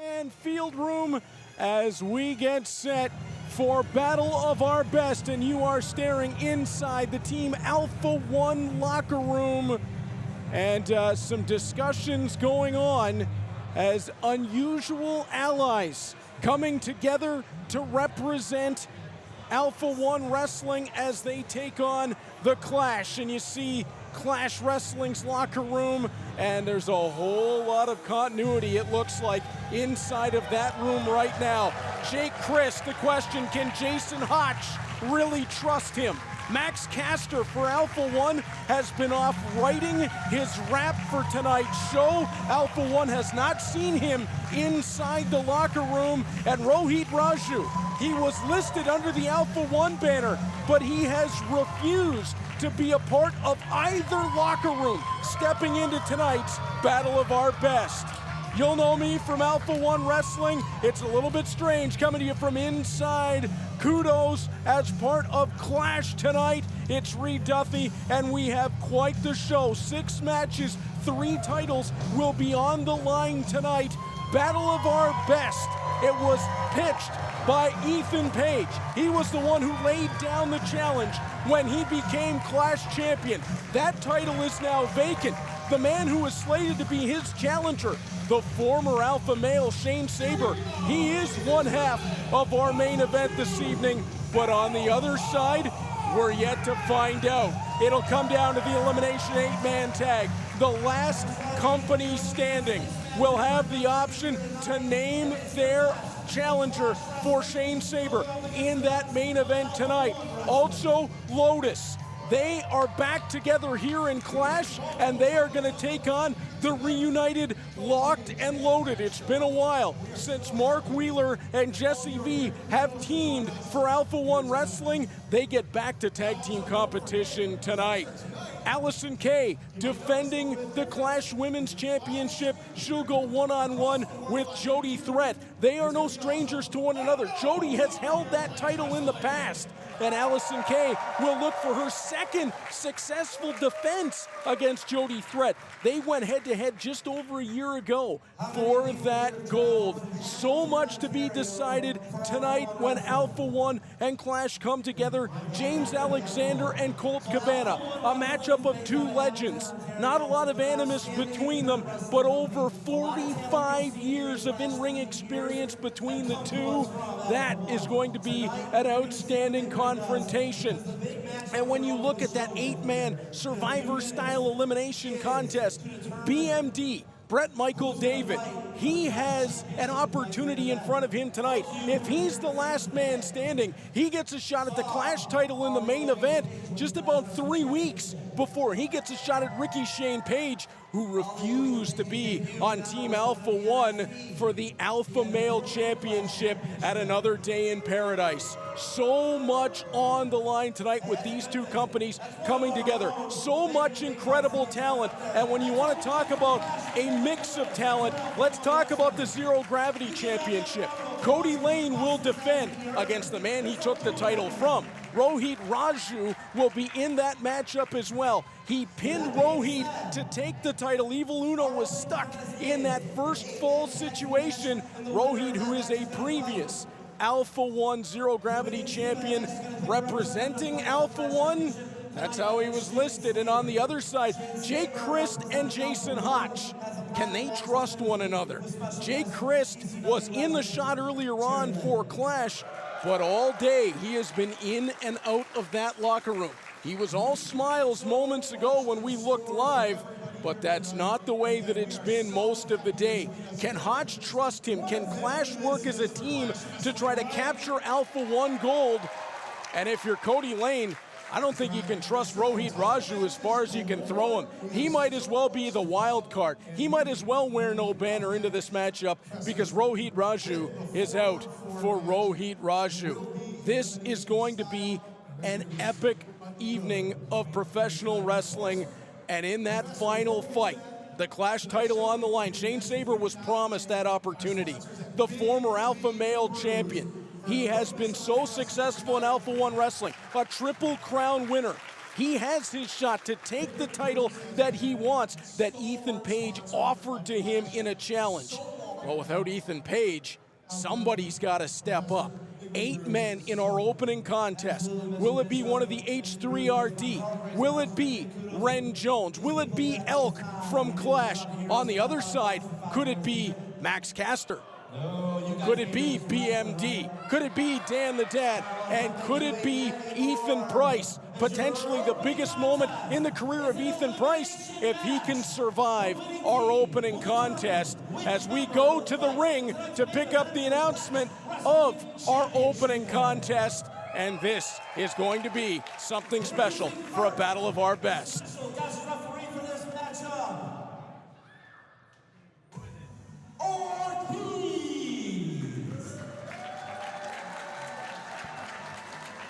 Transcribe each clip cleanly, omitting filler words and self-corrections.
and field room as we get set for Battle of Our Best, and you are staring inside the Team Alpha-1 locker room, and some discussions going on as unusual allies coming together to represent Alpha-1 Wrestling as they take on the Clash. And you see Clash Wrestling's locker room, and there's a whole lot of continuity, it looks like, inside of that room right now. Jake Christ, the question, can Jason Hotch really trust him? Max Caster for Alpha-1 has been off writing his rap for tonight's show. Alpha-1 has not seen him inside the locker room. And Rohit Raju, he was listed under the Alpha-1 banner, but he has refused to be a part of either locker room stepping into tonight's Battle of Our Best. You'll know me from Alpha-1 Wrestling. It's a little bit strange coming to you from inside Kudos as part of Clash tonight. It's Reed Duffy, and we have quite the show. 6 matches, 3 titles will be on the line tonight. Battle of Our Best. It was pitched by Ethan Page. He was the one who laid down the challenge when he became Clash champion. That title is now vacant. The man who was slated to be his challenger, the former alpha male Shane Saber, he is one half of our main event this evening. But on the other side, we're yet to find out. It'll come down to the elimination 8-man tag. The last company standing will have the option to name their challenger for Shane Saber in that main event tonight. Also, Lotus. They are back together here in Clash, and they are going to take on the reunited Locked and Loaded. It's been a while since Mark Wheeler and Jesse V have teamed for Alpha-1 Wrestling. They get back to tag team competition tonight. Allison Kay defending the Clash Women's Championship. She'll go one-on-one with Jody Threat. They are no strangers to one another. Jody has held that title in the past, and Allison Kay will look for her second successful defense against Jody Threat. They went head-to-head just over a year ago for that gold. So much to be decided tonight when Alpha-1 and Clash come together. James Alexander and Colt Cabana, a matchup of 2 legends. Not a lot of animus between them, but over 45 years of in-ring experience between the two. That is going to be an outstanding confrontation. And when you look at that 8-man Survivor-style elimination contest, BMD, Brett Michael David, he has an opportunity in front of him tonight. If he's the last man standing, he gets a shot at the Clash title in the main event just about 3 weeks before he gets a shot at Ricky Shane Page, who refused to be on Team Alpha-1 for the Alpha Male Championship at Another Day in Paradise. So much on the line tonight with these two companies coming together. So much incredible talent. And when you want to talk about a mix of talent, let's talk about the Zero Gravity Championship. Cody Lane will defend against the man he took the title from. Rohit Raju will be in that matchup as well. He pinned Rohit to take the title. Evil Uno was stuck in that first fall situation. Rohit, who is a previous Alpha-1 Zero Gravity champion representing Alpha-1, that's how he was listed. And on the other side, Jake Christ and Jason Hotch. Can they trust one another? Jake Christ was in the shot earlier on for Clash, but all day he has been in and out of that locker room. He was all smiles moments ago when we looked live, but that's not the way that it's been most of the day. Can Hotch trust him? Can Clash work as a team to try to capture Alpha-1 gold? And if you're Cody Lane, I don't think you can trust Rohit Raju as far as you can throw him. He might as well be the wild card. He might as well wear no banner into this matchup because Rohit Raju is out for Rohit Raju. This is going to be an epic evening of professional wrestling, and in that final fight, the Clash title on the line, Shane Saber was promised that opportunity. The former Alpha Male champion. He has been so successful in Alpha-1 Wrestling, a Triple Crown winner. He has his shot to take the title that he wants, that Ethan Page offered to him in a challenge. Well, without Ethan Page, somebody's got to step up. 8 men in our opening contest. Will it be one of the H3RD? Will it be Ren Jones? Will it be Elk from Clash? On the other side, could it be Max Caster? Could it be BMD? Could it be Dan the Dad? And could it be Ethan Price? Potentially the biggest moment in the career of Ethan Price if he can survive our opening contest as we go to the ring to pick up the announcement of our opening contest. And this is going to be something special for a battle of our best.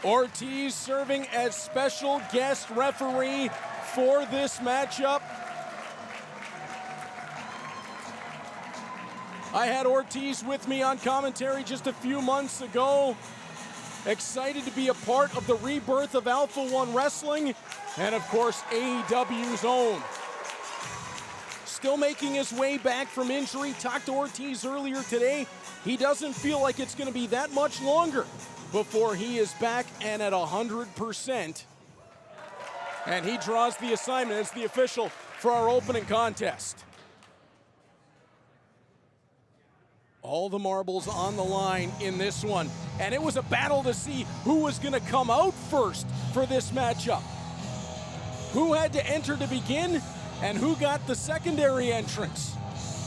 Ortiz serving as special guest referee for this matchup. I had Ortiz with me on commentary just a few months ago. Excited to be a part of the rebirth of Alpha-1 Wrestling and, of course, AEW's own. Still making his way back from injury. Talked to Ortiz earlier today. He doesn't feel like it's going to be that much longer before he is back and at 100%. And he draws the assignment as the official for our opening contest. All the marbles on the line in this one. And it was a battle to see who was going to come out first for this matchup. Who had to enter to begin and who got the secondary entrance.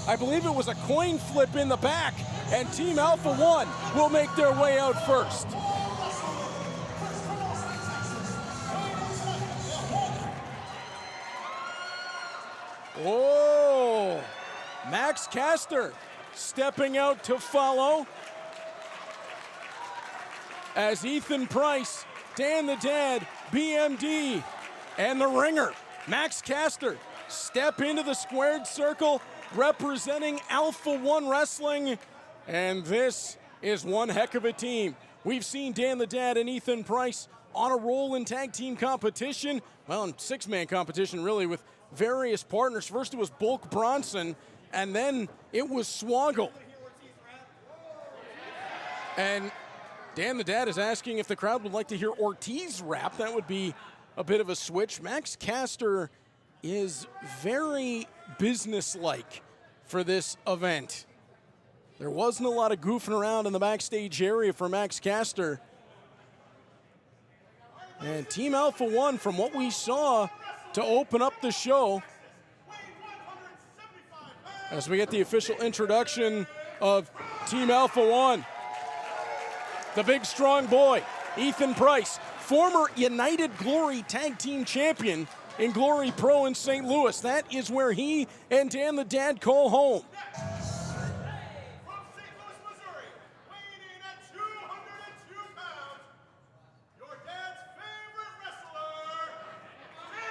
I believe it was a coin flip in the back, and Team Alpha-1 will make their way out first. Oh, Max Caster stepping out to follow as Ethan Price, Dan the Dad, BMD, and the ringer, Max Caster, step into the squared circle representing Alpha-1 Wrestling, and this is one heck of a team. We've seen Dan the Dad and Ethan Price on a roll in tag team competition, well, in 6-man competition really, with various partners. First it was Bulk Bronson, and then it was Swoggle. And Dan the Dad is asking if the crowd would like to hear Ortiz rap. That would be a bit of a switch. Max Caster is very businesslike for this event. There wasn't a lot of goofing around in the backstage area for Max Caster. And Team Alpha-1, from what we saw to open up the show, as we get the official introduction of Team Alpha-1, the big strong boy, Ethan Price, former United Glory Tag Team Champion in Glory Pro in St. Louis. That is where he and Dan the Dad call home. From St. Louis, Missouri, weighing in at 202 pounds, your dad's favorite wrestler, Dan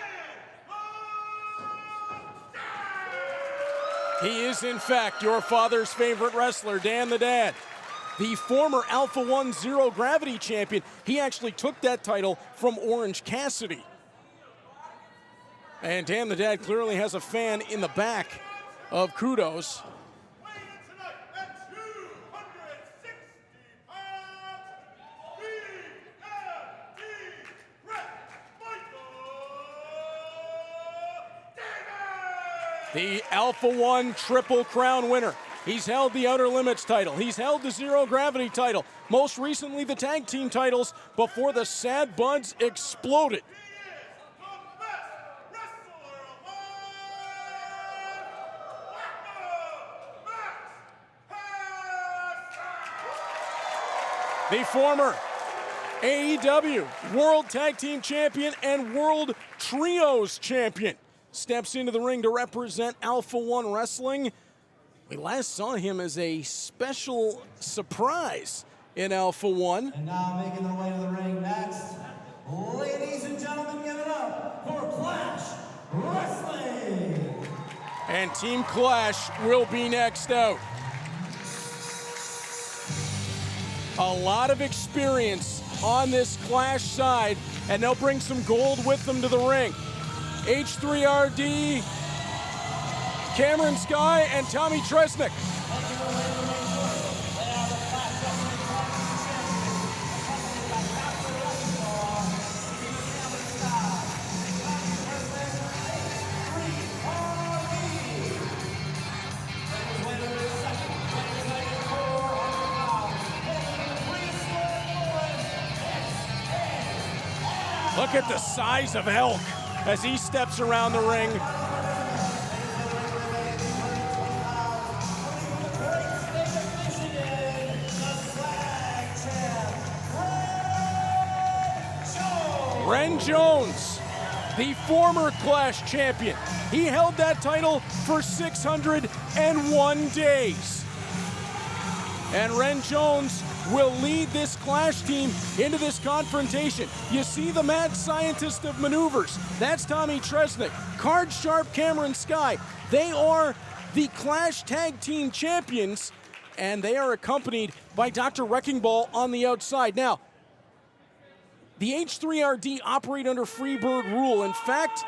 the Dad! He is, in fact, your father's favorite wrestler, Dan the Dad. The former Alpha-1 Zero Gravity champion. He actually took that title from Orange Cassidy. And Dan the Dad clearly has a fan in the back of Kudos. Weighing in tonight at 260 pounds, BMD Brett Michael Davis! The Alpha-1 Triple Crown winner. He's held the Outer Limits title. He's held the Zero Gravity title. Most recently, the tag team titles before the Sad Buds exploded. The former AEW World Tag Team Champion and World Trios Champion steps into the ring to represent Alpha-1 Wrestling. We last saw him as a special surprise in Alpha-1. And now making their way to the ring next, ladies and gentlemen, give it up for Clash Wrestling. And Team Clash will be next out. A lot of experience on this Clash side, and they'll bring some gold with them to the ring. H3RD, Cameron Sky, and Tommy Tresnick. Look at the size of Elk as he steps around the ring. Ren Jones, the former Clash champion. He held that title for 601 days. And Ren Jones will lead this Clash team into this confrontation. You see the mad scientist of maneuvers. That's Tommy Tresnick. Card Sharp, Cameron Sky. They are the Clash Tag Team Champions, and they are accompanied by Dr. Wrecking Ball on the outside. Now, the H3RD operate under Freebird rule. In fact,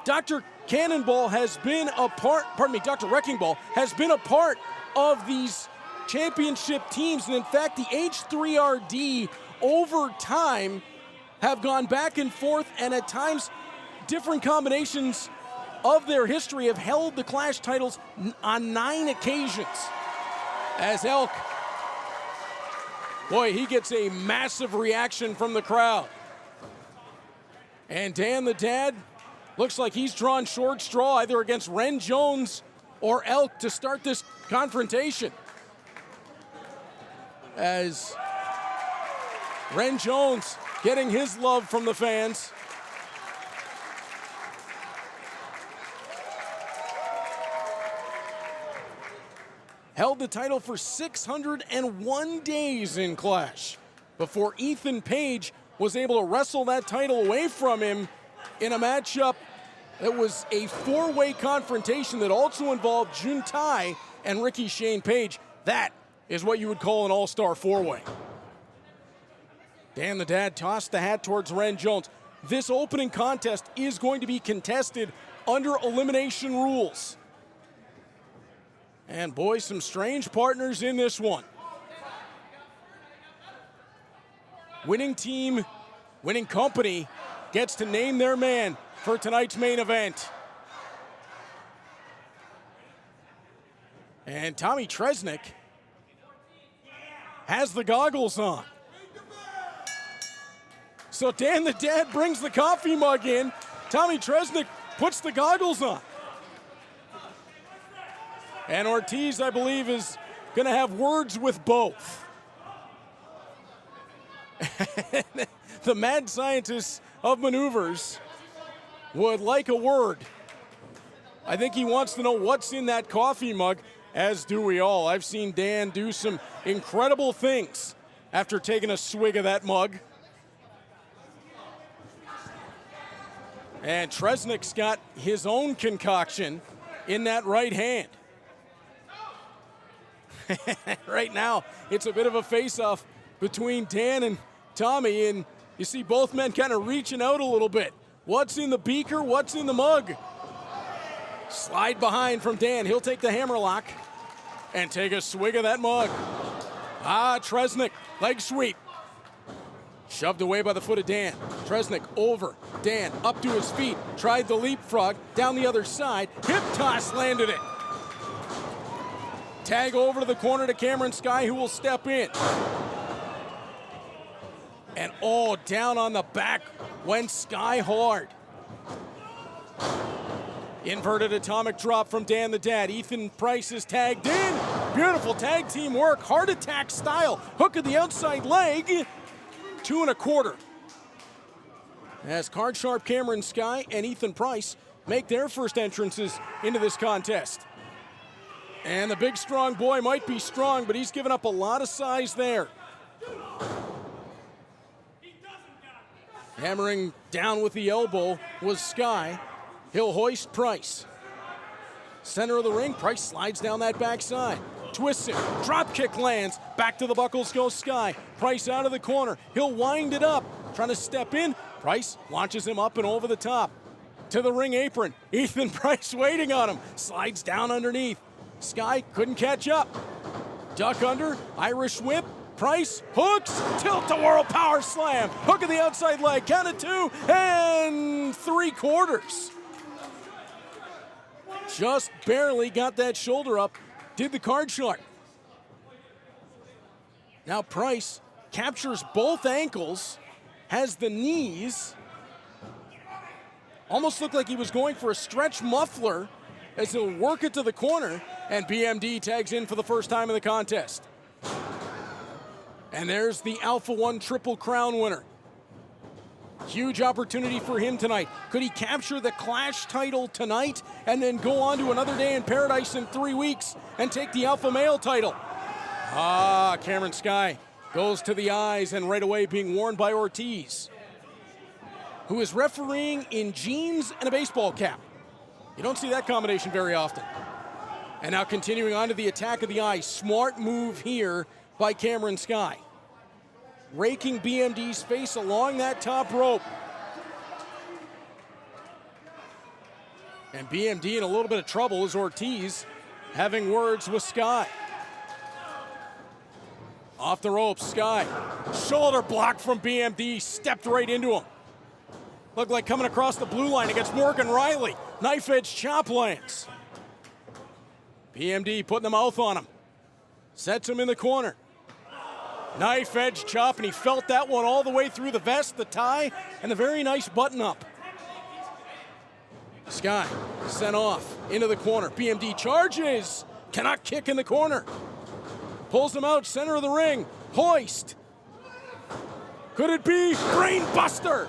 Dr. Cannonball has been a part, Dr. Wrecking Ball has been a part of these championship teams. And in fact, the H3RD over time have gone back and forth, and at times different combinations of their history have held the Clash titles on 9 occasions. As Elk, boy, he gets a massive reaction from the crowd. And Dan the Dad looks like he's drawn short straw either against Ren Jones or Elk to start this confrontation. As Ren Jones getting his love from the fans. Held the title for 601 days in Clash before Ethan Page was able to wrestle that title away from him in a matchup that was a 4-way confrontation that also involved Jun Tai and Ricky Shane Page. That is what you would call an all-star 4-way. Dan the Dad tossed the hat towards Ren Jones. This opening contest is going to be contested under elimination rules. And boy, some strange partners in this one. Winning team, winning company gets to name their man for tonight's main event. And Tommy Tresnick has the goggles on. So Dan the Dad brings the coffee mug in. Tommy Tresnick puts the goggles on. And Ortiz, I believe, is going to have words with both. The mad scientist of maneuvers would like a word. I think he wants to know what's in that coffee mug, as do we all. I've seen Dan do some incredible things after taking a swig of that mug. And Tresnick's got his own concoction in that right hand. Right now, it's a bit of a face-off between Dan and Tommy, and you see both men kind of reaching out a little bit. What's in the beaker? What's in the mug? Slide behind from Dan. He'll take the hammerlock and take a swig of that mug. Tresnick, leg sweep. Shoved away by the foot of Dan. Tresnick over. Dan up to his feet. Tried the leapfrog. Down the other side. Hip toss landed it. Tag over to the corner to Cameron Sky, who will step in. And down on the back went Sky hard. Inverted atomic drop from Dan the Dad. Ethan Price is tagged in. Beautiful tag team work. Heart attack style. Hook of the outside leg. 2 1/4. As Card Sharp Cameron Sky and Ethan Price make their first entrances into this contest. And the big strong boy might be strong, but he's given up a lot of size there. Hammering down with the elbow was Sky. He'll hoist Price. Center of the ring, Price slides down that backside. Twists it, drop kick lands. Back to the buckles goes Sky. Price out of the corner. He'll wind it up. Trying to step in. Price launches him up and over the top. To the ring apron. Ethan Price waiting on him. Slides down underneath. Sky couldn't catch up. Duck under, Irish whip. Price hooks, tilt-a-whirl power slam. Hook of the outside leg, count of 2 and 3/4. Just barely got that shoulder up. Did the Card Sharp. Now Price captures both ankles, has the knees, Almost looked like he was going for a stretch muffler as he'll work it to the corner, and BMD tags in for the first time in the contest. And there's the Alpha-1 Triple Crown winner. Huge opportunity for him tonight. Could he capture the Clash title tonight and then go on to another day in paradise in 3 weeks and take the Alpha Male title? Cameron Sky goes to the eyes and right away being warned by Ortiz, who is refereeing in jeans and a baseball cap. You don't see that combination very often. And now continuing on to the attack of the eye. Smart move here by Cameron Sky. Raking BMD's face along that top rope. And BMD in a little bit of trouble as Ortiz having words with Sky. Off the ropes, Sky. Shoulder block from BMD, stepped right into him. Looked like coming across the blue line against Morgan Riley. Knife edge chop lands. BMD putting the mouth on him. Sets him in the corner. Knife edge chop, and he felt that one all the way through the vest, the tie, and the very nice button up. Sky sent off into the corner. BMD charges. Cannot kick in the corner. Pulls him out, center of the ring. Hoist. Could it be? Brain buster.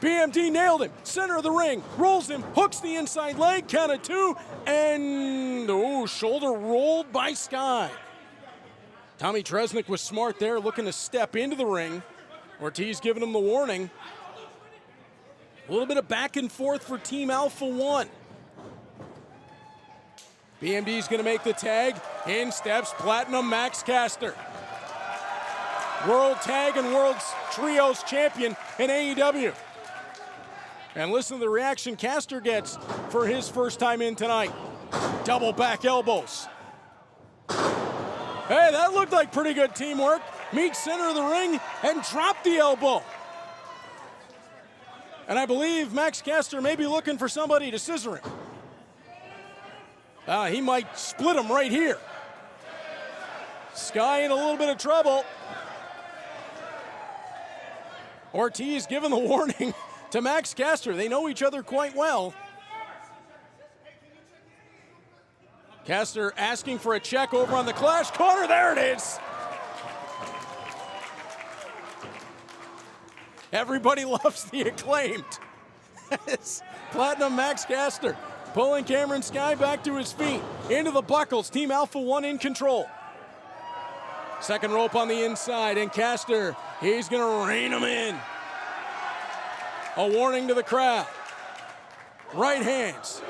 BMD nailed him. Center of the ring. Rolls him. Hooks the inside leg. Count of 2. And, shoulder rolled by Sky. Tommy Tresnick was smart there, looking to step into the ring. Ortiz giving him the warning. A little bit of back and forth for Team Alpha-1. BMD's going to make the tag. In steps Platinum Max Caster. World Tag and World Trios Champion in AEW. And listen to the reaction Caster gets for his first time in tonight. Double back elbows. Hey, that looked like pretty good teamwork. Meet center of the ring and drop the elbow. And I believe Max Caster may be looking for somebody to scissor him. He might split him right here. Sky in a little bit of trouble. Ortiz giving the warning to Max Caster. They know each other quite well. Caster asking for a check over on the Clash corner. There it is. Everybody loves the Acclaimed. Platinum Max Caster pulling Cameron Sky back to his feet. Into the buckles. Team Alpha-1 in control. Second rope on the inside, and Caster, he's going to rein him in. A warning to the crowd. Right hands.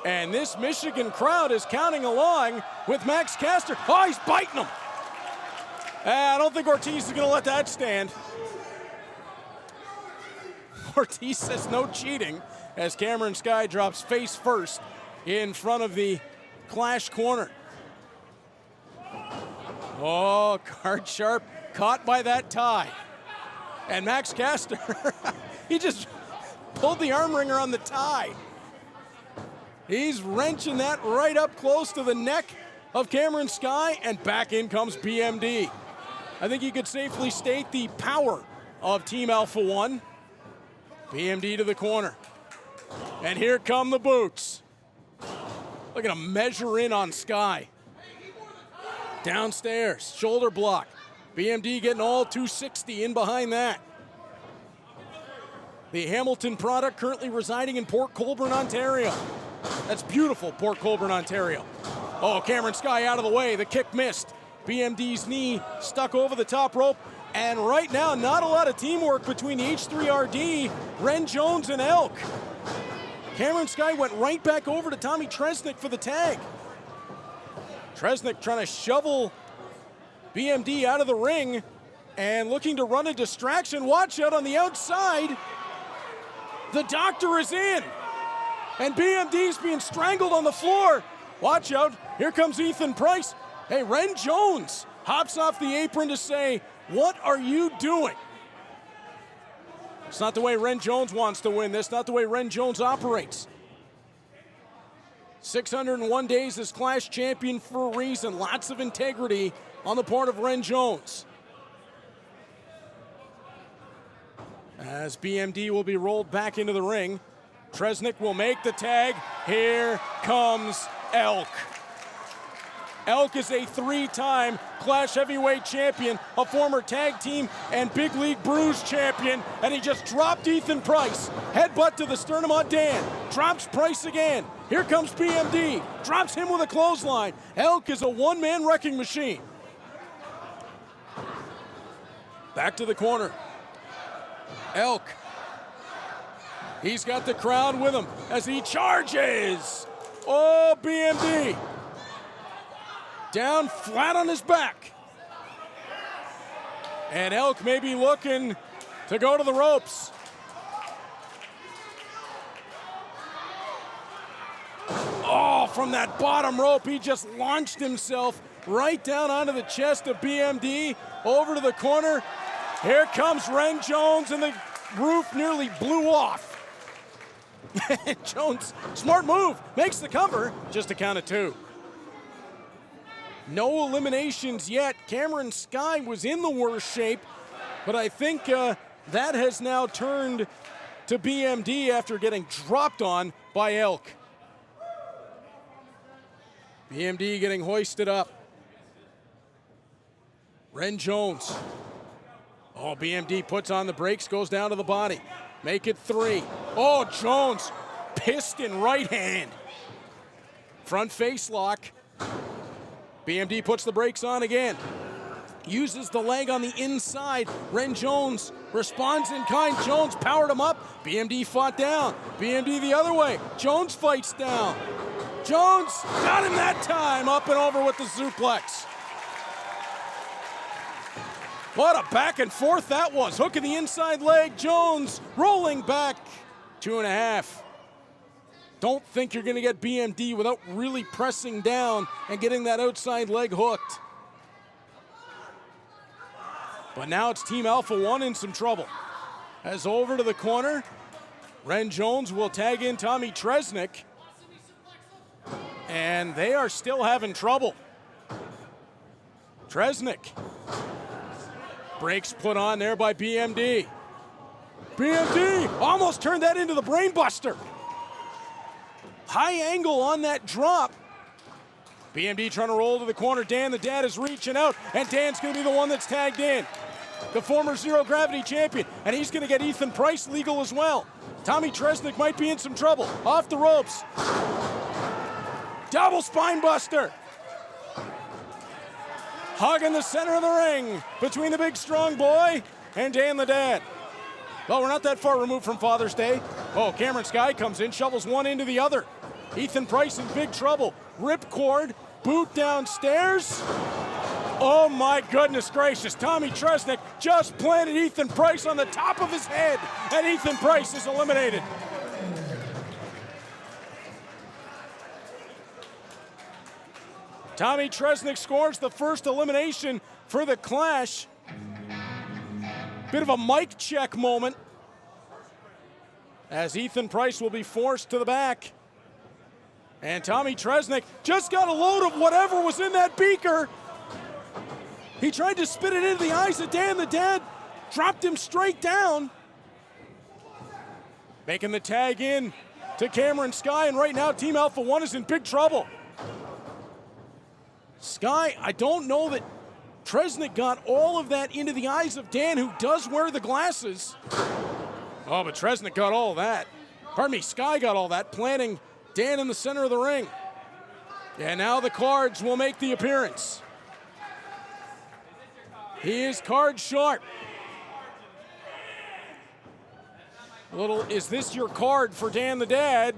And this Michigan crowd is counting along with Max Caster. Oh, he's biting him. I don't think Ortiz is going to let that stand. Ortiz says no cheating as Cameron Sky drops face first in front of the Clash corner. Oh, card sharp, caught by that tie. And Max Caster, he just pulled the arm wringer on the tie. He's wrenching that right up close to the neck of Cameron Sky, and back in comes BMD. I think you could safely state the power of Team Alpha-1. BMD to the corner. And here come the boots. Look at him measure in on Sky. Downstairs, shoulder block. BMD getting all 260 in behind that. The Hamilton product currently residing in Port Colborne, Ontario. That's beautiful, Port Colborne, Ontario. Oh, Cameron Sky out of the way. The kick missed. BMD's knee stuck over the top rope. And right now, not a lot of teamwork between the H3RD, Ren Jones, and Elk. Cameron Sky went right back over to Tommy Tresnick for the tag. Tresnick trying to shovel BMD out of the ring and looking to run a distraction. Watch out on the outside. The doctor is in. And BMD's being strangled on the floor. Watch out. Here comes Ethan Price. Hey, Ren Jones hops off the apron to say, "What are you doing?" It's not the way Ren Jones wants to win this, not the way Ren Jones operates. 601 days as Clash champion for a reason. Lots of integrity on the part of Ren Jones. As BMD will be rolled back into the ring. Tresnik will make the tag. Here comes Elk. Elk is a 3-time Clash Heavyweight champion, a former tag team and Big League Bruise champion, and he just dropped Ethan Price. Headbutt to the sternum on Dan. Drops Price again. Here comes BMD. Drops him with a clothesline. Elk is a one-man wrecking machine. Back to the corner. Elk. He's got the crowd with him as he charges. Oh, BMD. Down flat on his back. And Elk may be looking to go to the ropes. Oh, from that bottom rope, he just launched himself right down onto the chest of BMD, over to the corner. Here comes Ren Jones, and the roof nearly blew off. Jones, smart move, makes the cover, just a count of 2. No eliminations yet. Cameron Sky was in the worst shape, but I think that has now turned to BMD after getting dropped on by Elk. BMD getting hoisted up. Ren Jones. Oh, BMD puts on the brakes, goes down to the body. Make it 3. Oh, Jones, piston right hand. Front face lock. BMD puts the brakes on again. Uses the leg on the inside. Ren Jones responds in kind. Jones powered him up. BMD fought down. BMD the other way. Jones fights down. Jones got him that time. Up and over with the suplex. What a back and forth that was. Hook in the inside leg. Jones rolling back. 2.5. Don't think you're going to get BMD without really pressing down and getting that outside leg hooked. But now it's Team Alpha-1 in some trouble. As over to the corner, Ren Jones will tag in Tommy Tresnik. And they are still having trouble. Tresnik. Brakes put on there by BMD. BMD almost turned that into the brainbuster. High angle on that drop. BMD trying to roll to the corner. Dan the Dad is reaching out, and Dan's going to be the one that's tagged in. The former Zero Gravity champion, and he's going to get Ethan Price legal as well. Tommy Tresnik might be in some trouble. Off the ropes. Double spine buster. Hug in the center of the ring between the big strong boy and Dan the Dad. Well, we're not that far removed from Father's Day. Oh, Cameron Sky comes in, shovels one into the other. Ethan Price in big trouble. Ripcord, boot downstairs. Oh my goodness gracious. Tommy Tresnik just planted Ethan Price on the top of his head, and Ethan Price is eliminated. Tommy Tresnik scores the first elimination for the Clash. Bit of a mic check moment as Ethan Price will be forced to the back. And Tommy Tresnik just got a load of whatever was in that beaker. He tried to spit it into the eyes of Dan the Dad, dropped him straight down. Making the tag in to Cameron Sky, and right now Team Alpha-1 is in big trouble. Sky, I don't know that Tresnik got all of that into the eyes of Dan, who does wear the glasses. Oh, but Tresnik got all of that. Pardon me, Sky got all that, planting Dan in the center of the ring. And now the cards will make the appearance. He is card sharp. A little, is this your card for Dan the Dad?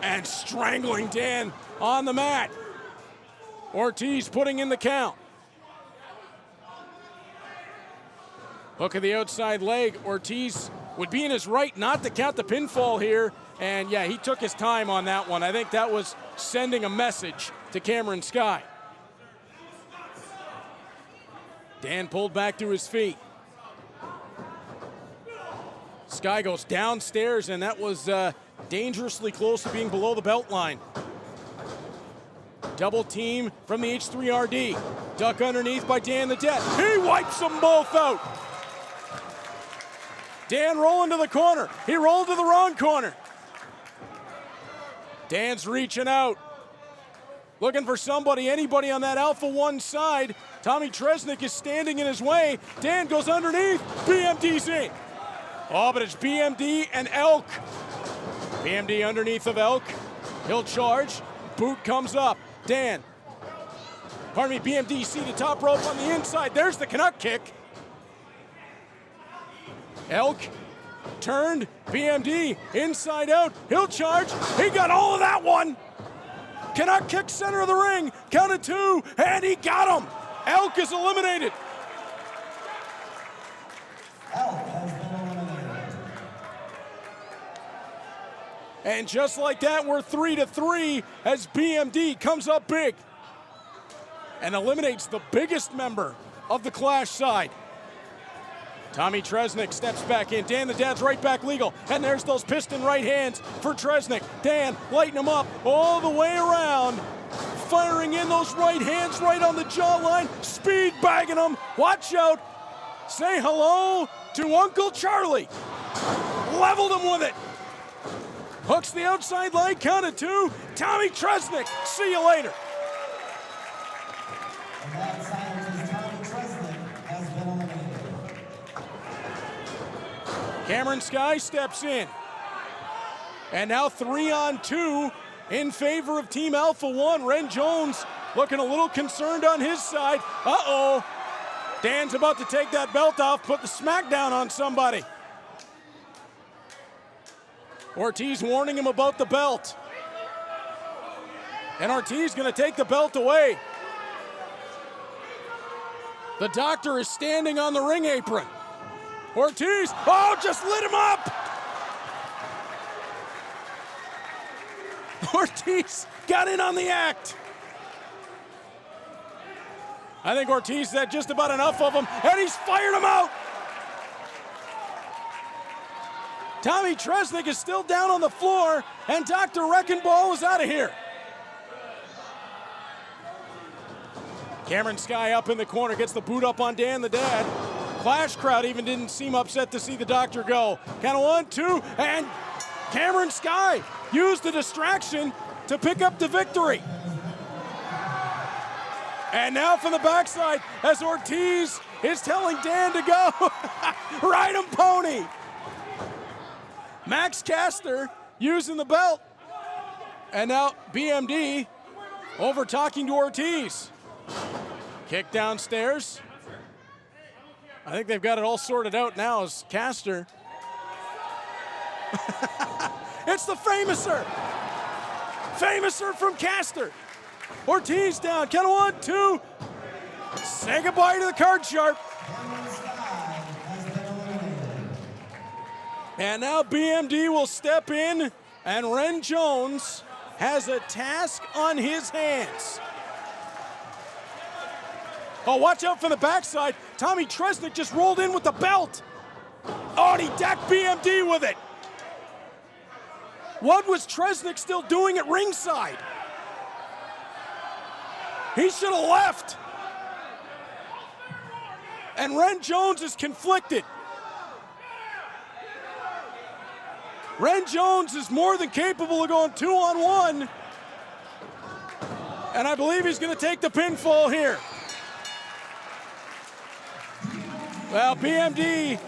And strangling Dan on the mat. Ortiz putting in the count. Hook of the outside leg. Ortiz would be in his right not to count the pinfall here. And yeah, he took his time on that one. I think that was sending a message to Cameron Sky. Dan pulled back to his feet. Sky goes downstairs, and that was dangerously close to being below the belt line. Double team from the H3RD. Duck underneath by Dan the Dad. He wipes them both out. Dan rolling to the corner. He rolled to the wrong corner. Dan's reaching out. Looking for somebody, anybody on that Alpha-1 side. Tommy Tresnick is standing in his way. Dan goes underneath. BMD's in. Oh, but it's BMD and Elk. BMD underneath of Elk. He'll charge. Boot comes up. Dan. Pardon me, BMD see the top rope on the inside. There's the Canuck kick. Elk turned. BMD inside out. He'll charge. He got all of that one. Canuck kick center of the ring. Count of 2, and he got him. Elk is eliminated. Elk has been eliminated. And just like that, we're 3-3 as BMD comes up big and eliminates the biggest member of the Clash side. Tommy Tresnick steps back in. Dan the Dad's right back legal. And there's those piston right hands for Tresnick. Dan lighting him up all the way around. Firing in those right hands right on the jawline. Speed bagging him. Watch out. Say hello to Uncle Charlie. Leveled him with it. Hooks the outside leg. Count of 2. Tommy Tresnick. See you later. And that scientist, Tommy Tresnick, has been eliminated. Cameron Sky steps in. And now 3-on-2 in favor of Team Alpha-1. Ren Jones looking a little concerned on his side. Uh-oh. Dan's about to take that belt off, put the smackdown on somebody. Ortiz warning him about the belt. And Ortiz gonna take the belt away. The doctor is standing on the ring apron. Ortiz, oh, just lit him up! Ortiz got in on the act. I think Ortiz had just about enough of him, and he's fired him out. Tommy Tresnick is still down on the floor, and Dr. Wrecking Ball is out of here. Cameron Sky up in the corner, gets the boot up on Dan the Dad. Clash crowd even didn't seem upset to see the doctor go. Count of 1, 2, and Cameron Sky used the distraction to pick up the victory. And now from the backside, as Ortiz is telling Dan to go, ride him, pony. Max Caster using the belt. And now BMD over talking to Ortiz. Kick downstairs. I think they've got it all sorted out now as Caster. It's the Famouser. Famouser from Caster. Ortiz down. Count of 1, 2. Say goodbye to the card sharp. And now BMD will step in, and Ren Jones has a task on his hands. Oh, watch out from the backside. Tommy Tresnick just rolled in with the belt. Oh, and he decked BMD with it. What was Tresnick still doing at ringside? He should have left. And Ren Jones is conflicted. Ren Jones is more than capable of going 2-on-1. And I believe he's going to take the pinfall here. Well, BMD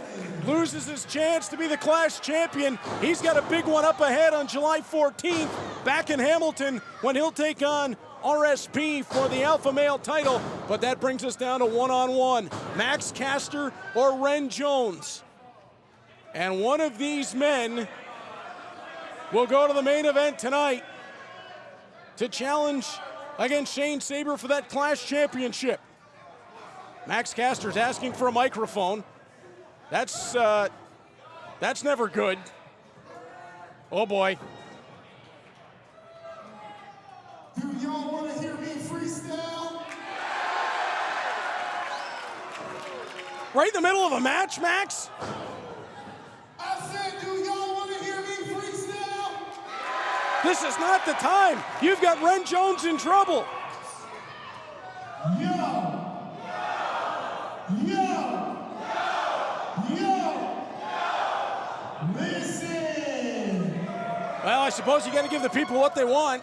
loses his chance to be the Clash champion. He's got a big one up ahead on July 14th back in Hamilton when he'll take on RSP for the Alpha Male title. But that brings us down to 1-on-1. Max Caster or Ren Jones. And one of these men will go to the main event tonight to challenge against Shane Saber for that Clash championship. Max Caster's asking for a microphone. That's never good. Oh boy. Do y'all want to hear me freestyle? Right in the middle of a match, Max? I said, do y'all want to hear me freestyle? This is not the time. You've got Ren Jones in trouble. Yo! Yo! Yo! Well, I suppose you got to give the people what they want.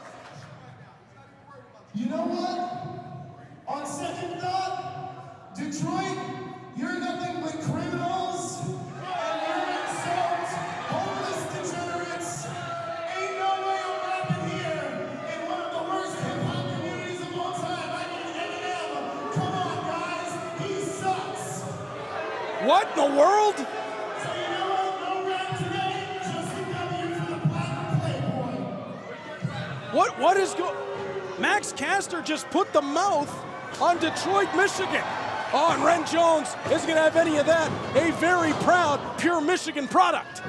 You know what? On second thought, Detroit, you're nothing but criminals, and you're insults, homeless degenerates. Ain't no way I'm rapping here in one of the worst hip-hop communities of all time. I mean, Eminem. Come on, guys. He sucks. What in the world? So you know what? No rap today. Just a W for the Platinum Playboy. What is going? Max Caster just put the mouth on Detroit, Michigan. Oh, and Ren Jones isn't going to have any of that. A very proud, pure Michigan product.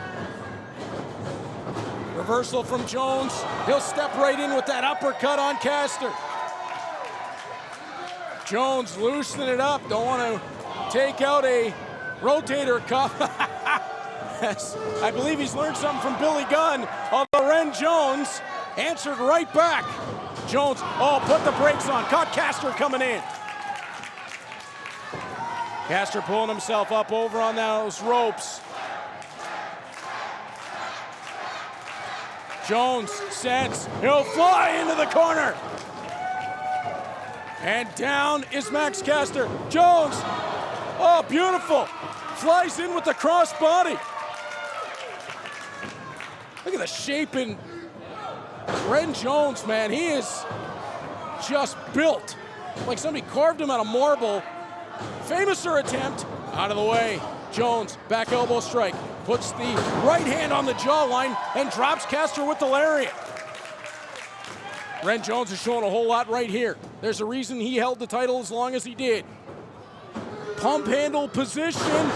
Reversal from Jones. He'll step right in with that uppercut on Caster. Jones loosening it up. Don't want to take out a rotator cuff. Yes, I believe he's learned something from Billy Gunn. Although Ren Jones answered right back. Jones, oh, put the brakes on. Caught Caster coming in. Caster pulling himself up over on those ropes. Jones sets. He'll fly into the corner. And down is Max Caster. Jones, oh, beautiful. Flies in with the cross body. Look at the shape in Ren Jones, man. He is just built like somebody carved him out of marble. Famouser attempt, out of the way. Jones, back elbow strike, puts the right hand on the jawline and drops Caster with the lariat. Ren Jones is showing a whole lot right here. There's a reason he held the title as long as he did. Pump handle position.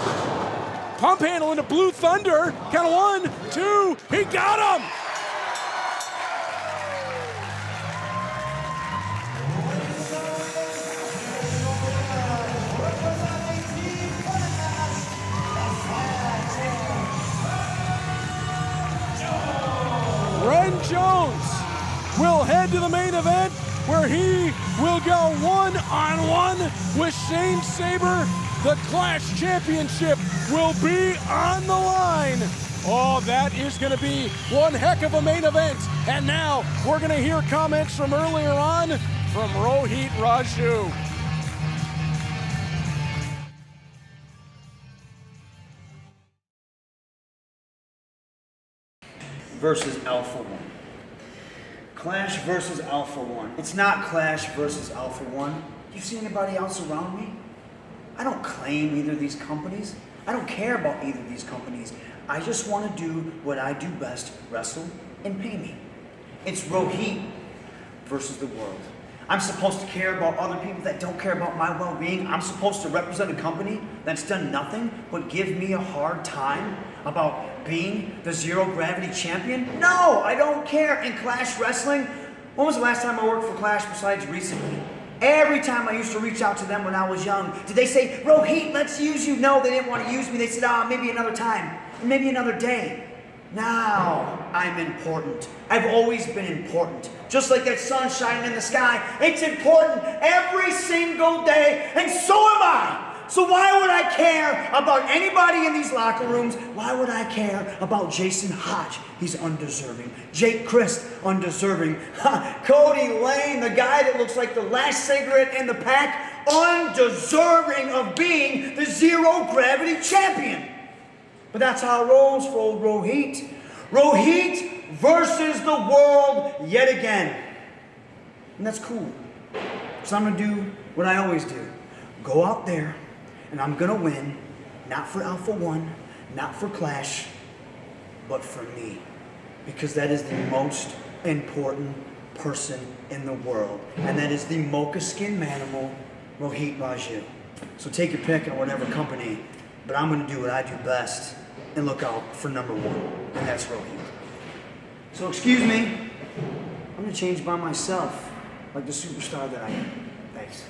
Pump handle into Blue Thunder. Count of 1, 2, he got him! Ren Jones will head to the main event where he will go one-on-one with Shane Saber. The Clash Championship will be on the line. Oh, that is going to be one heck of a main event. And now we're going to hear comments from earlier on from Rohit Raju. Versus Alpha-1. Clash versus Alpha-1. It's not Clash versus Alpha-1. You see anybody else around me? I don't claim either of these companies. I don't care about either of these companies. I just want to do what I do best, wrestle and pay me. It's Rohit versus the world. I'm supposed to care about other people that don't care about my well-being. I'm supposed to represent a company that's done nothing but give me a hard time about being the zero gravity champion? No, I don't care. In Clash Wrestling, when was the last time I worked for Clash besides recently? Every time I used to reach out to them when I was young, did they say, Rohit, let's use you? No, they didn't want to use me. They said, maybe another time, maybe another day. Now I'm important. I've always been important. Just like that sun shining in the sky, it's important every single day, and so am I. So why would I care about anybody in these locker rooms? Why would I care about Jason Hodge? He's undeserving. Jake Christ, undeserving. Cody Lane, the guy that looks like the last cigarette in the pack, undeserving of being the zero gravity champion. But that's how it rolls for old Rohit. Rohit versus the world yet again. And that's cool. So I'm going to do what I always do. Go out there, and I'm going to win, not for Alpha-1, not for Clash, but for me. Because that is the most important person in the world. And that is the mocha skin manimal, Rohit Raju. So take your pick on whatever company, but I'm going to do what I do best and look out for number 1, and that's Rohit. So excuse me, I'm going to change by myself, like the superstar that I am. Thanks.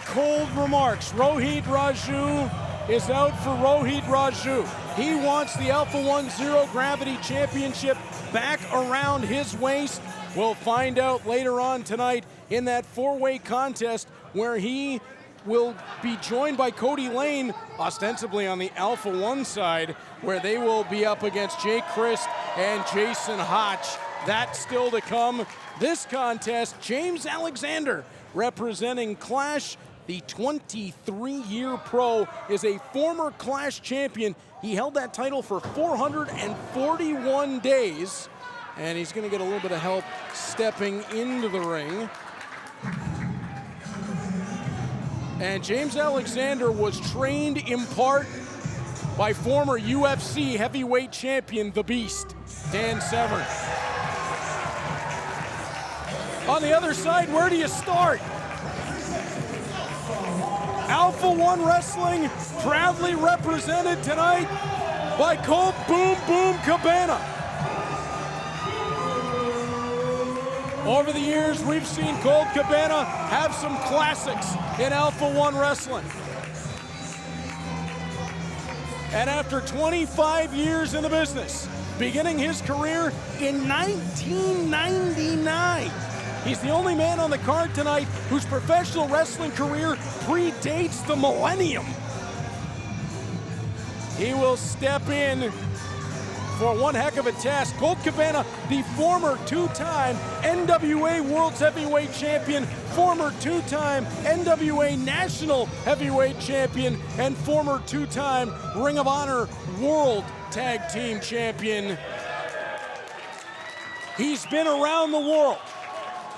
Cold remarks. Rohit Raju is out for Rohit Raju. He wants the Alpha-1 Zero Gravity Championship back around his waist. We'll find out later on tonight in that 4-way contest where he will be joined by Cody Lane, ostensibly on the Alpha-1 side, where they will be up against Jake Christ and Jason Hotch. That's still to come. This contest, James Alexander representing Clash. The 23-year pro is a former Clash champion. He held that title for 441 days, and he's going to get a little bit of help stepping into the ring. And James Alexander was trained in part by former UFC heavyweight champion, The Beast, Dan Severn. On the other side, where do you start? Alpha-1 Wrestling, proudly represented tonight by Colt Boom Boom Cabana. Over the years, we've seen Colt Cabana have some classics in Alpha-1 Wrestling. And after 25 years in the business, beginning his career in 1999, he's the only man on the card tonight whose professional wrestling career predates the millennium. He will step in for one heck of a task. Colt Cabana, the former two-time NWA World's Heavyweight Champion, former two-time NWA National Heavyweight Champion, and former two-time Ring of Honor World Tag Team Champion. He's been around the world,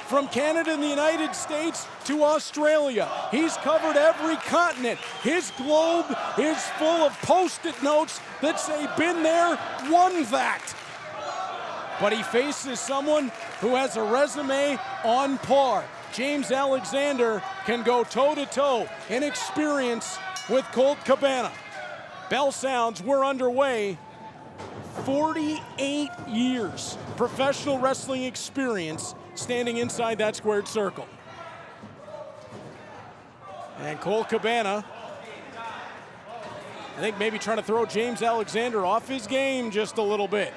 from Canada and the United States to Australia. He's covered every continent. His globe is full of Post-it notes that say, been there, won that. But he faces someone who has a resume on par. James Alexander can go toe-to-toe in experience with Colt Cabana. Bell sounds, we're underway. 48 years professional wrestling experience standing inside that squared circle. And Colt Cabana, I think maybe trying to throw James Alexander off his game just a little bit.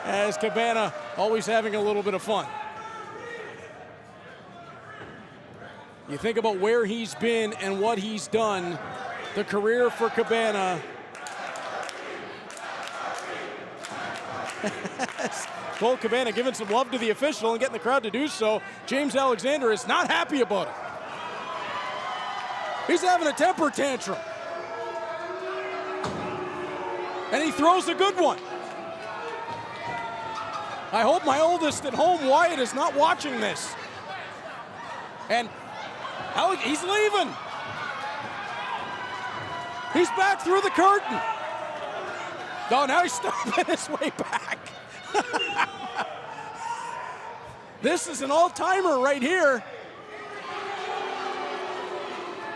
As Cabana always having a little bit of fun. You think about where he's been and what he's done, the career for Cabana. Colt Cabana giving some love to the official and getting the crowd to do so. James Alexander is not happy about it. He's having a temper tantrum. And he throws a good one. I hope my oldest at home, Wyatt, is not watching this. And he's leaving. He's back through the curtain. Oh, now he's stomping his way back. This is an all-timer right here.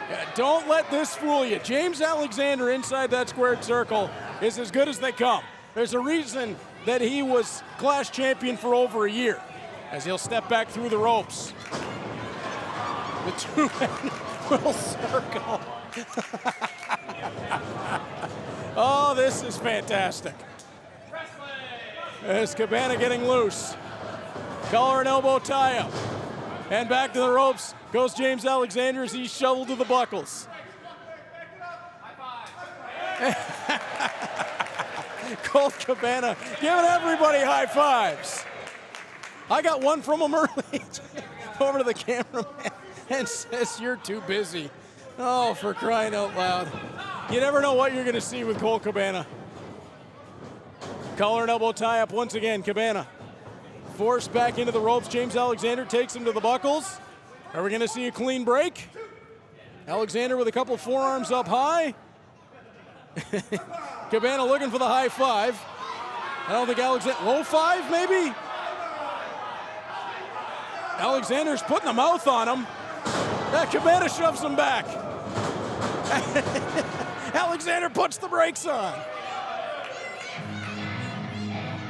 Yeah, don't let this fool you. James Alexander inside that squared circle is as good as they come. There's a reason that he was Clash champion for over a year, as he'll step back through the ropes. The two-man will circle. Oh, this is fantastic. As Cabana getting loose. Collar and elbow tie-up. And back to the ropes goes James Alexander as he's shoveled to the buckles. Colt Cabana giving everybody high fives. I got one from him early. Over to the cameraman and says, "You're too busy." Oh, for crying out loud. You never know what you're going to see with Colt Cabana. Collar and elbow tie up once again. Cabana forced back into the ropes. James Alexander takes him to the buckles. Are we going to see a clean break? Alexander with a couple forearms up high. Cabana looking for the high five. I don't think Alexander, low five maybe? Alexander's putting the mouth on him. Cabana shoves him back. Alexander puts the brakes on.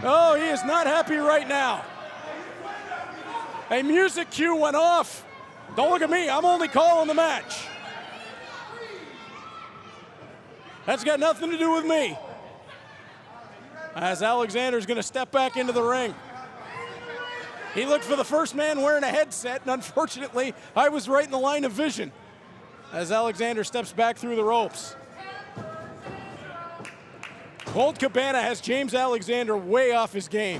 Oh, he is not happy right now. A music cue went off. Don't look at me, I'm only calling the match. That's got nothing to do with me. As Alexander's gonna step back into the ring. He looked for the first man wearing a headset, and unfortunately, I was right in the line of vision as Alexander steps back through the ropes. Colt Cabana has James Alexander way off his game.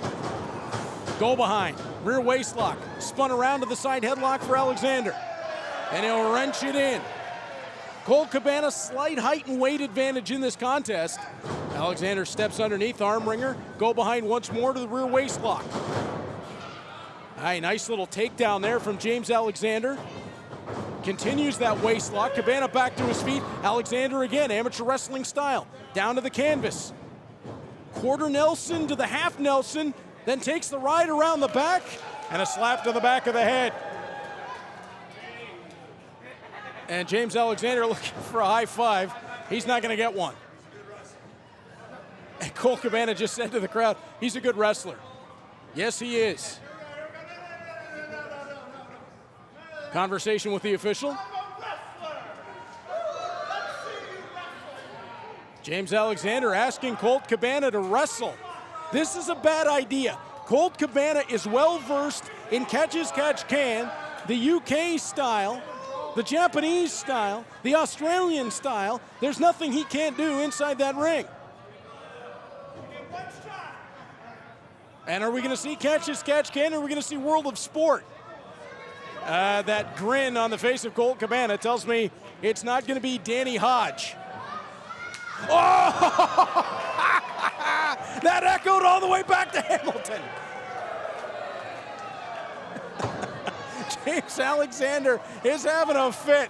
Go behind, rear waist lock, spun around to the side headlock for Alexander, and he'll wrench it in. Colt Cabana, slight height and weight advantage in this contest. Alexander steps underneath, arm wringer, go behind once more to the rear waist lock. Nice little takedown there from James Alexander. Continues that waist lock. Cabana back to his feet. Alexander again, amateur wrestling style. Down to the canvas. Quarter Nelson to the half Nelson, then takes the ride around the back, and a slap to the back of the head. And James Alexander looking for a high five. He's not going to get one. And Colt Cabana just said to the crowd, he's a good wrestler. Yes, he is. Conversation with the official. James Alexander asking Colt Cabana to wrestle. This is a bad idea. Colt Cabana is well versed in catch-as-catch-can, the UK style, the Japanese style, the Australian style. There's nothing he can't do inside that ring. And are we going to see catch-as-catch-can, or are we going to see World of Sport? That grin on the face of Colt Cabana tells me it's not going to be Danny Hodge. Oh! That echoed all the way back to Hamilton. James Alexander is having a fit.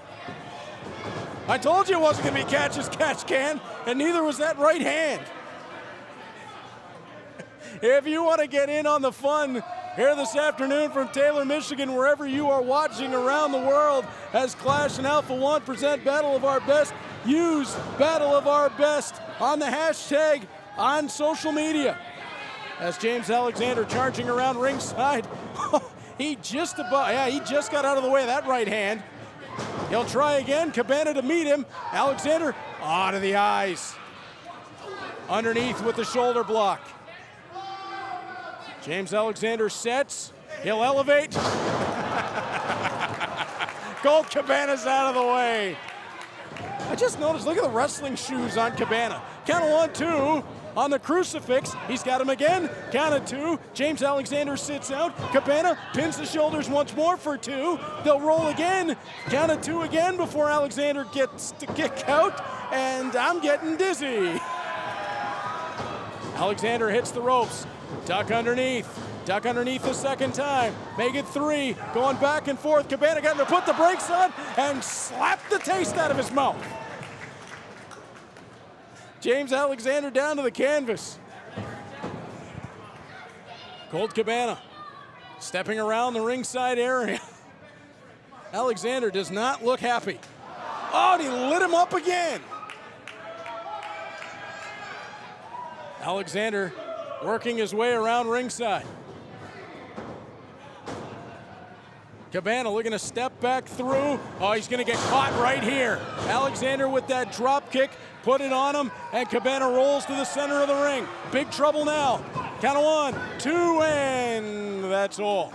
I told you it wasn't going to be catch-as-catch-can, and neither was that right hand. If you want to get in on the fun here this afternoon from Taylor, Michigan, wherever you are watching around the world, as Clash and Alpha-1 present Battle of Our Best, use Battle of Our Best on the hashtag on social media. As James Alexander charging around ringside, he just got out of the way of that right hand. He'll try again, Cabana to meet him. Alexander, to the eyes. Underneath with the shoulder block. James Alexander sets, he'll elevate. Colt Cabana's out of the way. I just noticed, look at the wrestling shoes on Cabana. Count of 1, 2, on the crucifix, he's got him again. Count of 2, James Alexander sits out. Cabana pins the shoulders once more for 2. They'll roll again. Count of 2 again before Alexander gets to kick out, and I'm getting dizzy. Alexander hits the ropes. Duck underneath the second time, make it 3, going back and forth. Cabana got to put the brakes on and slap the taste out of his mouth. James Alexander down to the canvas. Colt Cabana stepping around the ringside area. Alexander does not look happy. Oh, and he lit him up again. Alexander working his way around ringside. Cabana looking to step back through. Oh, he's going to get caught right here. Alexander with that drop kick, put it on him, and Cabana rolls to the center of the ring. Big trouble now. Count of 1, 2, and that's all.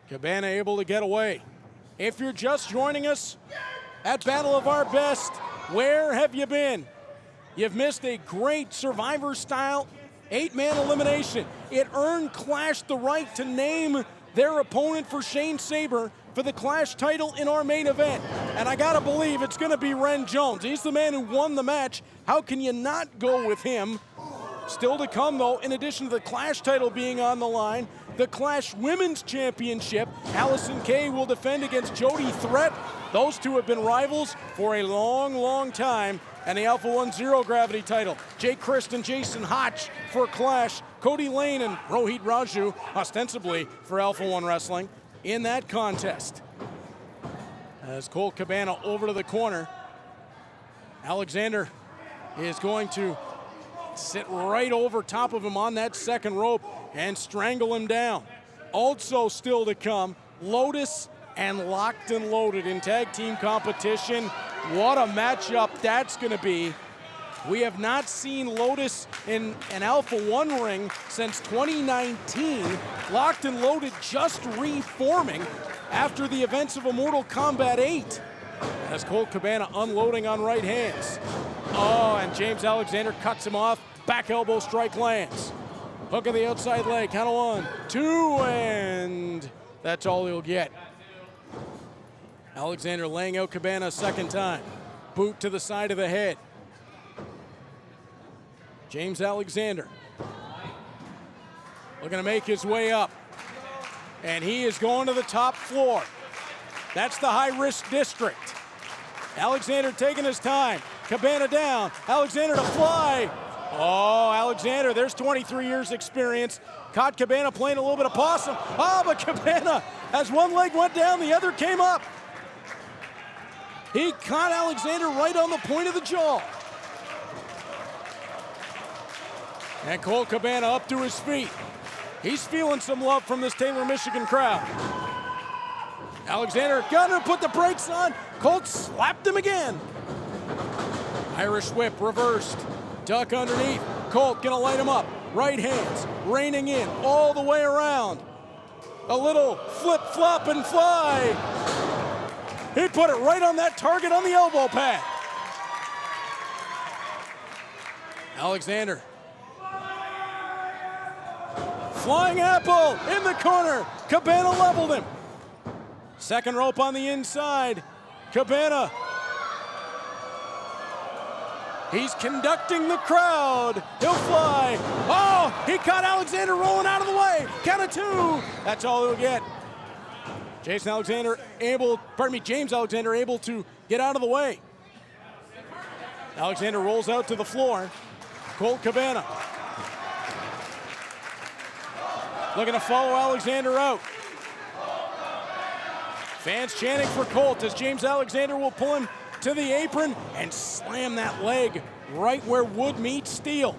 Cabana able to get away. If you're just joining us at Battle of Our Best, where have you been? You've missed a great Survivor-style 8-man elimination. It earned Clash the right to name their opponent for Shane Saber for the Clash title in our main event. And I gotta believe it's gonna be Ren Jones. He's the man who won the match. How can you not go with him? Still to come though, in addition to the Clash title being on the line, the Clash Women's Championship. Allison Kay will defend against Jody Threat. Those two have been rivals for a long, long time. And the Alpha-1 Zero Gravity title. Jake Christ and Jason Hotch for Clash. Cody Lane and Rohit Raju, ostensibly for Alpha-1 Wrestling, in that contest. As Colt Cabana over to the corner. Alexander is going to sit right over top of him on that second rope and strangle him down. Also still to come, Lotus and Locked and Loaded in tag team competition. What a matchup that's going to be. We have not seen Lotus in an Alpha-1 ring since 2019. Locked and Loaded just reforming after the events of Mortal Kombat 8. As Colt Cabana unloading on right hands. Oh, and James Alexander cuts him off. Back elbow strike lands. Hook of the outside leg. Count of 1, 2, and that's all he'll get. Alexander laying out Cabana a second time. Boot to the side of the head. James Alexander looking to make his way up. And he is going to the top floor. That's the high-risk district. Alexander taking his time. Cabana down. Alexander to fly. Oh, Alexander, there's 23 years experience. Caught Cabana playing a little bit of possum. Oh, but Cabana, as one leg went down, the other came up. He caught Alexander right on the point of the jaw. And Colt Cabana up to his feet. He's feeling some love from this Taylor, Michigan crowd. Alexander gonna put the brakes on. Colt slapped him again. Irish whip reversed. Duck underneath. Colt gonna light him up. Right hands raining in all the way around. A little flip, flop, and fly. He put it right on that target on the elbow pad. Alexander. Flying apple in the corner. Cabana leveled him. Second rope on the inside. Cabana. He's conducting the crowd. He'll fly. Oh, he caught Alexander rolling out of the way. Count of 2. That's all he'll get. James Alexander able to get out of the way. Alexander rolls out to the floor. Colt Cabana looking to follow Alexander out. Fans chanting for Colt as James Alexander will pull him to the apron and slam that leg right where wood meets steel.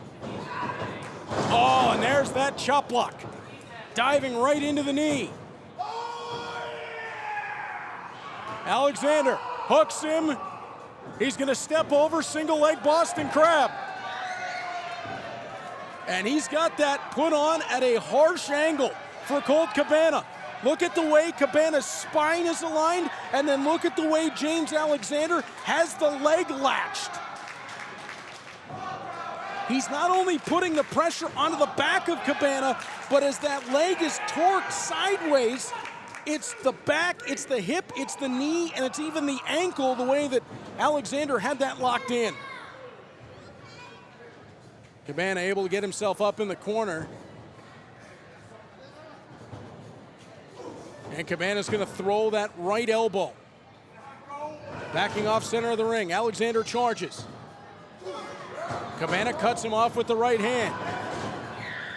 Oh, and there's that chop block. Diving right into the knee. Alexander hooks him. He's gonna step over, single leg Boston Crab. And he's got that put on at a harsh angle for Colt Cabana. Look at the way Cabana's spine is aligned, and then look at the way James Alexander has the leg latched. He's not only putting the pressure onto the back of Cabana, but as that leg is torqued sideways, it's the back, it's the hip, it's the knee, and it's even the ankle, the way that Alexander had that locked in. Cabana able to get himself up in the corner. And Cabana's gonna throw that right elbow. Backing off center of the ring, Alexander charges. Cabana cuts him off with the right hand.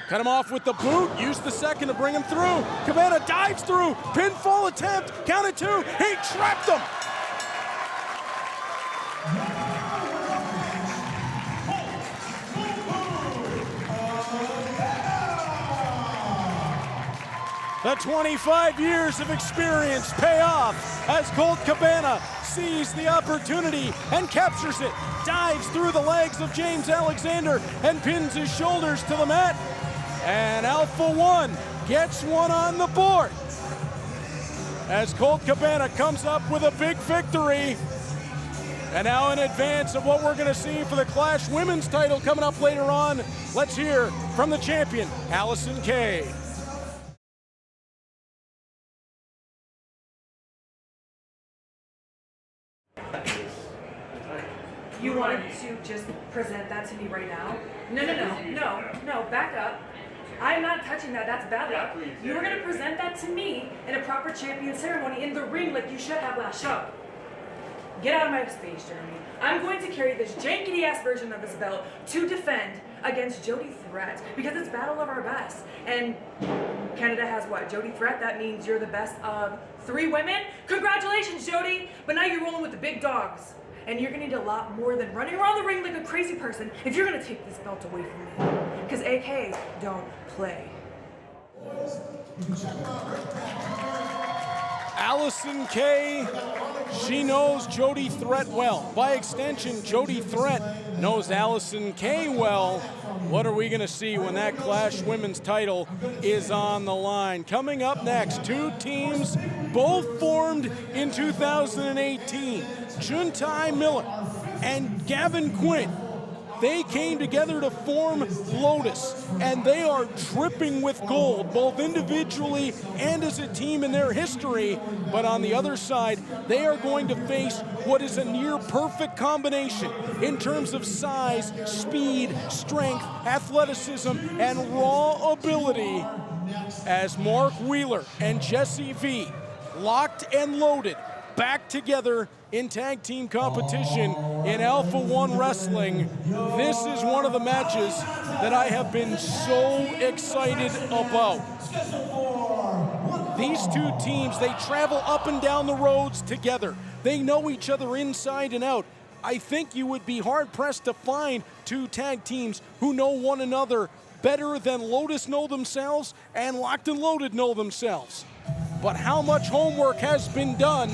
Cut him off with the boot, used the second to bring him through. Cabana dives through, pinfall attempt, count of 2, he trapped him. The 25 years of experience pay off as Colt Cabana sees the opportunity and captures it, dives through the legs of James Alexander and pins his shoulders to the mat. And Alpha-1 gets one on the board as Colt Cabana comes up with a big victory. And now in advance of what we're gonna see for the Clash Women's title coming up later on, let's hear from the champion, Allison Kay. You wanted to just present that to me right now? No, back up. I'm not touching that, that's bad luck. You were gonna present that to me in a proper champion ceremony in the ring like you should have last show. Get out of my space, Jeremy. I'm going to carry this jankety-ass version of this belt to defend against Jody Threat because it's battle of our best. And Canada has what, Jody Threat? That means you're the best of 3 women? Congratulations, Jody! But now you're rolling with the big dogs. And you're gonna need a lot more than running around the ring like a crazy person if you're gonna take this belt away from me. Because AKs don't play. Allison Kay, she knows Jody Threat well. By extension, Jody Threat knows Allison Kay well. What are we going to see when that Clash women's title is on the line? Coming up next, two teams both formed in 2018. Juntai Miller and Gavin Quinn. They came together to form Lotus, and they are dripping with gold, both individually and as a team in their history. But on the other side, they are going to face what is a near-perfect combination in terms of size, speed, strength, athleticism, and raw ability, as Mark Wheeler and Jesse V, locked and loaded, back together in tag team competition in Alpha-1 Wrestling. This is one of the matches that I have been so excited about. These two teams, they travel up and down the roads together. They know each other inside and out. I think you would be hard-pressed to find two tag teams who know one another better than Lotus know themselves and Locked and Loaded know themselves. But how much homework has been done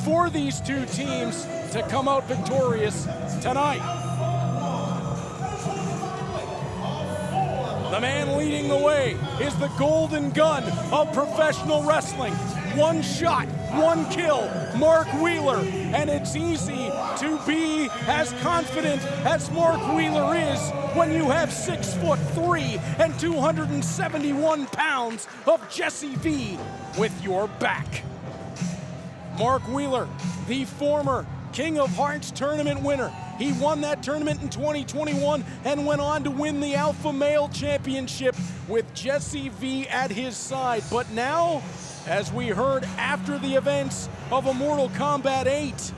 for these two teams to come out victorious tonight? The man leading the way is the golden gun of professional wrestling. One shot, one kill, Mark Wheeler. And it's easy to be as confident as Mark Wheeler is when you have 6'3" and 271 pounds of Jesse V with your back. Mark Wheeler, the former King of Hearts tournament winner. He won that tournament in 2021 and went on to win the Alpha Male Championship with Jesse V at his side. But now, as we heard after the events of Immortal Kombat 8,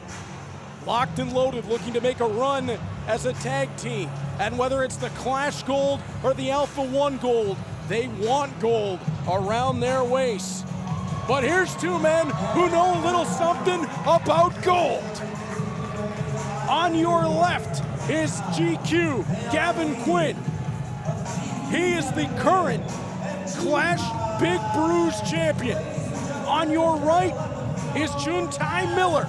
Locked and Loaded looking to make a run as a tag team. And whether it's the Clash Gold or the Alpha-1 Gold, they want gold around their waist. But here's two men who know a little something about gold. On your left is GQ, Gavin Quinn. He is the current Clash Big Bruise champion. On your right is Juntai Miller.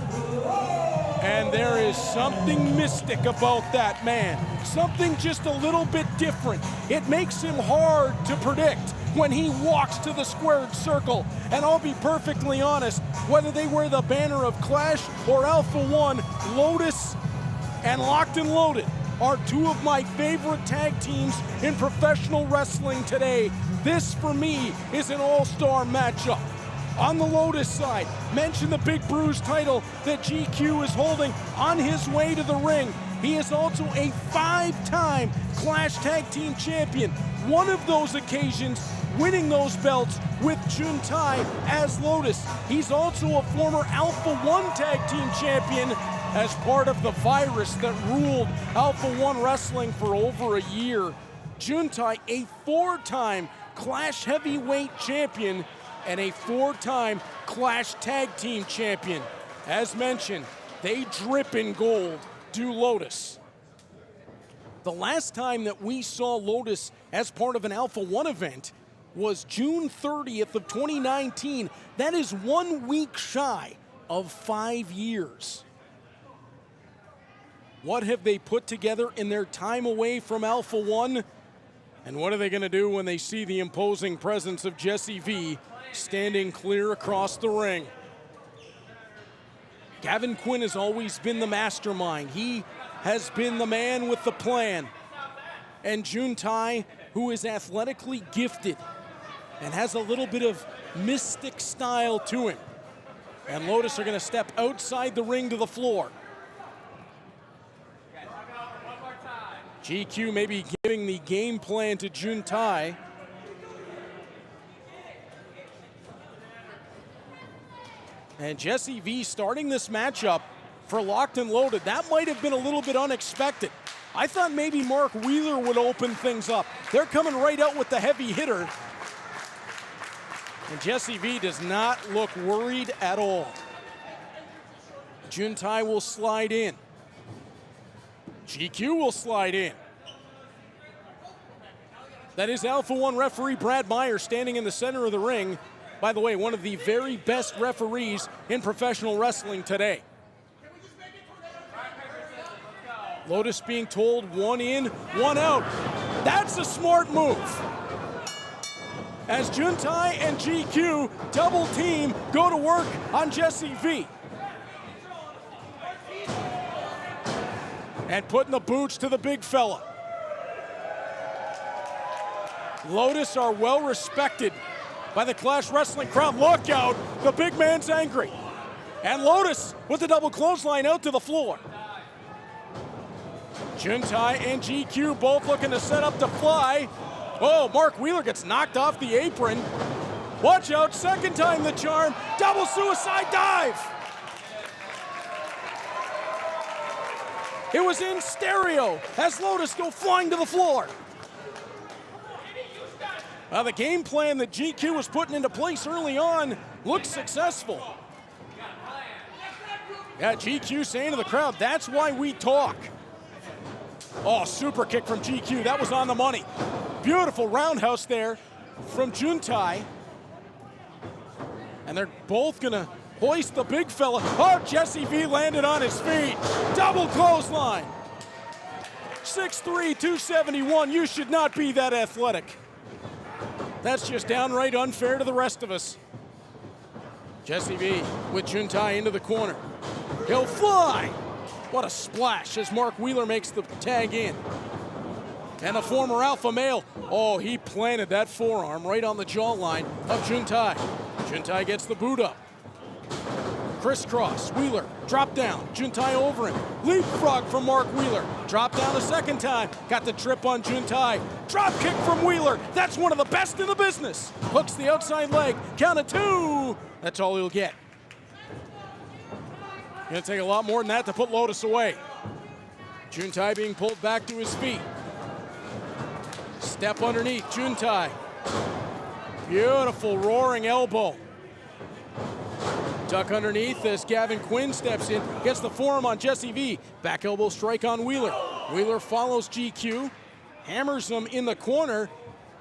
And there is something mystic about that man. Something just a little bit different. It makes him hard to predict when he walks to the squared circle. And I'll be perfectly honest, whether they wear the banner of Clash or Alpha-1, Lotus and Locked and Loaded are two of my favorite tag teams in professional wrestling today. This, for me, is an all-star matchup. On the Lotus side, mention the Big Bruise title that GQ is holding on his way to the ring. He is also a 5-time Clash Tag Team Champion. One of those occasions winning those belts with Juntai as Lotus. He's also a former Alpha-1 Tag Team Champion as part of the virus that ruled Alpha-1 Wrestling for over a year. Juntai, a 4-time Clash Heavyweight Champion and a 4-time Clash Tag Team Champion. As mentioned, they drip in gold, do Lotus. The last time that we saw Lotus as part of an Alpha-1 event was June 30th of 2019. That is 1 week shy of 5 years. What have they put together in their time away from Alpha-1? And what are they going to do when they see the imposing presence of Jesse V standing clear across the ring? Gavin Quinn has always been the mastermind. He has been the man with the plan. And Juntai, who is athletically gifted and has a little bit of mystic style to him. And Lotus are going to step outside the ring to the floor. GQ may be giving the game plan to Juntai. And Jesse V starting this matchup for Locked and Loaded. That might have been a little bit unexpected. I thought maybe Mark Wheeler would open things up. They're coming right out with the heavy hitter. And Jesse V does not look worried at all. Juntai will slide in. GQ will slide in. That is Alpha-1 referee Brad Meyer standing in the center of the ring. By the way, one of the very best referees in professional wrestling today. Lotus being told 1 in, 1 out. That's a smart move. As Juntai and GQ double team go to work on Jesse V. And putting the boots to the big fella. Lotus are well respected by the Clash Wrestling crowd. Look out, the big man's angry. And Lotus with the double clothesline out to the floor. Juntai and GQ both looking to set up to fly. Oh, Mark Wheeler gets knocked off the apron. Watch out, second time the charm. Double suicide dive. It was in stereo as Lotus go flying to the floor. Well, the game plan that GQ was putting into place early on looks successful. Yeah, GQ saying to the crowd, that's why we talk. Oh, super kick from GQ. That was on the money. Beautiful roundhouse there from Juntai. And they're both going to hoist the big fella. Oh, Jesse V landed on his feet. Double clothesline. 6'3", 271. You should not be that athletic. That's just downright unfair to the rest of us. Jesse V with Juntai into the corner. He'll fly. What a splash as Mark Wheeler makes the tag in. And the former alpha male, oh, he planted that forearm right on the jawline of Juntai. Juntai gets the boot up. Crisscross, Wheeler, drop down, Juntai over him. Leapfrog from Mark Wheeler, drop down a second time. Got the trip on Juntai. Drop kick from Wheeler, that's one of the best in the business. Hooks the outside leg, count of 2. That's all he'll get. Gonna take a lot more than that to put Lotus away. Juntai being pulled back to his feet. Step underneath, Juntai. Beautiful roaring elbow. Duck underneath as Gavin Quinn steps in, gets the forearm on Jesse V. Back elbow strike on Wheeler. Wheeler follows GQ, hammers him in the corner.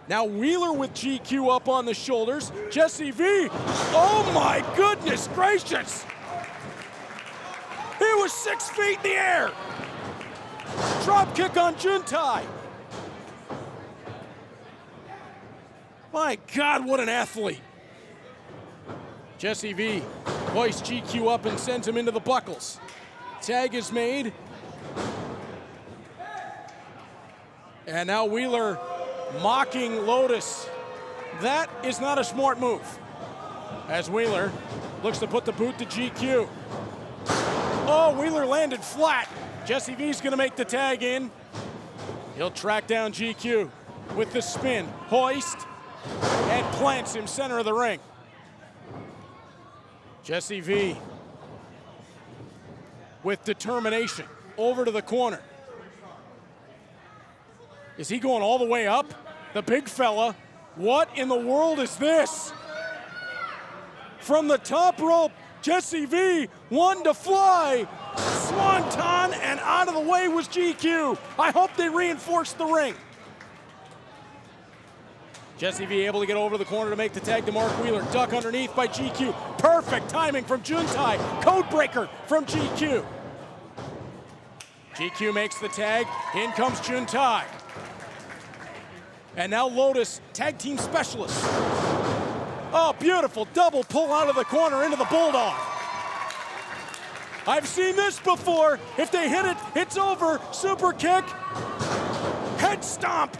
Now Wheeler with GQ up on the shoulders. Jesse V, oh my goodness gracious! He was 6 feet in the air. Drop kick on Juntai. My God, what an athlete. Jesse V hoists GQ up and sends him into the buckles. Tag is made. And now Wheeler mocking Lotus. That is not a smart move. As Wheeler looks to put the boot to GQ. Oh, Wheeler landed flat. Jesse V's gonna make the tag in. He'll track down GQ with the spin, hoist, and plants him center of the ring. Jesse V with determination over to the corner. Is he going all the way up? The big fella. What in the world is this? From the top rope, Jesse V, one to fly. Swanton, and out of the way was GQ. I hope they reinforced the ring. Jesse V able to get over the corner to make the tag to Mark Wheeler. Duck underneath by GQ. Perfect timing from Juntai. Code breaker from GQ. GQ makes the tag. In comes Juntai. And now Lotus, tag team specialists. Oh, beautiful double pull out of the corner into the Bulldog. I've seen this before. If they hit it, it's over. Super kick. Head stomp.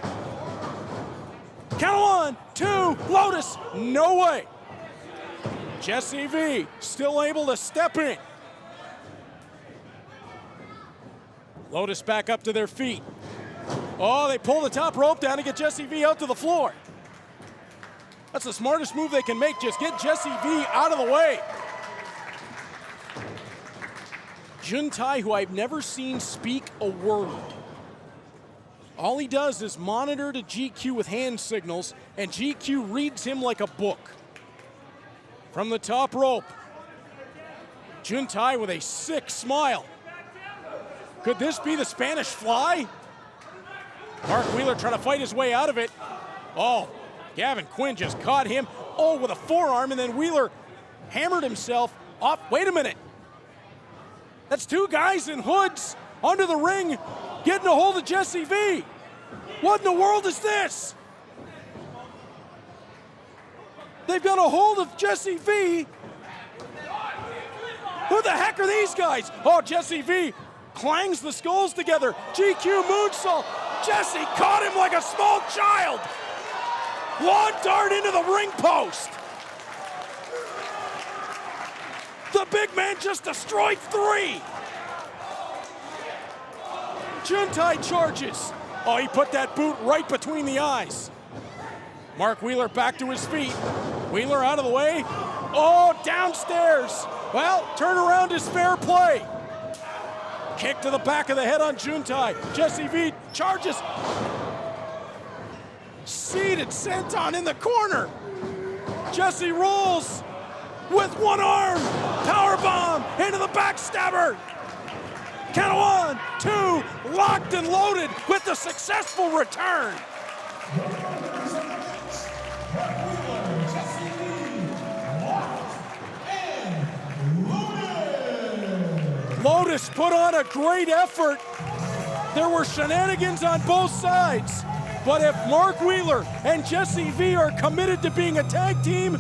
Count of 1, 2, Lotus, no way. Jesse V still able to step in. Lotus back up to their feet. Oh, they pull the top rope down to get Jesse V out to the floor. That's the smartest move they can make, just get Jesse V out of the way. Juntai, who I've never seen speak a word. All he does is monitor to GQ with hand signals, and GQ reads him like a book. From the top rope, Juntai with a sick smile. Could this be the Spanish Fly? Mark Wheeler trying to fight his way out of it. Oh, Gavin Quinn just caught him. Oh, with a forearm, and then Wheeler hammered himself off. Wait a minute. That's 2 guys in hoods. under the ring, getting a hold of Jessie V. What in the world is this? They've got a hold of Jessie V. Who the heck are these guys? Oh, Jessie V clangs the skulls together. GQ moonsault. Jessie caught him like a small child. Lawn dart into the ring post. The big man just destroyed 3. Juntai charges. Oh, he put that boot right between the eyes. Mark Wheeler back to his feet. Wheeler out of the way. Oh, downstairs. Well, turnaround is fair play. Kick to the back of the head on Juntai. Jessie V charges. Seated senton in the corner. Jessie rolls with one arm. Powerbomb into the backstabber. Count of 1, 2, locked and loaded with the successful return. Lotus put on a great effort. There were shenanigans on both sides. But if Mark Wheeler and Jessie V are committed to being a tag team,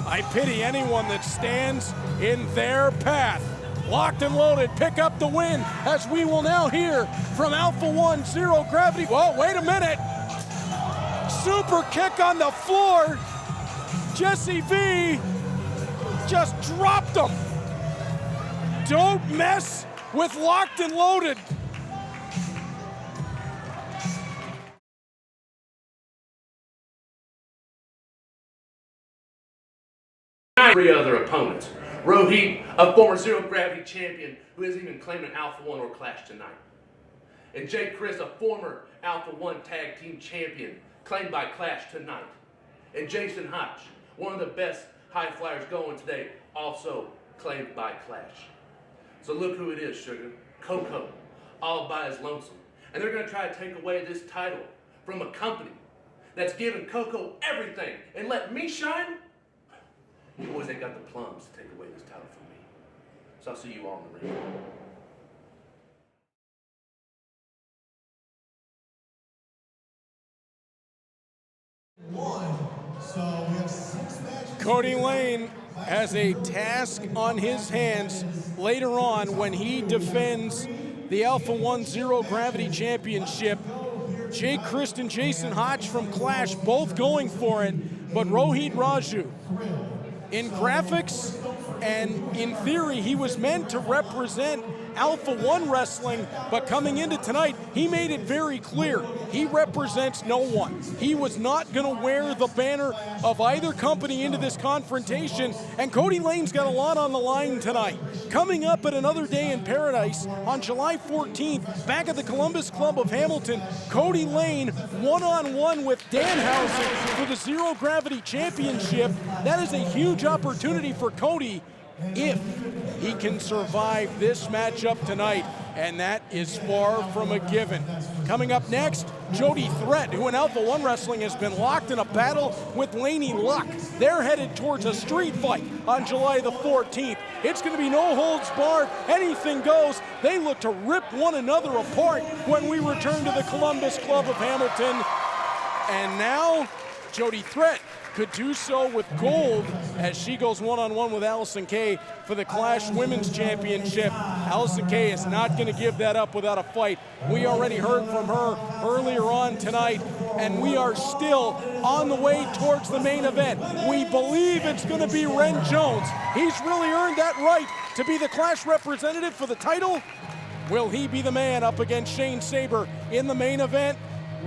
I pity anyone that stands in their path. Locked and loaded, pick up the win, as we will now hear from Alpha-1 Zero Gravity. Whoa, wait a minute. Super kick on the floor. Jessie V just dropped him. Don't mess with Locked and Loaded. Three other opponents. Rohit, a former Zero Gravity champion who isn't even claiming Alpha-1 or Clash tonight. And Jake Chris, a former Alpha-1 tag team champion, claimed by Clash tonight. And Jason Hotch, one of the best high flyers going today, also claimed by Clash. So look who it is, Sugar. Coco, all by his lonesome. And they're going to try to take away this title from a company that's given Coco everything and let me shine. You boys ain't got the plums to take away this title from me. So I'll see you all in the ring. So we have 6 matches. Cody Lane has a task on his hands later on when he defends the Alpha-1 Zero Gravity Championship. Jake Christ and Jason Hotch from Clash both going for it, but Rohit Raju, in graphics and in theory, he was meant to represent Alpha-1 wrestling, but coming into tonight, he made it very clear he represents no one. He was not going to wear the banner of either company into this confrontation, and Cody Lane's got a lot on the line tonight. Coming up at Another Day in Paradise on July 14th, back at the Columbus Club of Hamilton, Cody Lane one-on-one with Danhausen for the Zero Gravity Championship. That is a huge opportunity for Cody if he can survive this matchup tonight, and that is far from a given. Coming up next, Jody Threat, who in Alpha-1 Wrestling has been locked in a battle with Laney Luck. They're headed towards a street fight on July the 14th. It's going to be no holds barred, anything goes. They look to rip one another apart when we return to the Columbus Club of Hamilton. And now, Jody Threat could do so with gold as she goes one-on-one with Allison Kay for the Clash Women's Championship. Allison Kay is not going to give that up without a fight. We already heard from her earlier on tonight, and we are still on the way towards the main event. We believe it's going to be Ren Jones. He's really earned that right to be the Clash representative for the title. Will he be the man up against Shane Saber in the main event?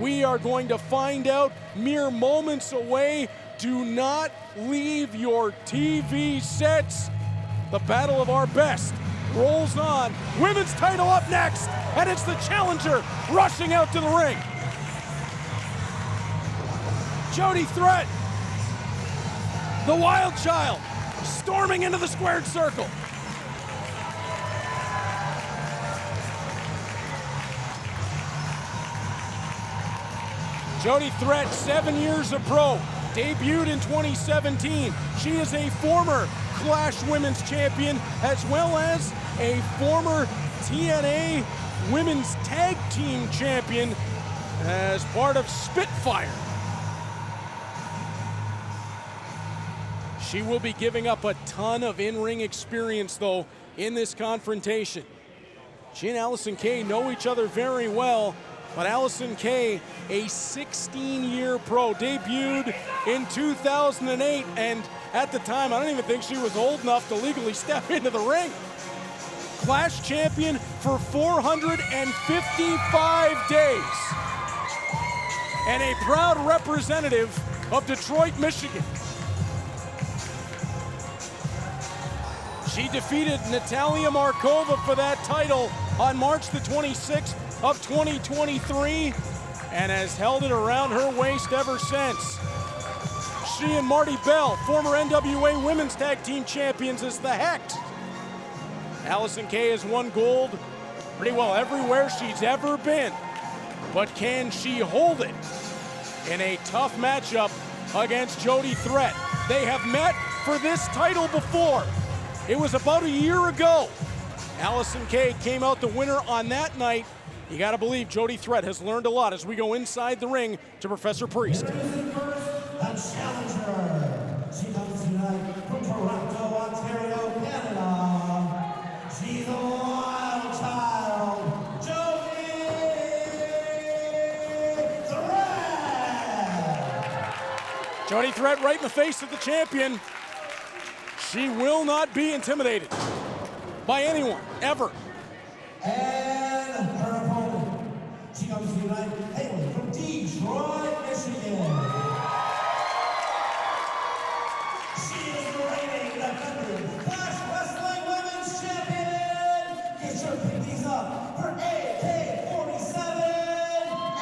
We are going to find out mere moments away. Do not leave your TV sets. The battle of our best rolls on. Women's title up next, and it's the challenger rushing out to the ring. Jody Threat, the wild child, storming into the squared circle. Jody Threat, 7 years of pro. Debuted in 2017. She is a former Clash Women's Champion as well as a former TNA Women's Tag Team Champion as part of Spitfire. She will be giving up a ton of in-ring experience, though, in this confrontation. She and Allison Kay know each other very well, but Allison Kay, a 16-year pro, debuted in 2008, and at the time, I don't even think she was old enough to legally step into the ring. Clash champion for 455 days, and a proud representative of Detroit, Michigan. She defeated Natalia Markova for that title on March the 26th of 2023 and has held it around her waist ever since. She and Marty Bell, former NWA Women's Tag Team Champions, is the Hex. Allison Kay has won gold pretty well everywhere she's ever been, but can she hold it in a tough matchup against Jody Threat? They have met for this title before. It was about a year ago. Allison Kay came out the winner on that night. You gotta believe Jody Threat has learned a lot as we go inside the ring to Professor Priest. Introducing first, the challenger. She comes tonight from Toronto, Ontario, Canada. She's a wild child, Jody Threat. Jody Threat right in the face of the champion. She will not be intimidated by anyone, ever. And her opponent, she comes tonight hailing from Detroit, Michigan. She is the reigning defending Clash Wrestling Women's Champion. Get your pinkies up for AK-47,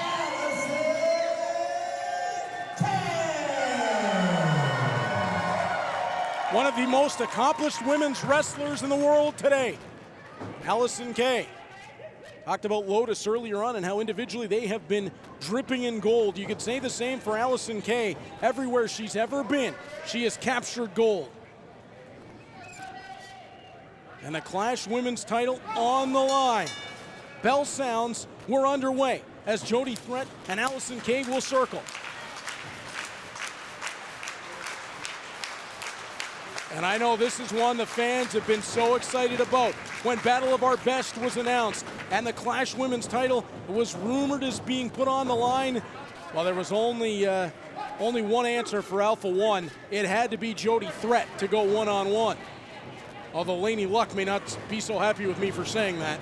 Allison Kay. One of the most accomplished women's wrestlers in the world today, Allison Kay. Talked about Lotus earlier on and how individually they have been dripping in gold. You could say the same for Allison Kay. Everywhere she's ever been, she has captured gold. And the Clash Women's title on the line. Bell sounds, we're underway as Jody Threat and Allison Kay will circle. And I know this is one the fans have been so excited about. When Battle of Our Best was announced and the Clash Women's title was rumored as being put on the line, well, there was only one answer for Alpha-1. It had to be Jody Threat to go one-on-one. Although Laney Luck may not be so happy with me for saying that,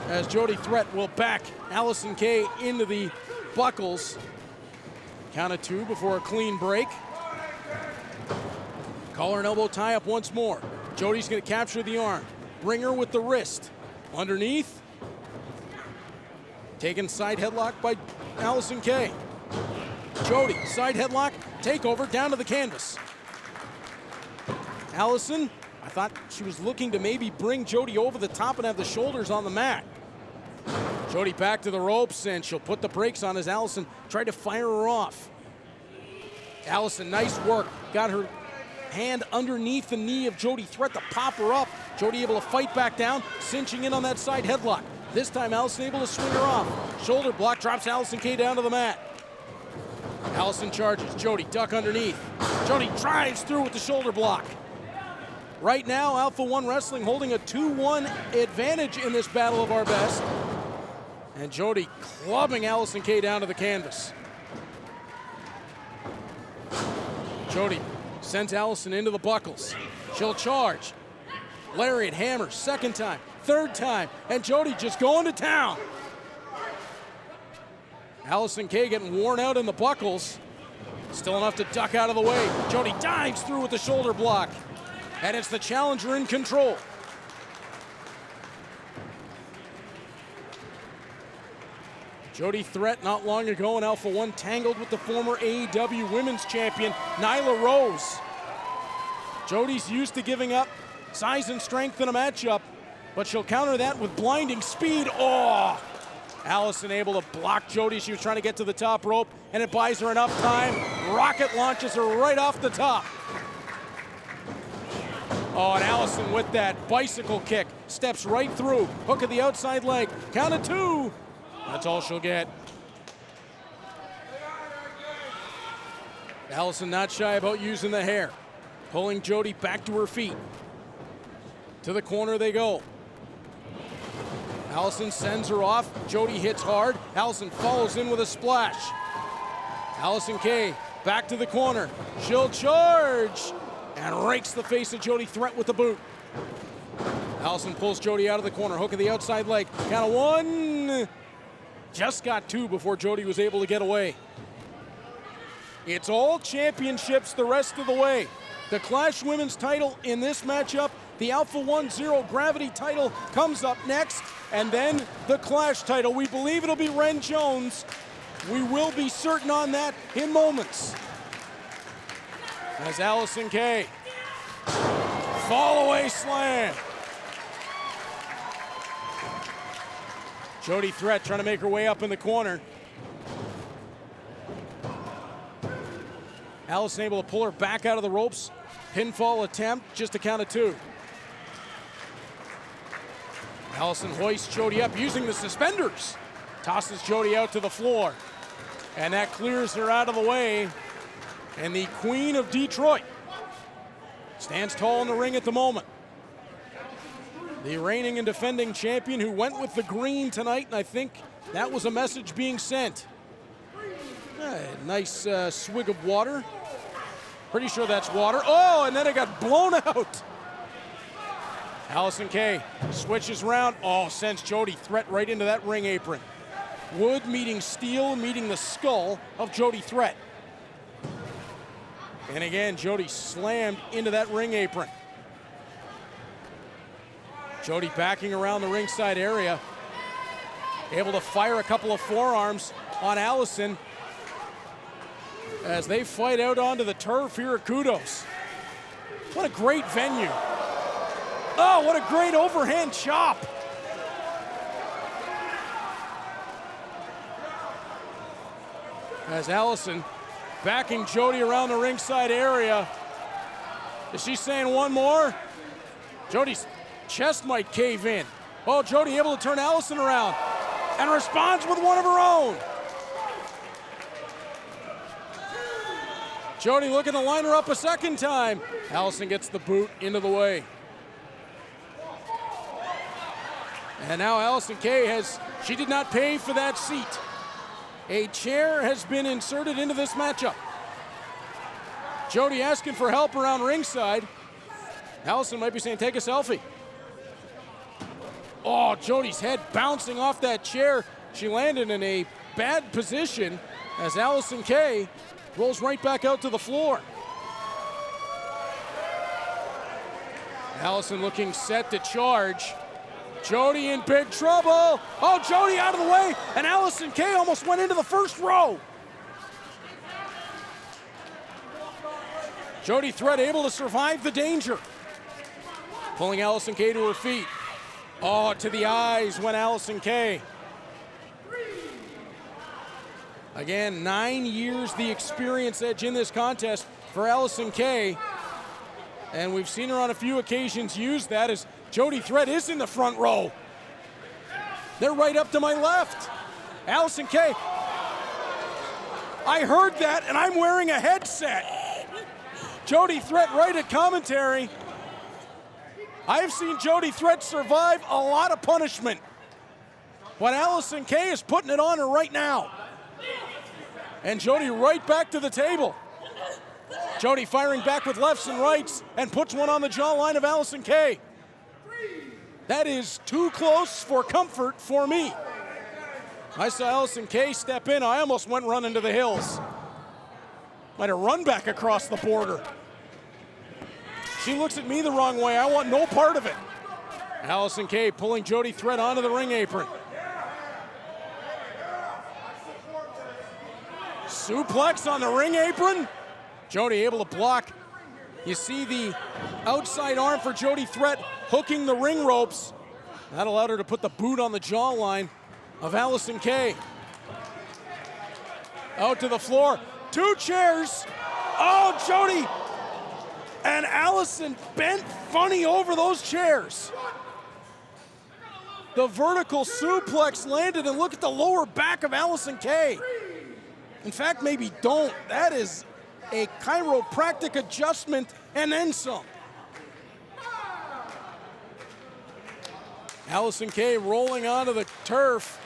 as Jody Threat will back Allison Kay into the buckles. Count of two before a clean break. Collar and elbow tie up once more. Jody's going to capture the arm. Bring her with the wrist. Underneath. Taken side headlock by Allison Kay. Jody, side headlock, takeover down to the canvas. Allison, I thought she was looking to maybe bring Jody over the top and have the shoulders on the mat. Jody back to the ropes and she'll put the brakes on as Allison tried to fire her off. Allison, nice work. Got her hand underneath the knee of Jody Threat to pop her up. Jody able to fight back down, cinching in on that side headlock. This time Allison able to swing her off. Shoulder block drops Allison Kay down to the mat. Allison charges. Jody duck underneath. Jody drives through with the shoulder block. Right now, Alpha-1 Wrestling holding a 2-1 advantage in this Battle of Our Best. And Jody clubbing Allison Kay down to the canvas. Jody sends Allison into the buckles. She'll charge. Lariat hammers, second time, third time, and Jody just going to town. Allison Kay getting worn out in the buckles. Still enough to duck out of the way. Jody dives through with the shoulder block. And it's the challenger in control. Jody Threat not long ago in Alpha-1 tangled with the former AEW Women's Champion, Nyla Rose. Jody's used to giving up size and strength in a matchup, but she'll counter that with blinding speed. Oh! Allison able to block Jody. She was trying to get to the top rope, and it buys her enough time. Rocket launches her right off the top. Oh, and Allison with that bicycle kick. Steps right through. Hook of the outside leg. Count of 2. That's all she'll get. Allison not shy about using the hair. Pulling Jody back to her feet. To the corner they go. Allison sends her off. Jody hits hard. Allison follows in with a splash. Allison Kay back to the corner. She'll charge and rakes the face of Jody Threat with the boot. Allison pulls Jody out of the corner. Hook of the outside leg. Count of 1. Just got 2 before Jody was able to get away. It's all championships the rest of the way. The Clash Women's title in this matchup. The Alpha-1 Zero Gravity title comes up next. And then the Clash title. We believe it'll be Ren Jones. We will be certain on that in moments. As Allison Kay. Fall away slam. Jody Threat trying to make her way up in the corner. Allison able to pull her back out of the ropes. Pinfall attempt, just a count of 2. Allison hoists Jody up using the suspenders. Tosses Jody out to the floor. And that clears her out of the way. And the Queen of Detroit stands tall in the ring at the moment. The reigning and defending champion who went with the green tonight, and I think that was a message being sent. Nice swig of water. Pretty sure that's water. Oh, and then it got blown out. Allison Kay switches around. Oh, sends Jody Threat right into that ring apron. Wood meeting steel, meeting the skull of Jody Threat. And again, Jody slammed into that ring apron. Jody backing around the ringside area. Able to fire a couple of forearms on Allison. As they fight out onto the turf here at Kudos. What a great venue. Oh, what a great overhand chop. As Allison backing Jody around the ringside area. Is she saying one more? Jody's chest might cave in. Oh, Jody able to turn Allison around and responds with one of her own. Jody looking to line her up a second time. Allison gets the boot into the way. And now Allison Kay she did not pay for that seat. A chair has been inserted into this matchup. Jody asking for help around ringside. Allison might be saying, take a selfie. Oh, Jody's head bouncing off that chair. She landed in a bad position as Allison Kay rolls right back out to the floor. Allison looking set to charge. Jody in big trouble. Oh, Jody out of the way, and Allison Kay almost went into the first row. Jody Threat able to survive the danger. Pulling Allison Kay to her feet. Oh, to the eyes went Allison Kay. Again, 9 years the experience edge in this contest for Allison Kay. And we've seen her on a few occasions use that as Jody Threat is in the front row. They're right up to my left. Allison Kay. I heard that and I'm wearing a headset. Jody Threat right at commentary. I have seen Jody Threat survive a lot of punishment. But Allison Kay is putting it on her right now. And Jody right back to the table. Jody firing back with lefts and rights and puts one on the jawline of Allison Kay. That is too close for comfort for me. I saw Allison Kay step in. I almost went running to the hills. Might have run back across the border. She looks at me the wrong way. I want no part of it. Allison Kay pulling Jody Threat onto the ring apron. Suplex on the ring apron. Jody able to block. You see the outside arm for Jody Threat hooking the ring ropes. That allowed her to put the boot on the jawline of Allison Kay. Out to the floor. 2 chairs. Oh, Jody. And Allison bent funny over those chairs. The vertical suplex landed, and look at the lower back of Allison Kay. In fact, maybe don't. That is a chiropractic adjustment and then some. Allison Kay rolling onto the turf.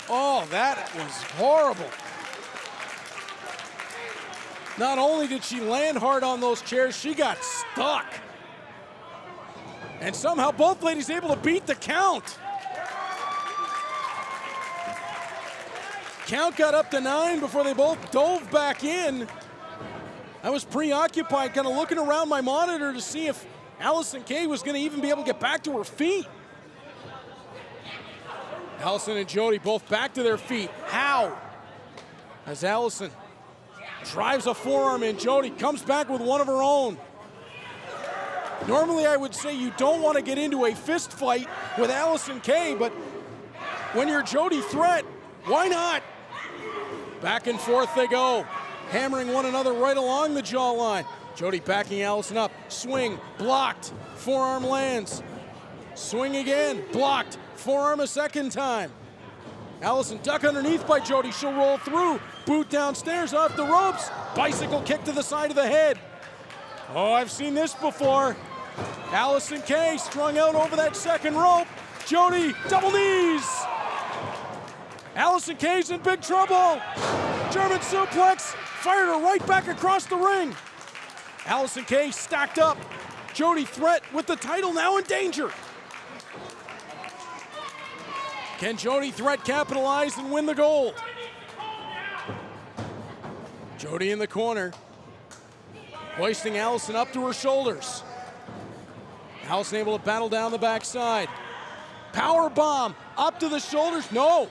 Oh, that was horrible. Not only did she land hard on those chairs, she got stuck. And somehow both ladies able to beat the count. Count got up to 9 before they both dove back in. I was preoccupied, kind of looking around my monitor to see if Allison Kay was going to even be able to get back to her feet. Allison and Jody both back to their feet. How? As Allison drives a forearm in, Jody comes back with one of her own. Normally I would say you don't want to get into a fist fight with Allison Kay, but when you're Jody Threat, why not? Back and forth they go, hammering one another right along the jawline. Jody backing Allison up, swing, blocked, forearm lands. Swing again, blocked, forearm a second time. Allison duck underneath by Jody, she'll roll through, boot downstairs off the ropes, bicycle kick to the side of the head. Oh, I've seen this before. Allison Kay strung out over that second rope. Jody, double knees. Allison Kay's in big trouble. German suplex, fired her right back across the ring. Allison Kay stacked up. Jody Threat with the title now in danger. Can Jody Threat capitalize and win the gold? Jody in the corner, hoisting Allison up to her shoulders. Allison able to battle down the backside. Power bomb up to the shoulders. No.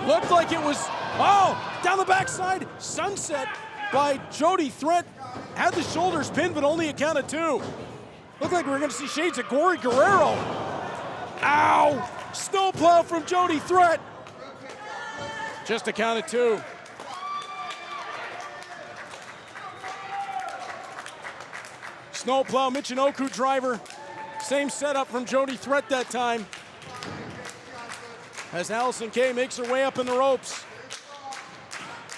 Looked like it was, oh, down the backside. Sunset by Jody Threat. Had the shoulders pinned, but only a count of 2. Looked like we were going to see shades of Gory Guerrero. Ow! Snowplow from Jody Threat. Just a count of 2. Snowplow, Michinoku driver. Same setup from Jody Threat that time. As Allison Kay makes her way up in the ropes.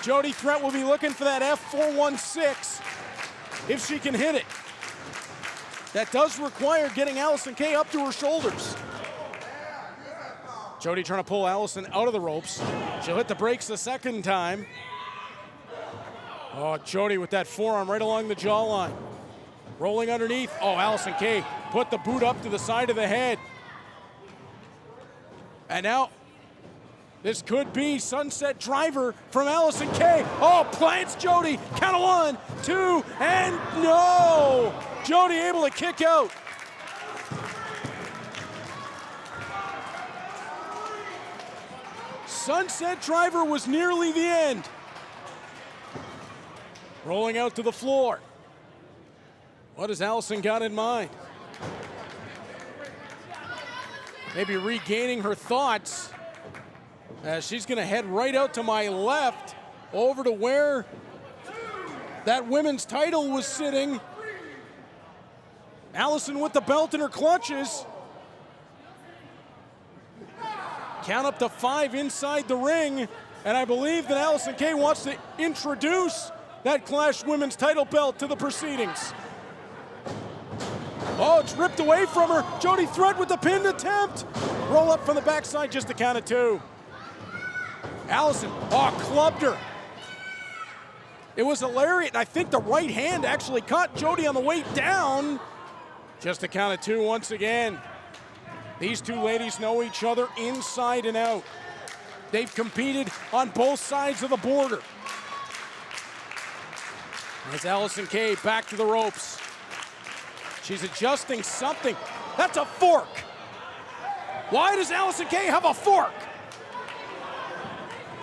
Jody Threat will be looking for that F416 if she can hit it. That does require getting Allison Kay up to her shoulders. Jody trying to pull Allison out of the ropes. She'll hit the brakes the second time. Oh, Jody with that forearm right along the jawline. Rolling underneath. Oh, Allison Kay put the boot up to the side of the head. And now, this could be sunset driver from Allison Kay. Oh, plants Jody. Count of 1, 2, and no! Jody able to kick out. Sunset driver was nearly the end. Rolling out to the floor. What has Allison got in mind? Maybe regaining her thoughts. She's going to head right out to my left, over to where that women's title was sitting. Allison with the belt in her clutches. Count up to 5 inside the ring, and I believe that Allison Kay wants to introduce that Clash women's title belt to the proceedings. Oh, it's ripped away from her. Jody Threat with the pinned attempt. Roll up from the backside, just a count of 2. Allison, oh, clubbed her. It was a lariat, and I think the right hand actually caught Jody on the way down. Just a count of 2 once again. These two ladies know each other inside and out. They've competed on both sides of the border. As Allison Kay back to the ropes. She's adjusting something. That's a fork. Why does Allison Kay have a fork?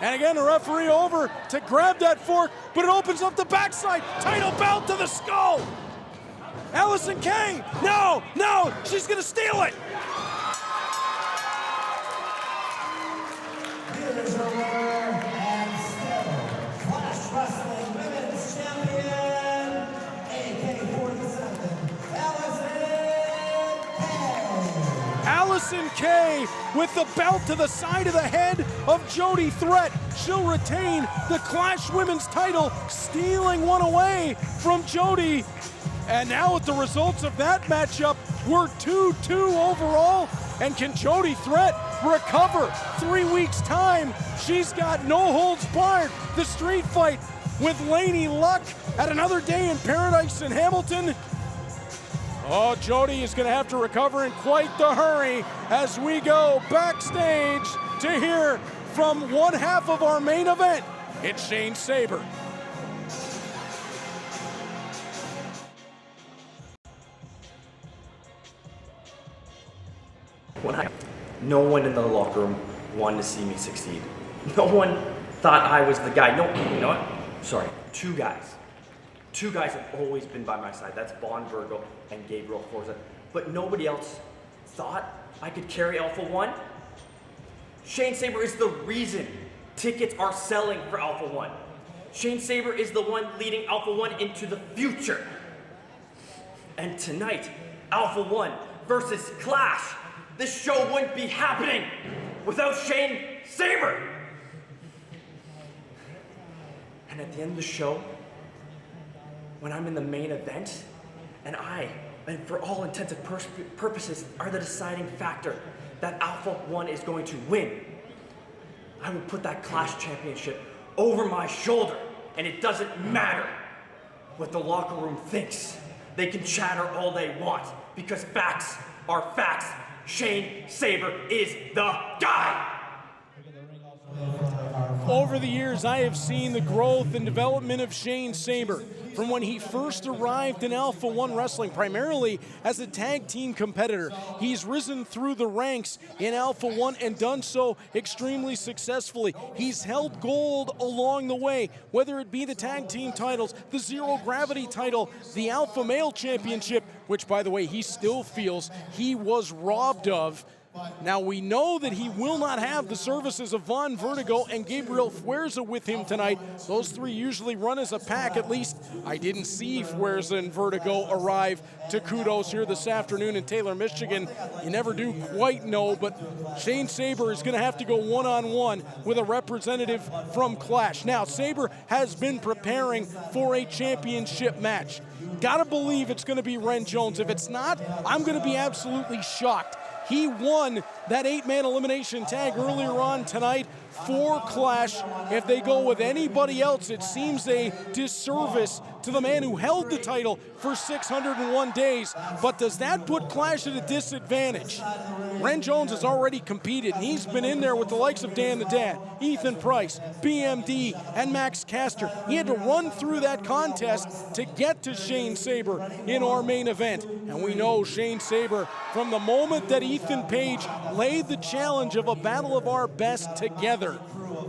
And again, the referee over to grab that fork, but it opens up the backside. Title belt to the skull. Allison Kay, no, she's gonna steal it. Here is your winner and still Clash Wrestling Women's Champion, Allison Kay with the belt to the side of the head of Jody Threat. She'll retain the Clash Women's title, stealing one away from Jody. And now with the results of that matchup, we're 2-2 overall. And can Jody Threat recover 3 weeks' time? She's got no holds barred. The street fight with Laney Luck at Another Day in Paradise in Hamilton. Oh, Jody is going to have to recover in quite the hurry as we go backstage to hear from one half of our main event. It's Shane Saber. No one in the locker room wanted to see me succeed. No one thought I was the guy. No, you know what? Sorry, two guys. Two guys have always been by my side. That's Bond Virgo and Gabriel Forza. But nobody else thought I could carry Alpha-1. Shane Saber is the reason tickets are selling for Alpha-1. Shane Saber is the one leading Alpha-1 into the future. And tonight, Alpha-1 versus Clash. This show wouldn't be happening without Shane Saber. And at the end of the show, when I'm in the main event, and for all intents and purposes, are the deciding factor that Alpha-1 is going to win, I will put that Clash championship over my shoulder, and it doesn't matter what the locker room thinks. They can chatter all they want, because facts are facts. Shane Saber is the guy. Over the years, I have seen the growth and development of Shane Saber from when he first arrived in Alpha-1 Wrestling, primarily as a tag team competitor. He's risen through the ranks in Alpha-1 and done so extremely successfully. He's held gold along the way, whether it be the tag team titles, the Zero Gravity title, the Alpha Male Championship, which, by the way, he still feels he was robbed of. Now, we know that he will not have the services of Von Vertigo and Gabriel Fuerza with him tonight. Those three usually run as a pack. At least I didn't see Fuerza and Vertigo arrive to Kudos here this afternoon in Taylor, Michigan. You never do quite know, but Shane Saber is going to have to go one-on-one with a representative from Clash. Now, Saber has been preparing for a championship match. Gotta believe it's going to be Ren Jones. If it's not, I'm going to be absolutely shocked. He won that 8-man elimination tag earlier on tonight for Clash. If they go with anybody else, it seems a disservice to the man who held the title for 601 days. But does that put Clash at a disadvantage? Ren Jones has already competed, and he's been in there with the likes of Dan the Dad, Ethan Price, BMD, and Max Caster. He had to run through that contest to get to Shane Saber in our main event. And we know Shane Saber, from the moment that Ethan Page laid the challenge of a battle of our best together,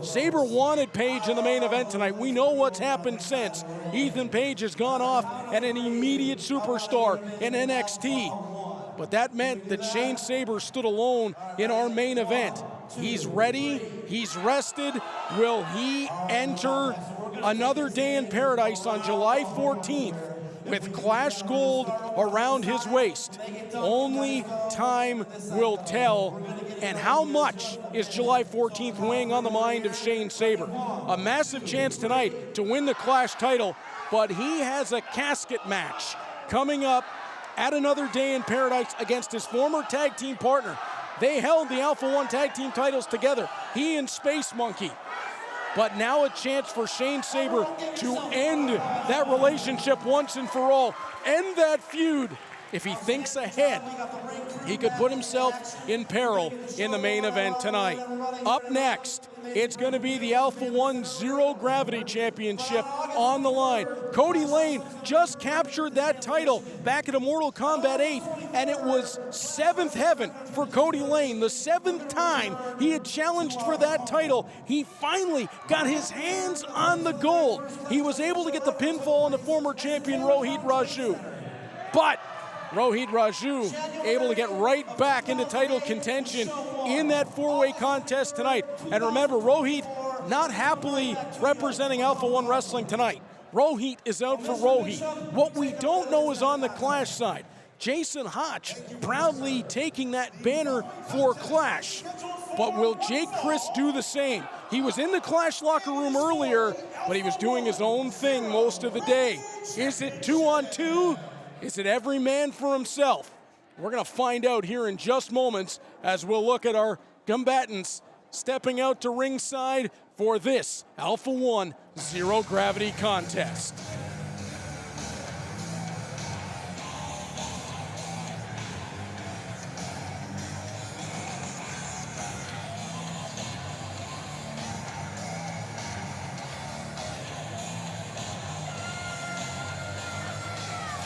Saber wanted Page in the main event tonight. We know what's happened since. Ethan Page has gone off at an immediate superstar in NXT. But that meant that Shane Saber stood alone in our main event. He's ready, he's rested. Will he enter Another Day in Paradise on July 14th with Clash Gold around his waist? Only time will tell. And how much is July 14th weighing on the mind of Shane Saber? A massive chance tonight to win the Clash title, but he has a casket match coming up at Another Day in Paradise against his former tag team partner. They held the Alpha-1 tag team titles together, he and Space Monkey. But now a chance for Shane Saber to end that relationship once and for all, end that feud. If he thinks ahead, he could put himself in peril in the main event tonight. Up next, it's going to be the Alpha-1 Zero Gravity Championship on the line. Cody Lane just captured that title back at Immortal Kombat 8, and it was seventh heaven for Cody Lane. The 7th time he had challenged for that title, he finally got his hands on the gold. He was able to get the pinfall on the former champion Rohit Raju. But Rohit Raju able to get right back into title contention in that 4-way contest tonight. And remember, Rohit not happily representing Alpha-1 Wrestling tonight. Rohit is out for Rohit. What we don't know is on the Clash side. Jason Hotch proudly taking that banner for Clash. But will Jake Crist do the same? He was in the Clash locker room earlier, but he was doing his own thing most of the day. Is it 2-on-2? Is it every man for himself? We're going to find out here in just moments as we'll look at our combatants stepping out to ringside for this Alpha-1 Zero Gravity contest.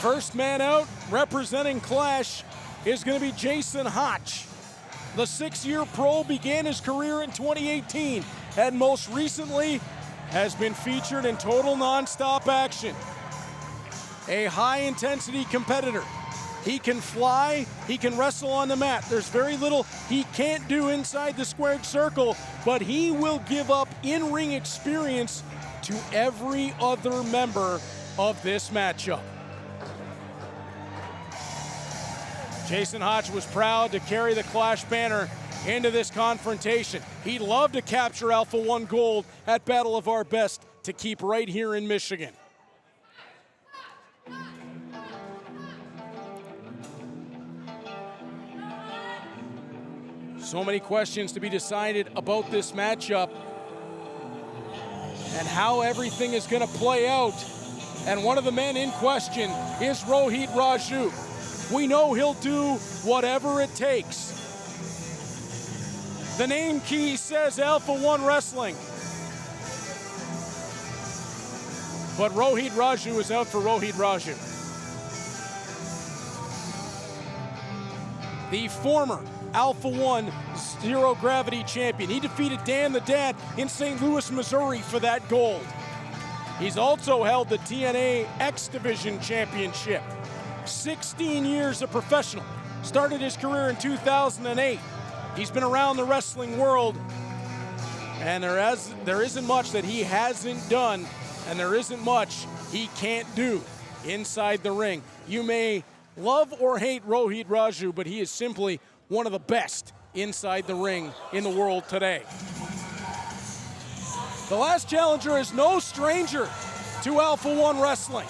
First man out, representing Clash, is going to be Jason Hotch. The 6-year pro began his career in 2018 and most recently has been featured in Total Nonstop Action. A high-intensity competitor. He can fly, he can wrestle on the mat. There's very little he can't do inside the squared circle, but he will give up in-ring experience to every other member of this matchup. Jason Hotch was proud to carry the Clash banner into this confrontation. He'd love to capture Alpha-1 gold at Battle of Our Best to keep right here in Michigan. So many questions to be decided about this matchup and how everything is going to play out. And one of the men in question is Rohit Raju. We know he'll do whatever it takes. The name key says Alpha-1 Wrestling. But Rohit Raju is out for Rohit Raju. The former Alpha-1 Zero Gravity champion. He defeated Dan the Dad in St. Louis, Missouri for that gold. He's also held the TNA X Division Championship. 16 years of professional. Started his career in 2008. He's been around the wrestling world, and there isn't much that he hasn't done, and there isn't much he can't do inside the ring. You may love or hate Rohit Raju, but he is simply one of the best inside the ring in the world today. The last challenger is no stranger to Alpha-1 Wrestling.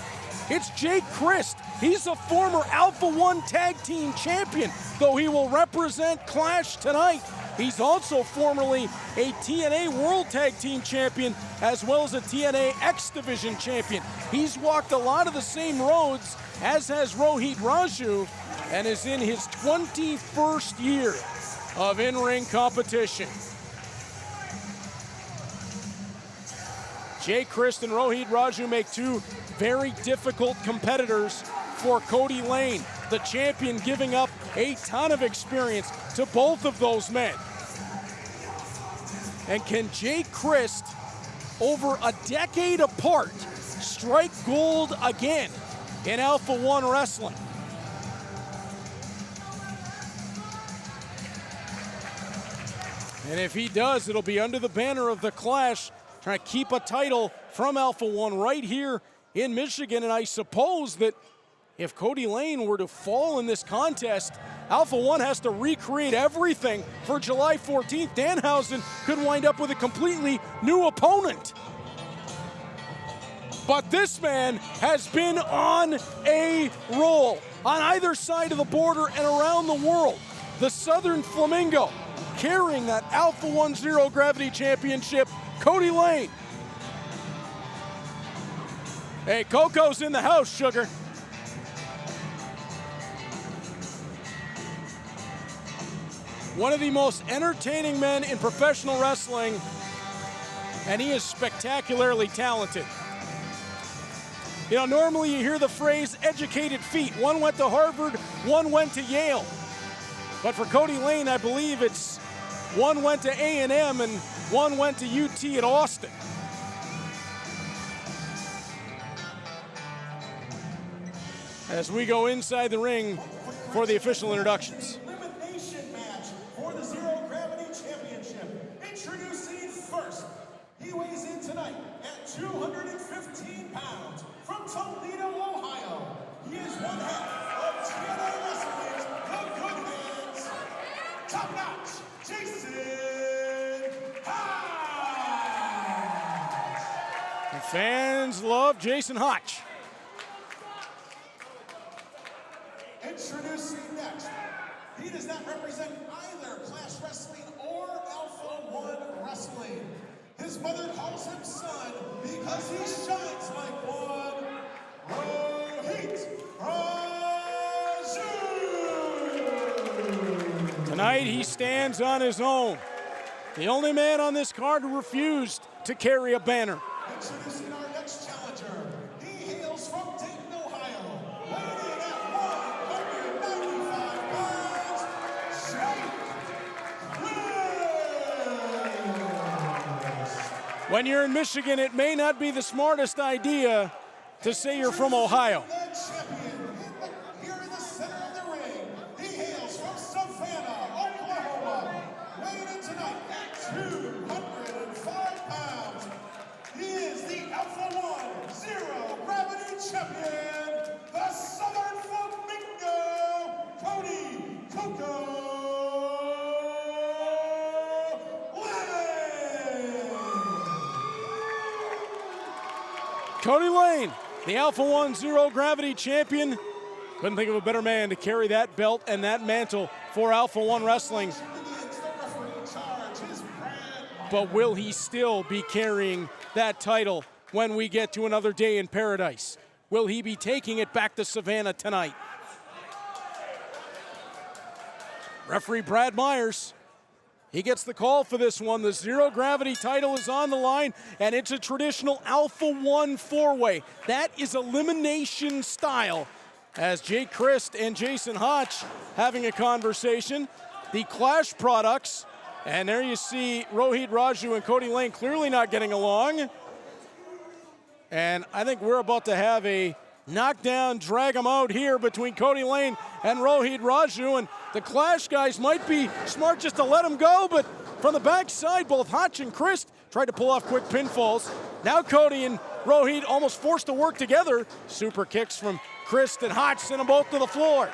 It's Jake Crist. He's a former Alpha-1 Tag Team Champion, though he will represent Clash tonight. He's also formerly a TNA World Tag Team Champion, as well as a TNA X Division Champion. He's walked a lot of the same roads, as has Rohit Raju, and is in his 21st year of in-ring competition. Jake Crist and Rohit Raju make two very difficult competitors for Cody Lane, the champion, giving up a ton of experience to both of those men. And can Jake Crist, over a decade apart, strike gold again in Alpha-1 Wrestling? And if he does, it'll be under the banner of the Clash, trying to keep a title from Alpha-1 right here in Michigan. And I suppose that if Cody Lane were to fall in this contest, Alpha-1 has to recreate everything for July 14th. Danhausen could wind up with a completely new opponent. But this man has been on a roll on either side of the border and around the world. The Southern Flamingo carrying that Alpha-1 Zero Gravity Championship, Cody Lane. Hey, Coco's in the house, sugar. One of the most entertaining men in professional wrestling, and he is spectacularly talented. You know, normally you hear the phrase educated feet. One went to Harvard, one went to Yale. But for Cody Lane, I believe it's one went to A&M and one went to UT at Austin. As we go inside the ring for the official introductions. Elimination match for the Zero Gravity Championship. Introducing first, he weighs in tonight at 215 pounds from Toledo, Ohio. He is one half of TNA Fans love Jason Hotch. Introducing next, he does not represent either Clash Wrestling or Alpha-1 Wrestling. His mother calls him son because he shines like one. Ortiz. Tonight he stands on his own. The only man on this card who refused to carry a banner. Introducing our next challenger. He hails from Dayton, Ohio. Weighing at 195 pounds, Jake. When you're in Michigan, it may not be the smartest idea to say you're from Ohio. The champion here in the center of the ring. He hails from Savannah, Oklahoma. Weighing in tonight at 205 pounds. He is the Alpha-1 Zero Gravity Champion, the Southern Flamingo, Cody Coco Lynn. Cody Lane, the Alpha-1 Zero Gravity Champion. Couldn't think of a better man to carry that belt and that mantle for Alpha-1 Wrestling. But will he still be carrying that title when we get to another day in paradise? Will he be taking it back to Savannah tonight? Referee Brad Myers, he gets the call for this one. The Zero Gravity title is on the line, and it's a traditional Alpha-1 four-way. That is elimination style. As Jake Christ and Jason Hotch having a conversation. The Clash products, and there you see Rohit Raju and Cody Lane clearly not getting along. And I think we're about to have a knockdown, drag 'em out here between Cody Lane and Rohit Raju. And the Clash guys might be smart just to let him go, but from the backside, both Hotch and Christ tried to pull off quick pinfalls. Now Cody and Rohit almost forced to work together. Super kicks from Christ and Hotch sent them both to the floor.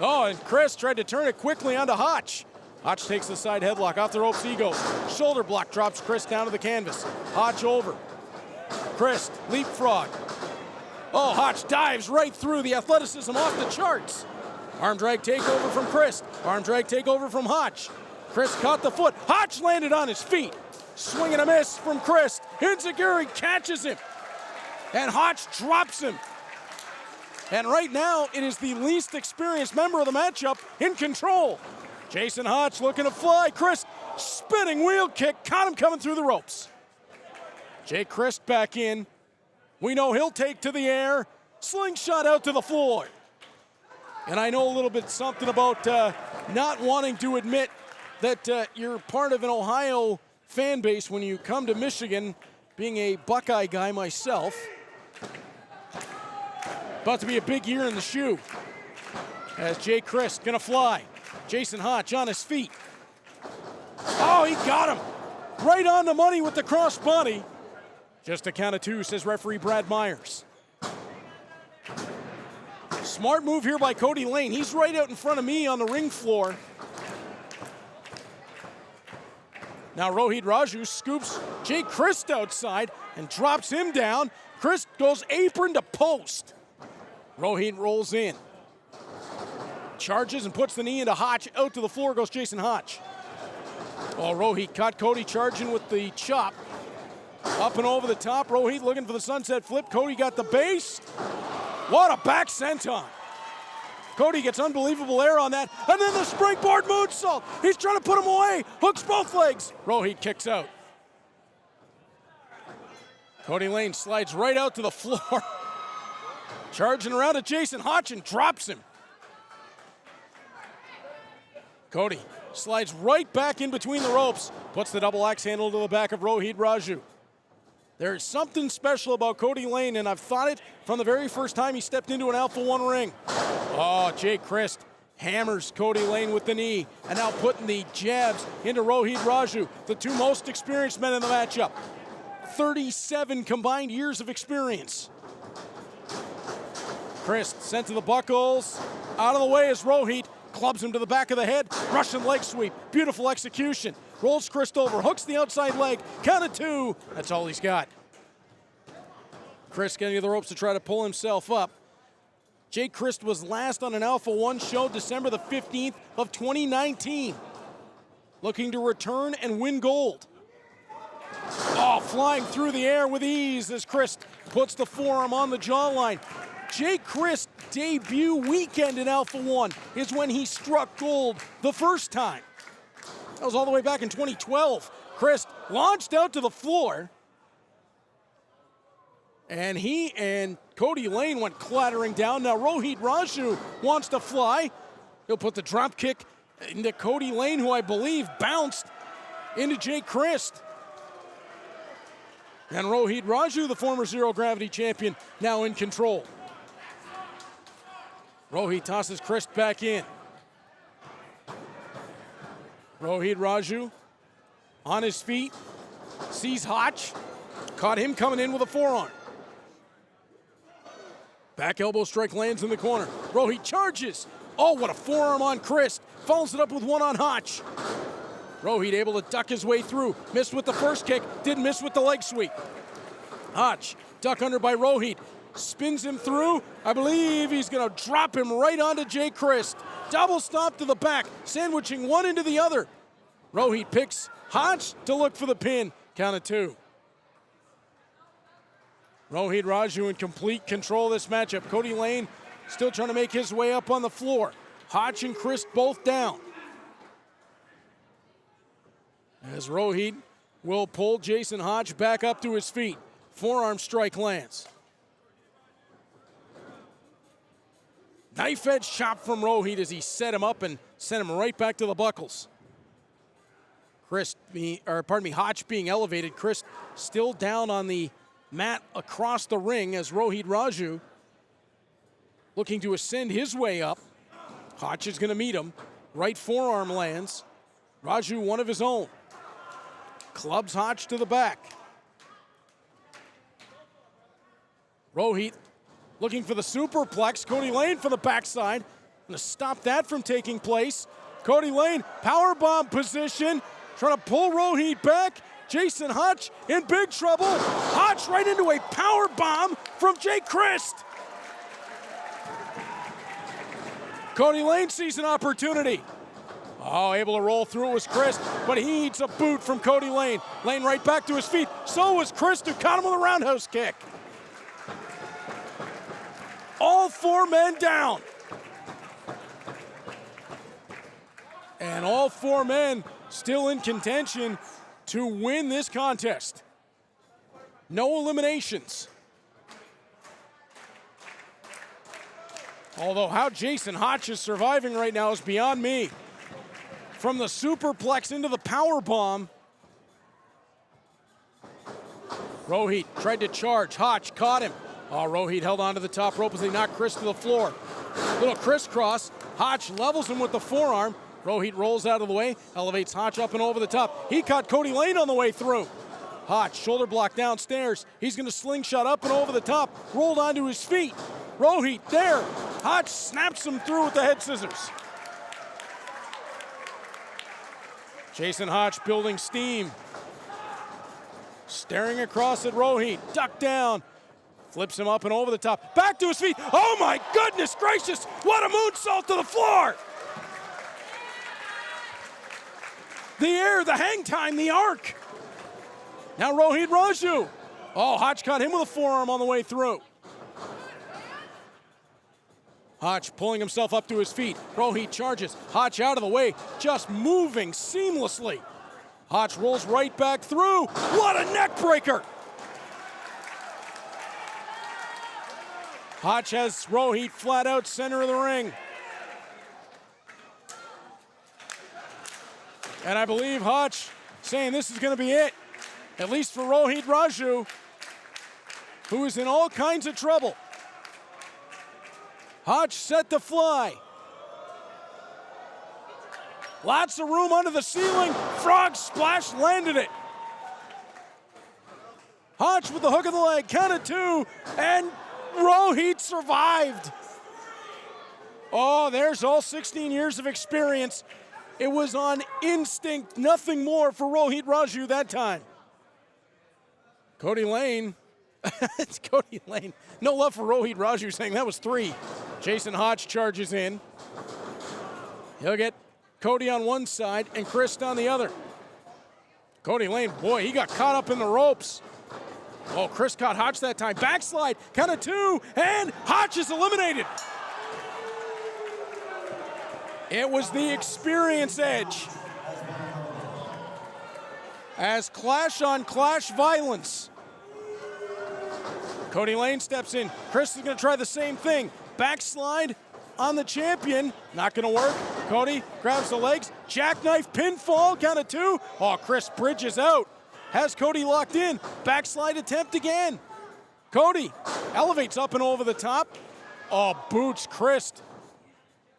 Oh, and Chris tried to turn it quickly onto Hotch. Hotch takes the side headlock, off the ropes he goes. Shoulder block drops Chris down to the canvas. Hotch over. Chris, leapfrog. Oh, Hotch dives right through, the athleticism off the charts. Arm drag takeover from Chris. Arm drag takeover from Hotch. Chris caught the foot. Hotch landed on his feet. Swing and a miss from Chris. Enziguri catches him. And Hotch drops him. And right now, it is the least experienced member of the matchup in control. Jason Hotch looking to fly. Chris, spinning wheel kick, caught him coming through the ropes. Jake Christ back in. We know he'll take to the air. Slingshot out to the floor. And I know a little bit something about not wanting to admit that you're part of an Ohio fan base when you come to Michigan, being a Buckeye guy myself. About to be a big year in the shoe. As Jake Christ gonna fly. Jason Hotch on his feet. Oh, he got him. Right on the money with the crossbody. Just a count of two, says referee Brad Myers. Smart move here by Cody Lane. He's right out in front of me on the ring floor. Now Rohit Raju scoops Jake Christ outside and drops him down. Christ goes apron to post. Rohit rolls in. Charges and puts the knee into Hotch. Out to the floor goes Jason Hotch. Oh, Rohit caught Cody charging with the chop. Up and over the top. Rohit looking for the sunset flip. Cody got the base. What a back senton. Cody gets unbelievable air on that. And then the springboard moonsault. He's trying to put him away. Hooks both legs. Rohit kicks out. Cody Lane slides right out to the floor. Charging around at Jason Hotch and drops him. Cody slides right back in between the ropes. Puts the double axe handle to the back of Rohit Raju. There's something special about Cody Lane, and I've thought it from the very first time he stepped into an Alpha-1 ring. Oh, Jake Christ hammers Cody Lane with the knee, and now putting the jabs into Rohit Raju, the two most experienced men in the matchup. 37 combined years of experience. Christ sent to the buckles. Out of the way is Rohit. Clubs him to the back of the head. Russian leg sweep. Beautiful execution. rolls Christ over, hooks the outside leg, count of 2. That's all he's got. Chris getting to the ropes to try to pull himself up. Jake Christ was last on an Alpha-1 show December the 15th of 2019. Looking to return and win gold. Oh, flying through the air with ease as Christ puts the forearm on the jawline. Jake Christ's debut weekend in Alpha-1 is when he struck gold the first time. That was all the way back in 2012. Christ launched out to the floor. And he and Cody Lane went clattering down. Now Rohit Raju wants to fly. He'll put the drop kick into Cody Lane, who I believe bounced into Jake Christ. And Rohit Raju, the former Zero Gravity champion, now in control. Rohit tosses Christ back in. Rohit Raju on his feet, sees Hotch, caught him coming in with a forearm. Back elbow strike lands in the corner. Rohit charges. Oh, what a forearm on Christ. Follows it up with one on Hotch. Rohit able to duck his way through. Missed with the first kick, didn't miss with the leg sweep. Hotch, duck under by Rohit. Spins him through. I believe he's going to drop him right onto Jake Christ. Double stomp to the back, sandwiching one into the other. Rohit picks Hotch to look for the pin. Count of 2. Rohit Raju in complete control of this matchup. Cody Lane still trying to make his way up on the floor. Hotch and Christ both down. As Rohit will pull Jason Hotch back up to his feet. Forearm strike lands. Knife edge chop from Rohit as he set him up and sent him right back to the buckles. Hotch being elevated. Christ still down on the mat across the ring as Rohit Raju looking to ascend his way up. Hotch is going to meet him. Right forearm lands. Raju, one of his own. Clubs Hotch to the back. Rohit looking for the superplex. Cody Lane for the backside. Going to stop that from taking place. Cody Lane, powerbomb position. Trying to pull Rohit back. Jason Hotch in big trouble. Hotch right into a power bomb from Jake Christ. Cody Lane sees an opportunity. Oh, able to roll through it was Christ, but he eats a boot from Cody Lane. Lane right back to his feet. So was Christ, who caught him with a roundhouse kick. All 4 men down. And all 4 men still in contention to win this contest. No eliminations. Although how Jason Hotch is surviving right now is beyond me. From the superplex into the power bomb. Rohit tried to charge. Hotch caught him. Oh, Rohit held onto the top rope as they knocked Chris to the floor. Little crisscross. Hotch levels him with the forearm. Rohit rolls out of the way, elevates Hotch up and over the top. He caught Cody Lane on the way through. Hotch, shoulder block downstairs. He's going to slingshot up and over the top, rolled onto his feet. Rohit there. Hotch snaps him through with the head scissors. Jason Hotch building steam. Staring across at Rohit, duck down. Flips him up and over the top, back to his feet. Oh my goodness gracious, what a moonsault to the floor. The air, the hang time, the arc. Now Rohit Raju. Oh, Hotch caught him with a forearm on the way through. Hotch pulling himself up to his feet. Rohit charges. Hotch out of the way, just moving seamlessly. Hotch rolls right back through. What a neck breaker. Hotch has Rohit flat out center of the ring. And I believe Hotch saying this is going to be it, at least for Rohit Raju, who is in all kinds of trouble. Hotch set to fly. Lots of room under the ceiling. Frog splash landed it. Hotch with the hook of the leg, counted 2, and Rohit survived. Oh, there's all 16 years of experience It was on instinct, nothing more for Rohit Raju that time. Cody Lane. It's Cody Lane. No love for Rohit Raju, saying that was 3. Jason Hodge charges in. He'll get Cody on one side and Chris on the other. Cody Lane, boy, he got caught up in the ropes. Oh, Chris caught Hodge that time. Backslide, count of 2, and Hodge is eliminated. It was the experience edge. As clash on clash violence. Cody Lane steps in. Chris is going to try the same thing. Backslide on the champion. Not going to work. Cody grabs the legs. Jackknife pinfall. Count of 2. Oh, Chris bridges out. Has Cody locked in. Backslide attempt again. Cody elevates up and over the top. Oh, boots Chris.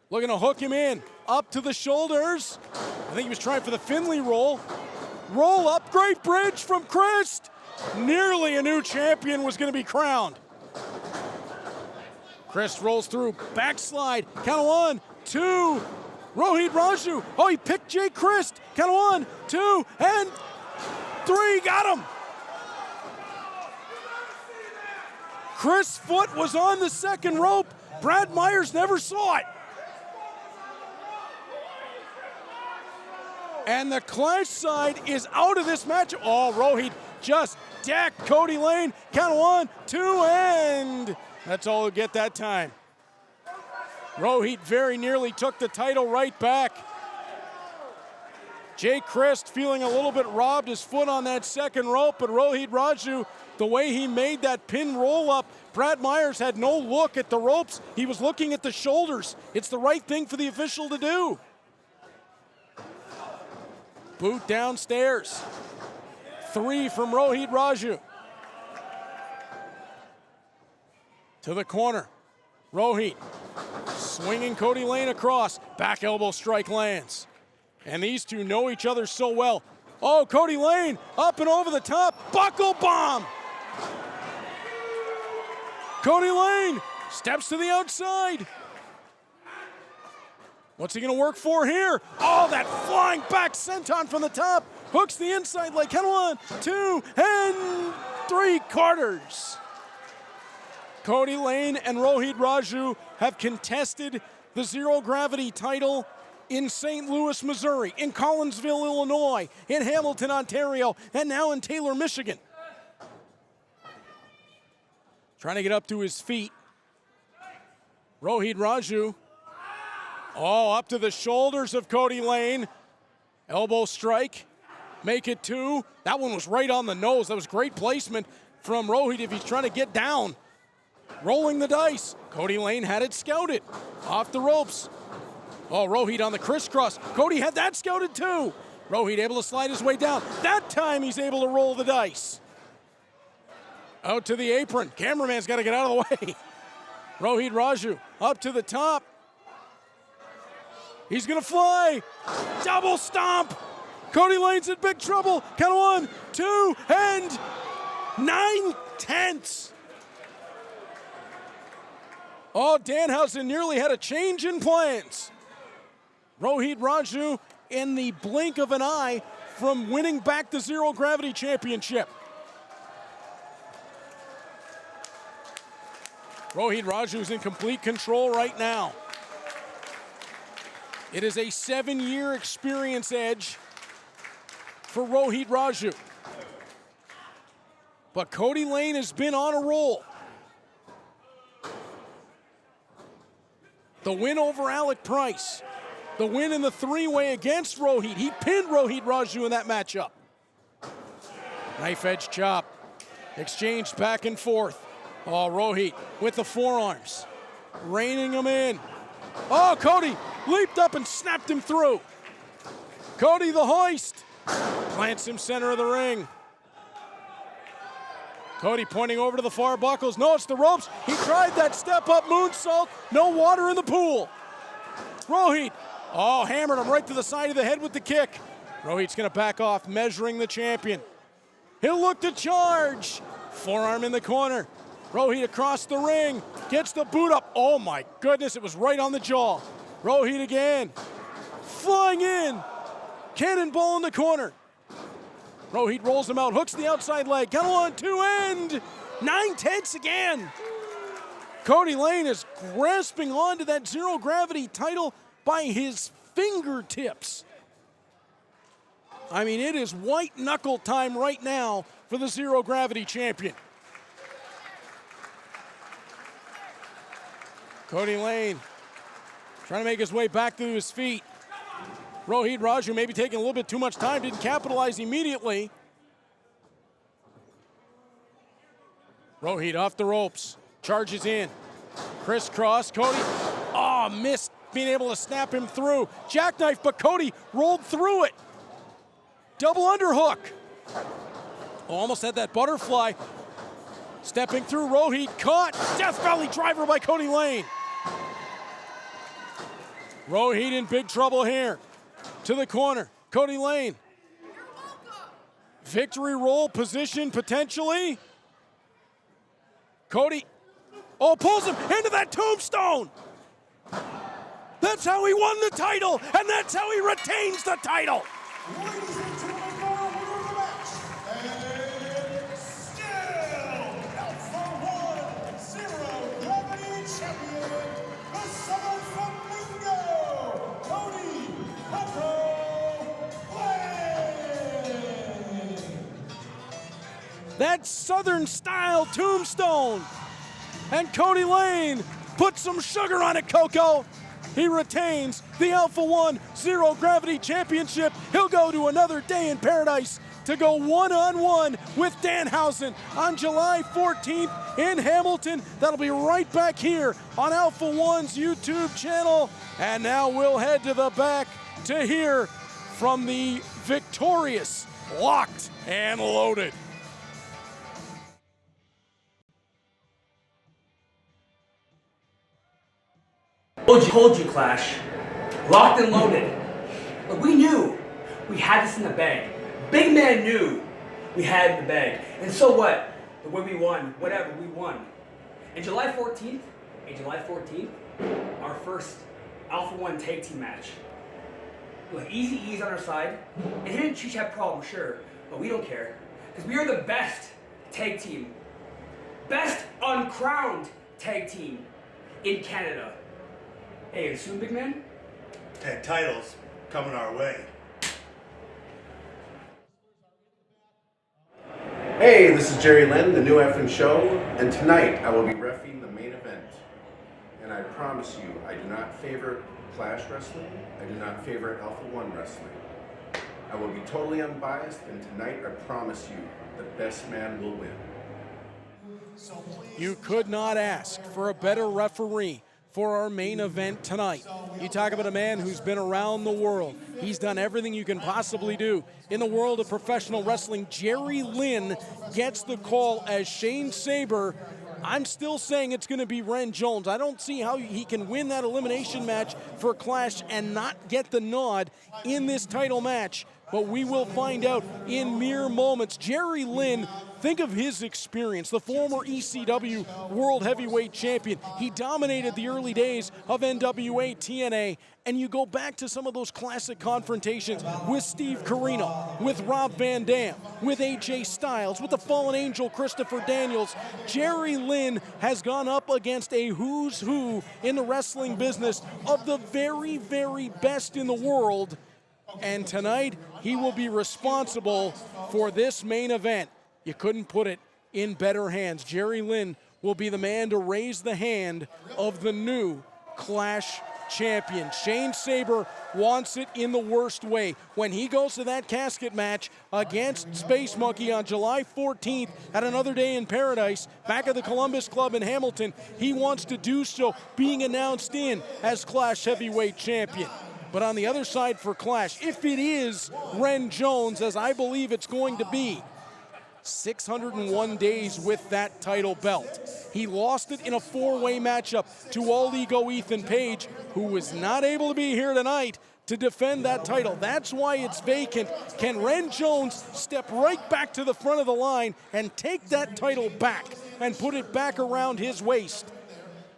Looking to hook him in. Up to the shoulders. I think he was trying for the Finley roll. Roll up. Great bridge from Chris. Nearly a new champion was going to be crowned. Chris rolls through, backslide, count of 1, 2. Rohit Raju, oh, he picked Jay Chris. Count of 1, 2, and 3, got him. Chris' foot was on the second rope. Brad Myers never saw it. And the Clash side is out of this match. Oh, Rohit just decked Cody Lane. Count of 1, 2, and that's all he'll get that time. Rohit very nearly took the title right back. Jay Christ feeling a little bit robbed, his foot on that second rope, but Rohit Raju, the way he made that pin roll up, Brad Myers had no look at the ropes. He was looking at the shoulders. It's the right thing for the official to do. Boot downstairs. 3 from Rohit Raju. To the corner. Rohit swinging Cody Lane across. Back elbow strike lands. And these two know each other so well. Oh, Cody Lane up and over the top. Buckle bomb. Cody Lane steps to the outside. What's he going to work for here? Oh, that flying back senton from the top. Hooks the inside leg. Count 1, 2, and 3 quarters. Cody Lane and Rohit Raju have contested the Zero Gravity title in St. Louis, Missouri, in Collinsville, Illinois, in Hamilton, Ontario, and now in Taylor, Michigan. Trying to get up to his feet. Rohit Raju. Oh, up to the shoulders of Cody Lane. Elbow strike. Make it 2. That one was right on the nose. That was great placement from Rohit if he's trying to get down. Rolling the dice. Cody Lane had it scouted. Off the ropes. Oh, Rohit on the crisscross. Cody had that scouted too. Rohit able to slide his way down. That time he's able to roll the dice. Out to the apron. Cameraman's got to get out of the way. Rohit Raju up to the top. He's going to fly. Double stomp. Cody Lane's in big trouble. Count 1, 2, and 9/10. Oh, Danhausen nearly had a change in plans. Rohit Raju in the blink of an eye from winning back the Zero Gravity Championship. Rohit Raju's in complete control right now. It is a 7-year experience edge for Rohit Raju. But Cody Lane has been on a roll. The win over Alec Price. The win in the 3-way against Rohit. He pinned Rohit Raju in that matchup. Knife edge chop. Exchanged back and forth. Oh, Rohit with the forearms. Reining him in. Oh, Cody leaped up and snapped him through. Cody the hoist. Plants him center of the ring. Cody pointing over to the far buckles. No, it's the ropes. He tried that step-up moonsault. No water in the pool. Rohit, oh, hammered him right to the side of the head with the kick. Rohit's going to back off, measuring the champion. He'll look to charge. Forearm in the corner. Rohit across the ring. Gets the boot up. Oh, my goodness, it was right on the jaw. Rohit again. flying in. Cannonball in the corner. Rohit rolls him out, hooks the outside leg. Count on 2 and 9/10 again. Cody Lane is grasping onto that zero gravity title by his fingertips. I mean, it is white knuckle time right now for the zero gravity champion. Cody Lane trying to make his way back to his feet. Rohit Raju maybe taking a little bit too much time, didn't capitalize immediately. Rohit off the ropes, charges in. Crisscross, Cody, missed being able to snap him through. Jackknife, but Cody rolled through it. Double underhook. Almost had that butterfly. Stepping through, Rohit caught. Death Valley driver by Cody Lane. Rohit in big trouble here. To the corner, Cody Lane. Victory roll position potentially. Cody, pulls him into that tombstone. That's how he won the title, and that's how he retains the title. Ladies and gentlemen, our winner of the match, and still Alpha-1 Zero Gravity Champion, the Southern Flamingo, Cody Lane. That Southern style tombstone. And Cody Lane puts some sugar on it, Coco. He retains the Alpha-1 Zero Gravity Championship. He'll go to another day in paradise to go one-on-one with Danhausen on July 14th in Hamilton. That'll be right back here on Alpha-1's YouTube channel. And now we'll head to the back to hear from the victorious Locked and Loaded. Told you, Clash. Locked and loaded. Look, we knew we had this in the bag. Big man knew we had it in the bag. And so what? The way we won, whatever, we won. And July 14th, our first Alpha-1 tag team match. Look, Easy E's on our side. And him and Cheech have problems, sure, but we don't care. Because we are the best tag team. Best uncrowned tag team in Canada. Hey, and soon, big man? Tag titles coming our way. Hey, this is Jerry Lynn, the new effing show, and tonight I will be reffing the main event. And I promise you, I do not favor Clash Wrestling. I do not favor Alpha-1 Wrestling. I will be totally unbiased, and tonight I promise you, the best man will win. You could not ask for a better referee for our main event tonight. You talk about a man who's been around the world. He's done everything you can possibly do in the world of professional wrestling. Jerry Lynn gets the call as Shane Saber. I'm still saying it's going to be Ren Jones. I don't see how he can win that elimination match for Clash and not get the nod in this title match. But we will find out in mere moments. Jerry Lynn, think of his experience, the former ECW World Heavyweight Champion. He dominated the early days of NWA TNA, and you go back to some of those classic confrontations with Steve Corino, with Rob Van Dam, with AJ Styles, with the Fallen Angel Christopher Daniels. Jerry Lynn has gone up against a who's who in the wrestling business of the very, very best in the world. And tonight, he will be responsible for this main event. You couldn't put it in better hands. Jerry Lynn will be the man to raise the hand of the new Clash champion. Shane Saber wants it in the worst way. When he goes to that casket match against Space Monkey on July 14th at Another Day in Paradise, back at the Columbus Club in Hamilton, he wants to do so being announced in as Clash heavyweight champion. But on the other side for Clash, if it is Ren Jones, as I believe it's going to be, 601 days with that title belt. He lost it in a four-way matchup to All Ego Ethan Page, who was not able to be here tonight to defend that title. That's why it's vacant. Can Ren Jones step right back to the front of the line and take that title back and put it back around his waist?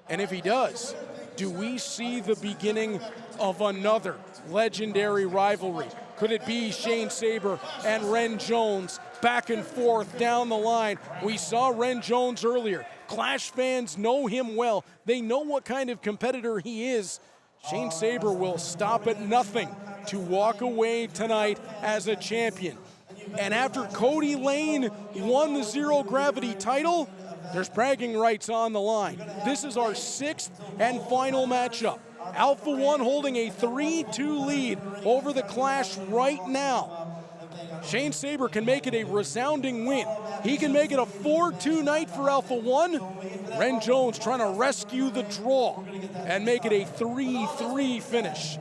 And if he does, do we see the beginning of another legendary rivalry. Could it be Shane Saber and Ren Jones back and forth down the line? We saw Ren Jones earlier. Clash fans know him well. They know what kind of competitor he is. Shane Saber will stop at nothing to walk away tonight as a champion. And after Cody Lane won the Zero Gravity title, there's bragging rights on the line. This is our 6th and final matchup. Alpha-1 holding a 3-2 lead over the Clash right now. Shane Saber can make it a resounding win. He can make it a 4-2 night for Alpha-1. Ren Jones trying to rescue the draw and make it a 3-3 finish.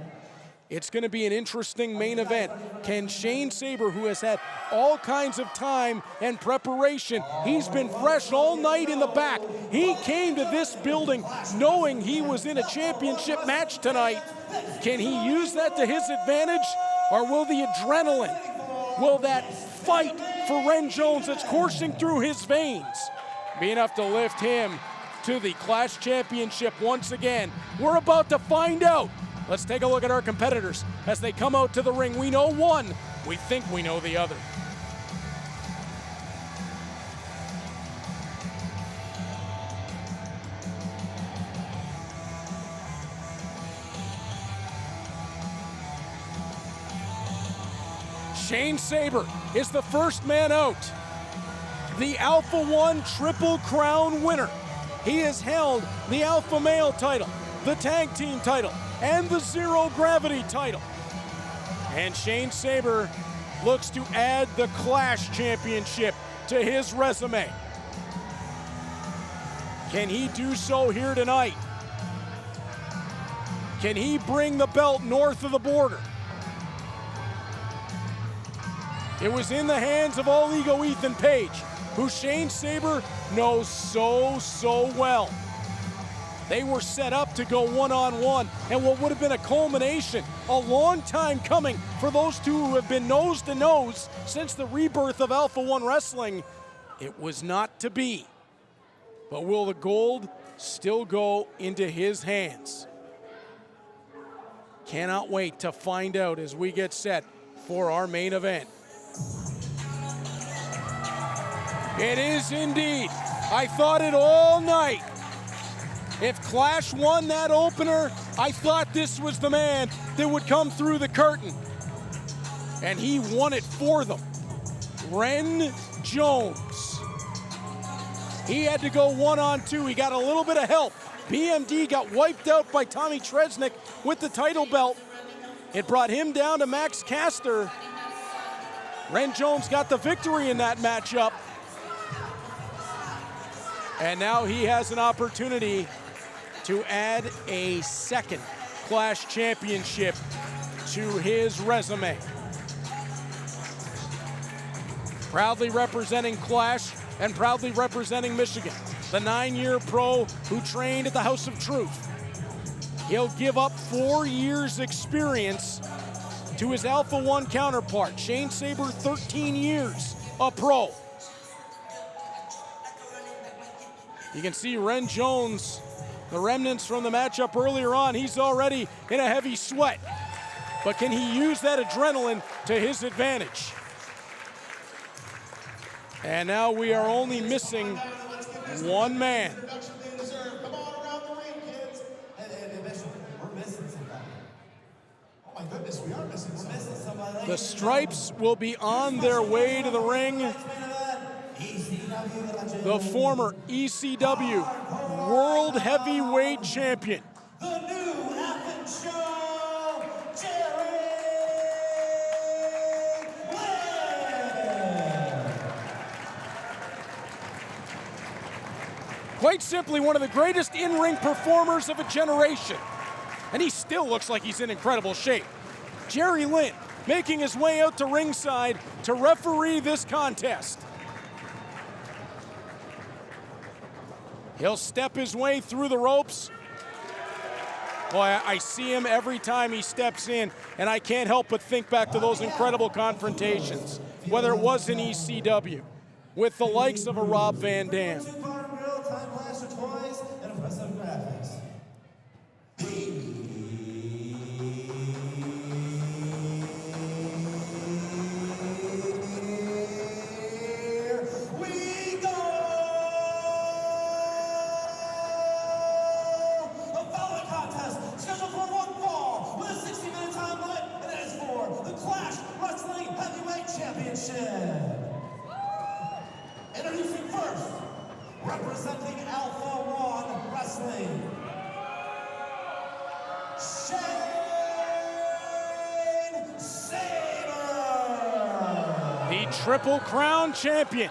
It's going to be an interesting main event. Can Shane Saber, who has had all kinds of time and preparation, he's been fresh all night in the back. He came to this building knowing he was in a championship match tonight. Can he use that to his advantage? Or will the adrenaline, will that fight for Ren Jones that's coursing through his veins be enough to lift him to the Clash Championship once again? We're about to find out. Let's take a look at our competitors as they come out to the ring. We know one, we think we know the other. Shane Saber is the first man out. The Alpha-1 Triple Crown winner. He has held the Alpha Male title, the Tag Team title, and the Zero Gravity title. And Shane Saber looks to add the Clash Championship to his resume. Can he do so here tonight? Can he bring the belt north of the border? It was in the hands of All Ego Ethan Page, who Shane Saber knows so well. They were set up to go one-on-one, and what would have been a culmination, a long time coming for those two who have been nose to nose since the rebirth of Alpha-1 Wrestling. It was not to be. But will the gold still go into his hands? Cannot wait to find out as we get set for our main event. It is indeed. I thought it all night. If Clash won that opener, I thought this was the man that would come through the curtain. And he won it for them. Ren Jones. He had to go 1-on-2. He got a little bit of help. BMD got wiped out by Tommy Tresnick with the title belt. It brought him down to Max Caster. Ren Jones got the victory in that matchup. And now he has an opportunity to add a second Clash Championship to his resume. Proudly representing Clash and proudly representing Michigan, the 9-year pro who trained at the House of Truth. He'll give up 4 years experience to his Alpha-1 counterpart. Shane Saber, 13 years a pro. You can see Ren Jones, the remnants from the matchup earlier on, he's already in a heavy sweat. But can he use that adrenaline to his advantage? And now we are only missing one man. The Stripes will be on their way to the ring. The former ECW World Heavyweight Champion. The new Athens Show, Jerry Lynn. Quite simply, one of the greatest in-ring performers of a generation. And he still looks like he's in incredible shape. Jerry Lynn making his way out to ringside to referee this contest. He'll step his way through the ropes. Boy, I see him every time he steps in, and I can't help but think back to those incredible confrontations, whether it was in ECW, with the likes of a Rob Van Dam. Nation. Introducing first, representing Alpha-1 Wrestling, Shane Saber. The Triple Crown champion.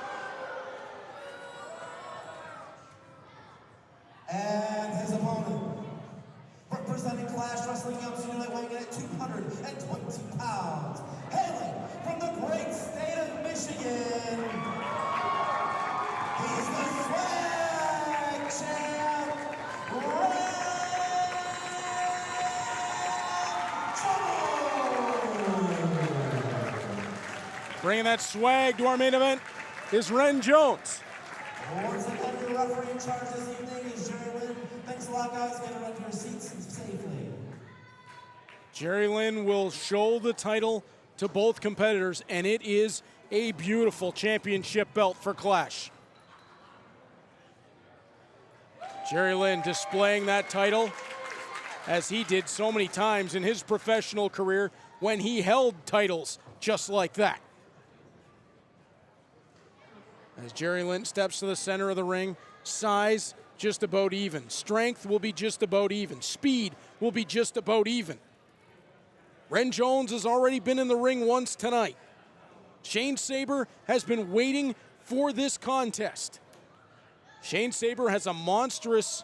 And his opponent, representing Clash Wrestling Youngster Unit, weighing in at 220 pounds, hailing from the great state of Michigan, he's the swag champ, Bringing that swag to our main event is Ren Jones. Once again, your referee in charge this evening is Jerry Lynn. Thanks a lot, guys. Get around to your seats safely. Jerry Lynn will show the title to both competitors, and it is a beautiful championship belt for Clash. Jerry Lynn displaying that title as he did so many times in his professional career when he held titles just like that. As Jerry Lynn steps to the center of the ring, size just about even. Strength will be just about even. Speed will be just about even. Ren Jones has already been in the ring once tonight. Shane Saber has been waiting for this contest. Shane Saber has a monstrous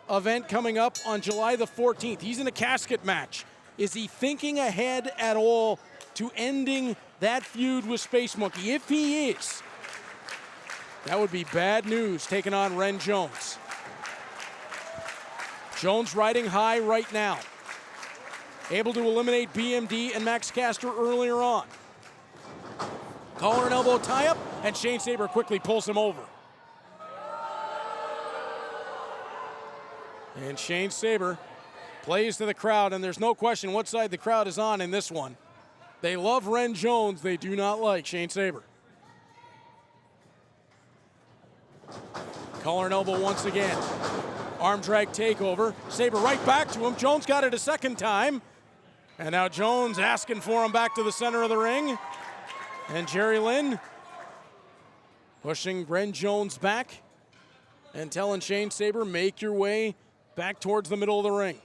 event coming up on July the 14th. He's in a casket match. Is he thinking ahead at all to ending that feud with Space Monkey? If he is, that would be bad news taking on Ren Jones. Jones riding high right now. Able to eliminate BMD and Max Caster earlier on. Collar and elbow tie-up, and Shane Saber quickly pulls him over. And Shane Saber plays to the crowd, and there's no question what side the crowd is on in this one. They love Ren Jones. They do not like Shane Saber. Collar and elbow once again. Arm drag takeover. Saber right back to him. Jones got it a second time. And now Jones asking for him back to the center of the ring. And Jerry Lynn pushing Ren Jones back and telling Shane Saber, make your way back towards the middle of the ring.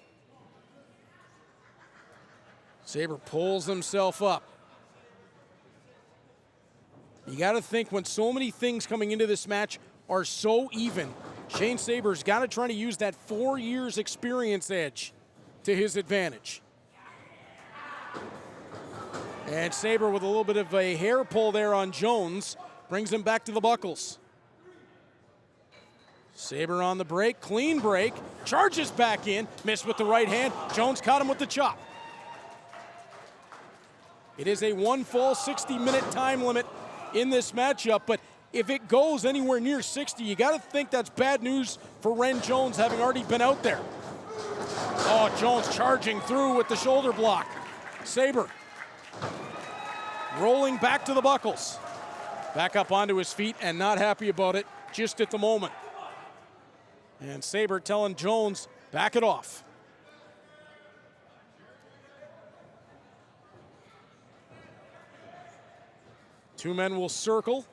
Saber pulls himself up. You got to think when so many things coming into this match are so even, Shane Saber's got to try to use that 4 years experience edge to his advantage. And Saber with a little bit of a hair pull there on Jones brings him back to the buckles. Saber on the break, clean break, charges back in, missed with the right hand. Jones caught him with the chop. It is a one fall 60-minute time limit in this matchup, but if it goes anywhere near 60, you got to think that's bad news for Ren Jones having already been out there. Oh, Jones charging through with the shoulder block. Saber rolling back to the buckles. Back up onto his feet and not happy about it just at the moment. And Saber telling Jones, back it off. Two men will circle.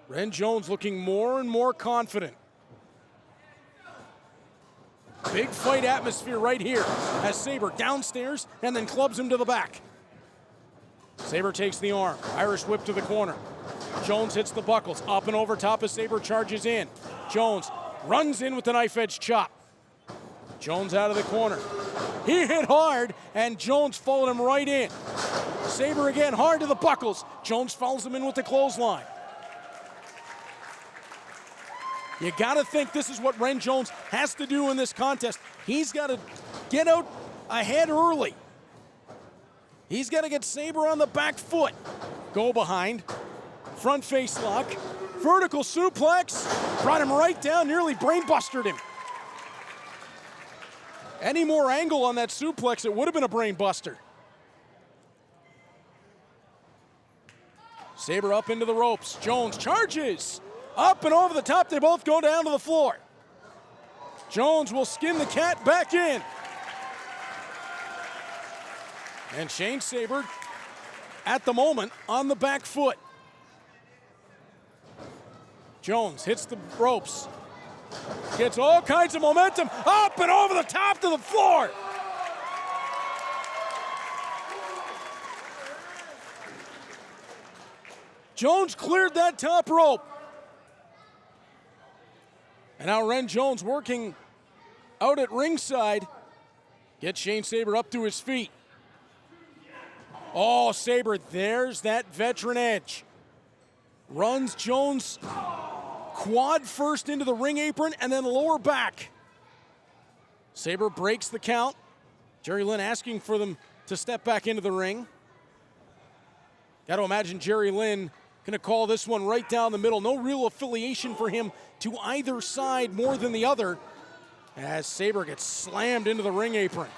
Ren Jones looking more and more confident. Big fight atmosphere right here as Saber downstairs and then clubs him to the back. Saber takes the arm, Irish whip to the corner. Jones hits the buckles, up and over top as Saber charges in. Jones runs in with the knife edge chop. Jones out of the corner. He hit hard and Jones followed him right in. Saber again hard to the buckles. Jones follows him in with the clothesline. You got to think this is what Ren Jones has to do in this contest. He's got to get out ahead early. He's got to get Saber on the back foot. Go behind. Front face lock. Vertical suplex. Brought him right down, nearly brainbustered him. Any more angle on that suplex, it would have been a brain buster. Saber up into the ropes. Jones charges. Up and over the top, they both go down to the floor. Jones will skin the cat back in. And Shane Saber at the moment on the back foot. Jones hits the ropes. Gets all kinds of momentum up and over the top to the floor. Jones cleared that top rope. And now Ren Jones working out at ringside. Gets Shane Sabre up to his feet. Oh, Sabre, there's that veteran edge. Runs Jones quad first into the ring apron and then lower back. Sabre breaks the count. Jerry Lynn asking for them to step back into the ring. Got to imagine Jerry Lynn going to call this one right down the middle. No real affiliation for him to either side more than the other as Sabre gets slammed into the ring apron.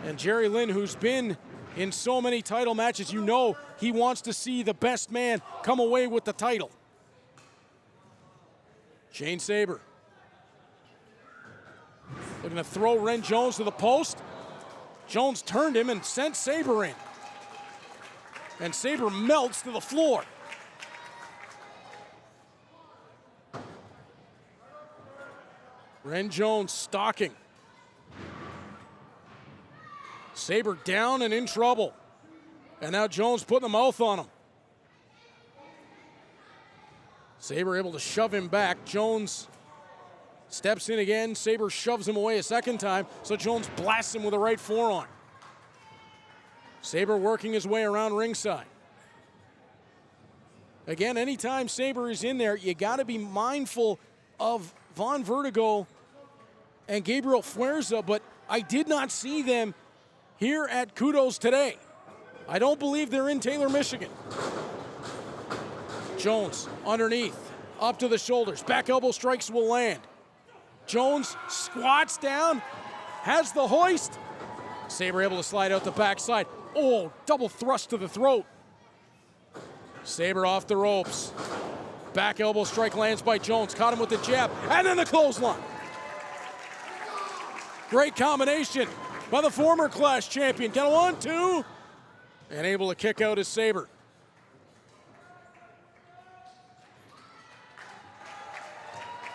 And Jerry Lynn, who's been in so many title matches, you know he wants to see the best man come away with the title. Shane Sabre looking to throw Ren Jones to the post. Jones turned him and sent Sabre in. And Sabre melts to the floor. Ren Jones stalking. Sabre down and in trouble. And now Jones putting the mouth on him. Sabre able to shove him back. Jones steps in again. Sabre shoves him away a second time, so Jones blasts him with a right forearm. Sabre working his way around ringside. Again, anytime Sabre is in there, you got to be mindful of Von Vertigo and Gabriel Fuerza, but I did not see them here at Kudos today. I don't believe they're in Taylor, Michigan. Jones underneath, up to the shoulders. Back elbow strikes will land. Jones squats down, has the hoist. Sabre able to slide out the backside. Oh, double thrust to the throat. Sabre off the ropes. Back elbow strike lands by Jones. Caught him with the jab, and then the clothesline. Great combination by the former Clash champion. Count 1, 2, and able to kick out his Sabre.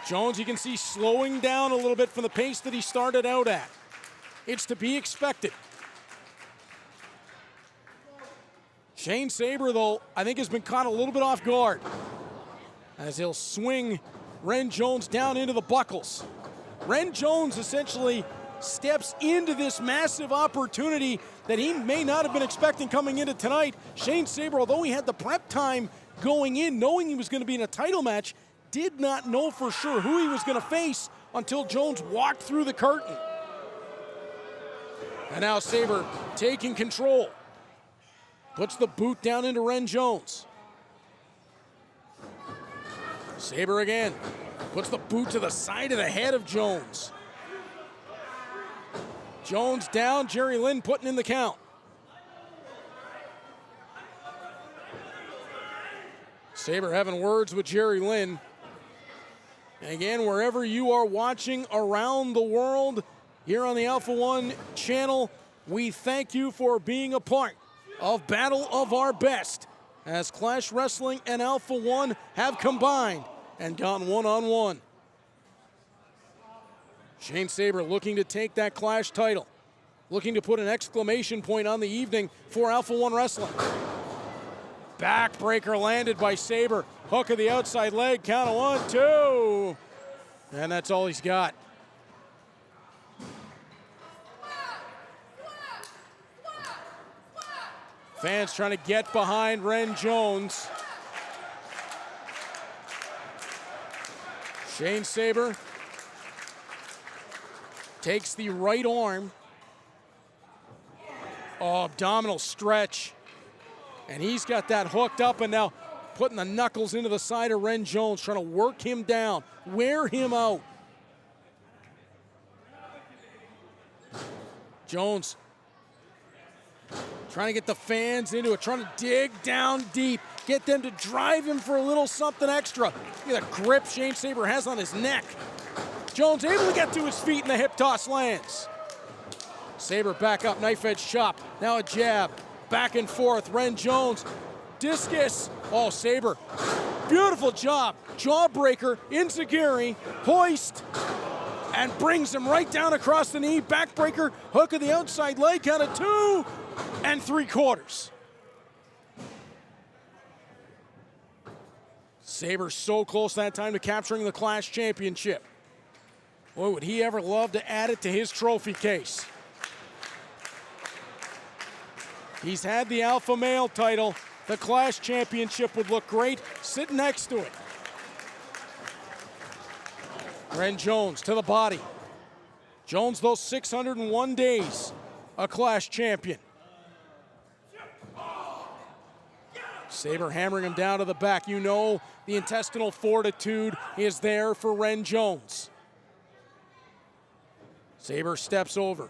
Jones, you can see, slowing down a little bit from the pace that he started out at. It's to be expected. Shane Sabre, though, I think has been caught a little bit off guard as he'll swing Ren Jones down into the buckles. Ren Jones essentially steps into this massive opportunity that he may not have been expecting coming into tonight. Shane Sabre, although he had the prep time going in, knowing he was going to be in a title match, did not know for sure who he was going to face until Jones walked through the curtain. And now Sabre taking control. Puts the boot down into Ren Jones. Sabre again. Puts the boot to the side of the head of Jones. Jones down, Jerry Lynn putting in the count. Sabre having words with Jerry Lynn. And again, wherever you are watching around the world, here on the Alpha-1 channel, we thank you for being a part of Battle of Our Best, as Clash Wrestling and Alpha-1 have combined and gone one-on-one. Shane Sabre looking to take that Clash title, looking to put an exclamation point on the evening for Alpha-1 Wrestling. Backbreaker landed by Sabre. Hook of the outside leg, count of 1, 2. And that's all he's got. Fans trying to get behind Ren Jones. Shane Sabre takes the right arm. Oh, abdominal stretch. And he's got that hooked up and now putting the knuckles into the side of Ren Jones, trying to work him down, wear him out. Jones trying to get the fans into it, trying to dig down deep, get them to drive him for a little something extra. Look at the grip Shane Sabre has on his neck. Jones able to get to his feet and the hip toss lands. Saber back up, knife edge chop. Now a jab, back and forth. Ren Jones, discus. Oh, Saber, beautiful job. Jawbreaker, enziguri, hoist, and brings him right down across the knee. Backbreaker, hook of the outside leg, count of 2 3/4. Saber so close that time to capturing the Clash Championship. Boy, would he ever love to add it to his trophy case. He's had the Alpha Male title. The Clash Championship would look great sitting next to it. Ren Jones to the body. Jones, those 601 days, a Clash champion. Saber hammering him down to the back. You know the intestinal fortitude is there for Ren Jones. Saber steps over.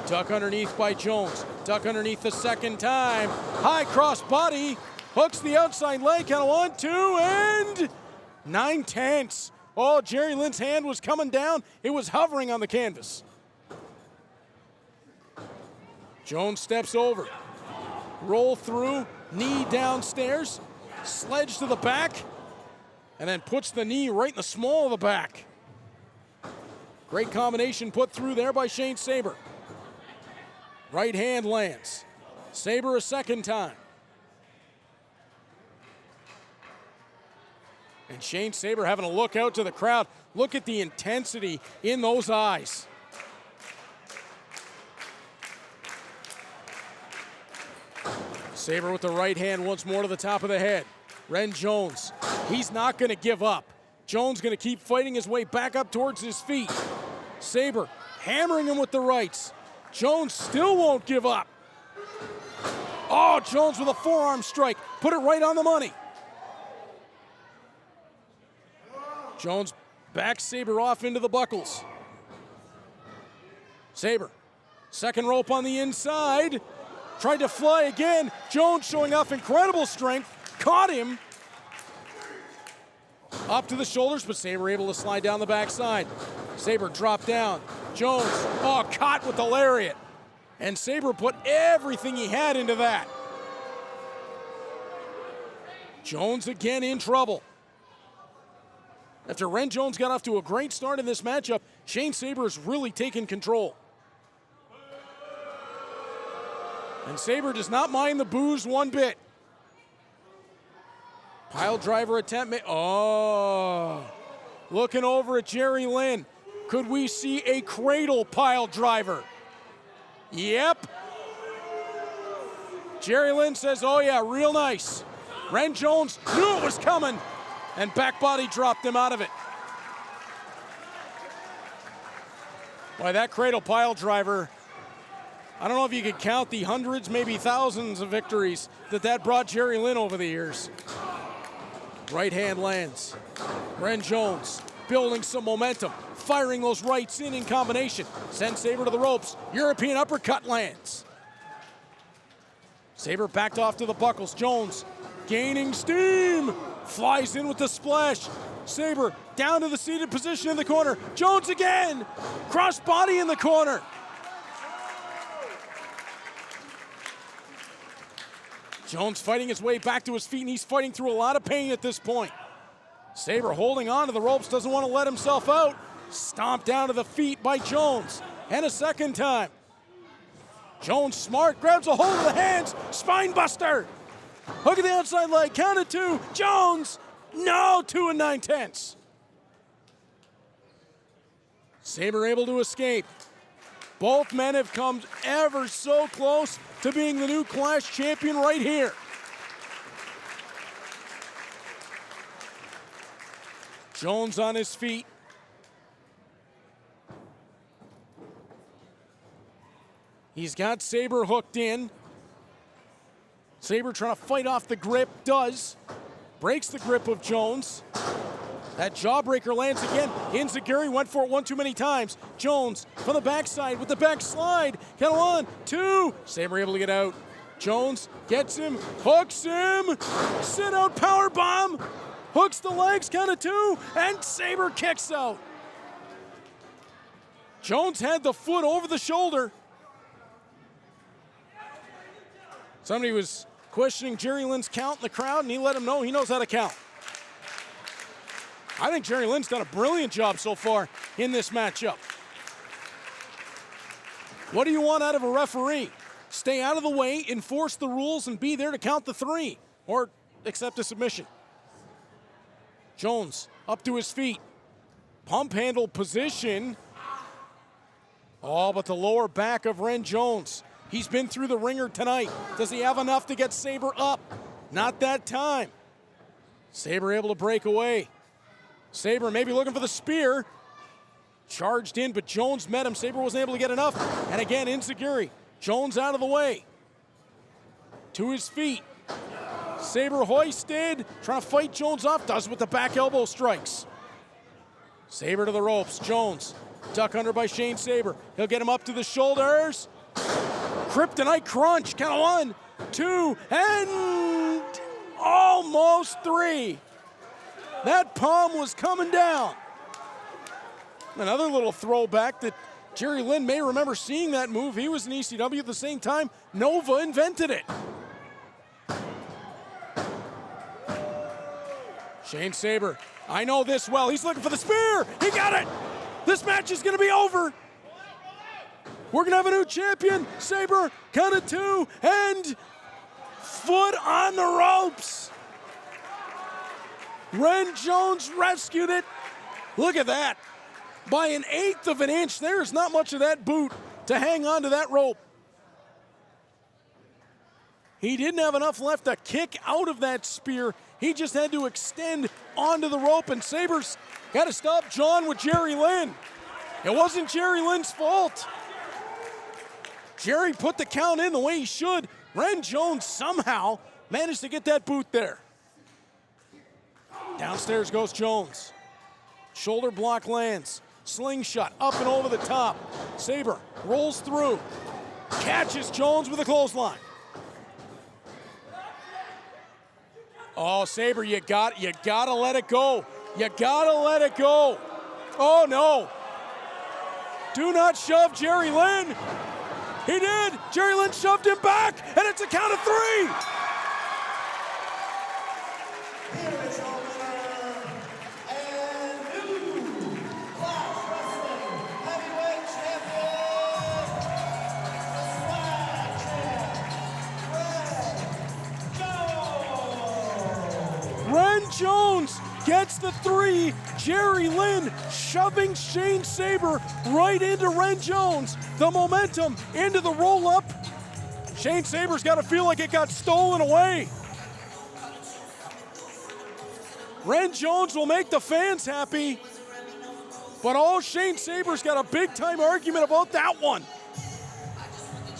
Duck underneath by Jones. Duck underneath the second time. High cross body. Hooks the outside leg. Count of 1, 2, and 9/10. Oh, Jerry Lynn's hand was coming down. It was hovering on the canvas. Jones steps over. Roll through, knee downstairs, sledge to the back, and then puts the knee right in the small of the back. Great combination put through there by Shane Saber. Right hand lands. Saber a second time. And Shane Saber having a look out to the crowd. Look at the intensity in those eyes. Saber with the right hand once more to the top of the head. Ren Jones, he's not going to give up. Jones going to keep fighting his way back up towards his feet. Saber hammering him with the rights. Jones still won't give up. Oh, Jones with a forearm strike. Put it right on the money. Jones backs Saber off into the buckles. Saber, second rope on the inside. Tried to fly again. Jones showing off incredible strength. Caught him. Up to the shoulders, but Saber able to slide down the backside. Saber dropped down. Jones, oh, caught with the lariat. And Saber put everything he had into that. Jones again in trouble. After Ren Jones got off to a great start in this matchup, Shane Saber has really taken control. And Saber does not mind the boos one bit. Pile driver attempt. Oh, looking over at Jerry Lynn. Could we see a cradle pile driver? Yep. Jerry Lynn says, oh yeah, real nice. Ren Jones knew it was coming, and back body dropped him out of it. Boy, that cradle pile driver, I don't know if you could count the hundreds, maybe thousands of victories that brought Jerry Lynn over the years. Right hand lands. Ren Jones building some momentum, firing those rights in combination. Sends Saber to the ropes. European uppercut lands. Saber backed off to the buckles. Jones gaining steam. Flies in with the splash. Saber down to the seated position in the corner. Jones again. Cross body in the corner. Jones fighting his way back to his feet, and he's fighting through a lot of pain at this point. Saber holding on to the ropes, doesn't want to let himself out. Stomped down to the feet by Jones. And a second time. Jones smart, grabs a hold of the hands. Spine buster. Hook of the outside leg, count of 2. Jones, no, 2 9/10. Saber able to escape. Both men have come ever so close to being the new Clash champion right here. Jones on his feet. He's got Saber hooked in. Saber trying to fight off the grip, does. Breaks the grip of Jones. That jawbreaker lands again. Enziguri went for it one too many times. Jones from the backside with the backslide. Count of 1, 2. Saber able to get out. Jones gets him, hooks him. Sit out power bomb. Hooks the legs, count of 2, and Saber kicks out. Jones had the foot over the shoulder. Somebody was questioning Jerry Lynn's count in the crowd, and he let him know he knows how to count. I think Jerry Lynn's done a brilliant job so far in this matchup. What do you want out of a referee? Stay out of the way, enforce the rules, and be there to count the 3, or accept a submission. Jones up to his feet. Pump handle position. Oh, but the lower back of Ren Jones. He's been through the ringer tonight. Does he have enough to get Sabre up? Not that time. Sabre able to break away. Sabre maybe looking for the spear. Charged in, but Jones met him. Sabre wasn't able to get enough. And again, enziguri. Jones out of the way. To his feet. Sabre hoisted. Trying to fight Jones off. Does with the back elbow strikes. Sabre to the ropes. Jones. Duck under by Shane Sabre. He'll get him up to the shoulders. Kryptonite crunch. Count of 1, 2, and almost 3. That palm was coming down. Another little throwback that Jerry Lynn may remember seeing that move. He was in ECW at the same time. Nova invented it. Shane Sabre, I know this well. He's looking for the spear. He got it. This match is going to be over. We're going to have a new champion. Sabre, count of 2, and foot on the ropes. Ren Jones rescued it. Look at that. By 1/8 of an inch, there's not much of that boot to hang on to that rope. He didn't have enough left to kick out of that spear. He just had to extend onto the rope, and Sabre's got to stop John with Jerry Lynn. It wasn't Jerry Lynn's fault. Jerry put the count in the way he should. Ren Jones somehow managed to get that boot there. Downstairs goes Jones. Shoulder block lands. Slingshot up and over the top. Sabre rolls through. Catches Jones with a clothesline. Oh, Sabre, you gotta let it go. You gotta let it go. Oh no. Do not shove Jerry Lynn. He did. Jerry Lynn shoved him back, and it's a count of 3. Here is your winner and new Clash Wrestling Heavyweight Champion, Swag Champ, Ren Jones gets the 3. Jerry Lynn shoving Shane Sabre right into Ren Jones. The momentum into the roll-up. Shane Sabre's got to feel like it got stolen away. Ren Jones will make the fans happy, but Shane Sabre's got a big-time argument about that one.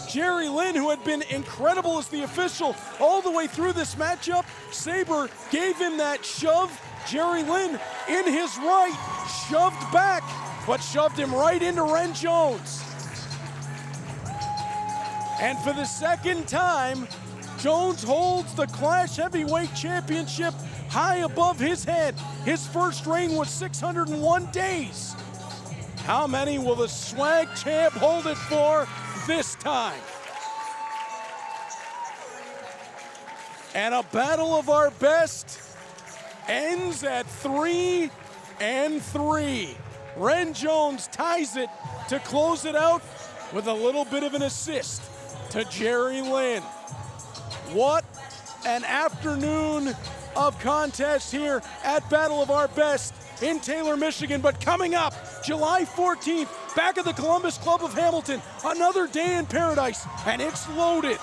Jerry Lynn, who had been incredible as the official all the way through this matchup, Sabre gave him that shove. Jerry Lynn, in his right, shoved back, but shoved him right into Ren Jones. And for the second time, Jones holds the Clash Heavyweight Championship high above his head. His first reign was 601 days. How many will the Swag Champ hold it for this time? And a battle of our best ends at 3-3. Ren Jones ties it to close it out with a little bit of an assist to Jerry Lynn. What an afternoon of contest here at Battle of Our Best in Taylor, Michigan. But coming up, July 14th, back at the Columbus Club of Hamilton, another day in paradise, and it's loaded.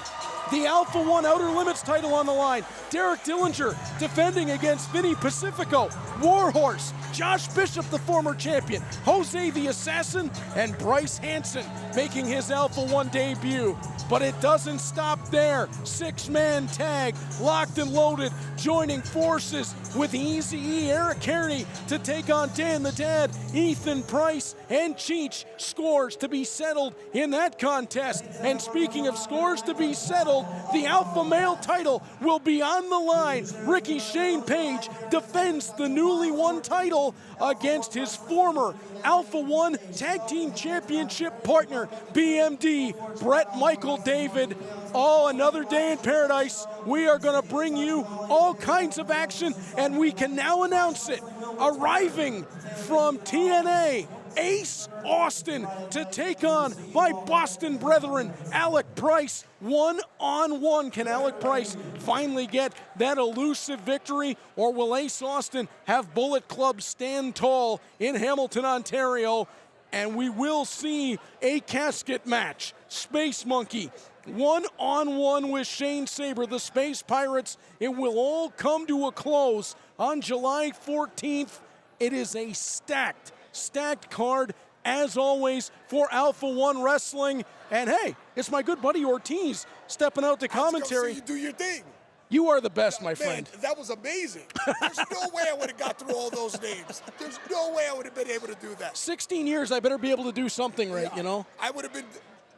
The Alpha-1 Outer Limits title on the line. Derek Dillinger defending against Vinny Pacifico, Warhorse, Josh Bishop, the former champion, Jose the Assassin, and Bryce Hansen making his Alpha-1 debut. But it doesn't stop there. 6-man tag, locked and loaded, joining forces with Eazy-E, Eric Kearney to take on Dan the Dad, Ethan Price, and Cheech. Scores to be settled in that contest. And speaking of scores to be settled, the Alpha Male title will be on the line. Ricky Shane Page defends the newly won title against his former Alpha-1 Tag Team Championship partner, BMD, Brett Michael David. Oh, another day in paradise. We are going to bring you all kinds of action, and we can now announce it. Arriving from TNA, Ace Austin to take on my Boston brethren, Alec Price, one-on-one. Can Alec Price finally get that elusive victory, or will Ace Austin have Bullet Club stand tall in Hamilton, Ontario? And we will see a casket match. Space Monkey, one-on-one with Shane Saber, the Space Pirates. It will all come to a close on July 14th. It is a stacked card, as always, for Alpha-1 Wrestling. And hey, it's my good buddy Ortiz stepping out to commentary. You do your thing. You are the best, my friend. That was amazing. There's no way I would have got through all those names. There's no way I would have been able to do that. 16 years, I better be able to do something right, you know? I would have been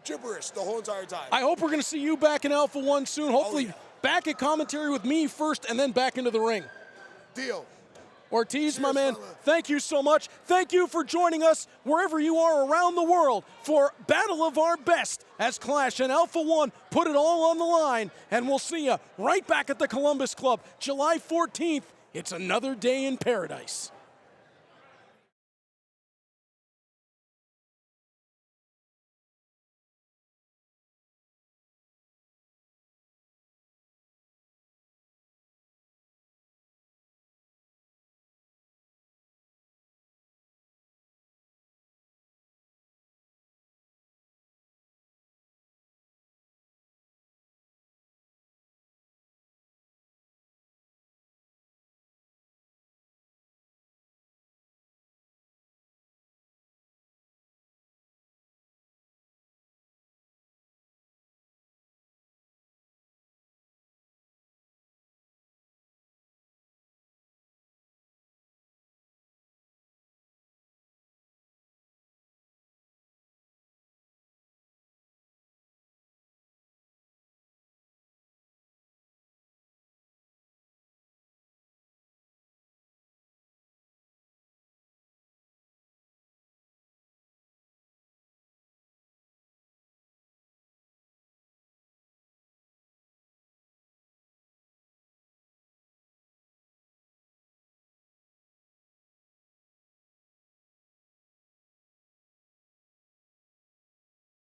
gibberish the whole entire time. I hope we're going to see you back in Alpha-1 soon. Hopefully back at commentary with me first and then back into the ring. Deal. Ortiz, Cheers, my man, fella. thank you so much. Thank you for joining us wherever you are around the world for Battle of Our Best as Clash and Alpha-1 put it all on the line. And we'll see you right back at the Columbus Club, July 14th. It's another day in paradise.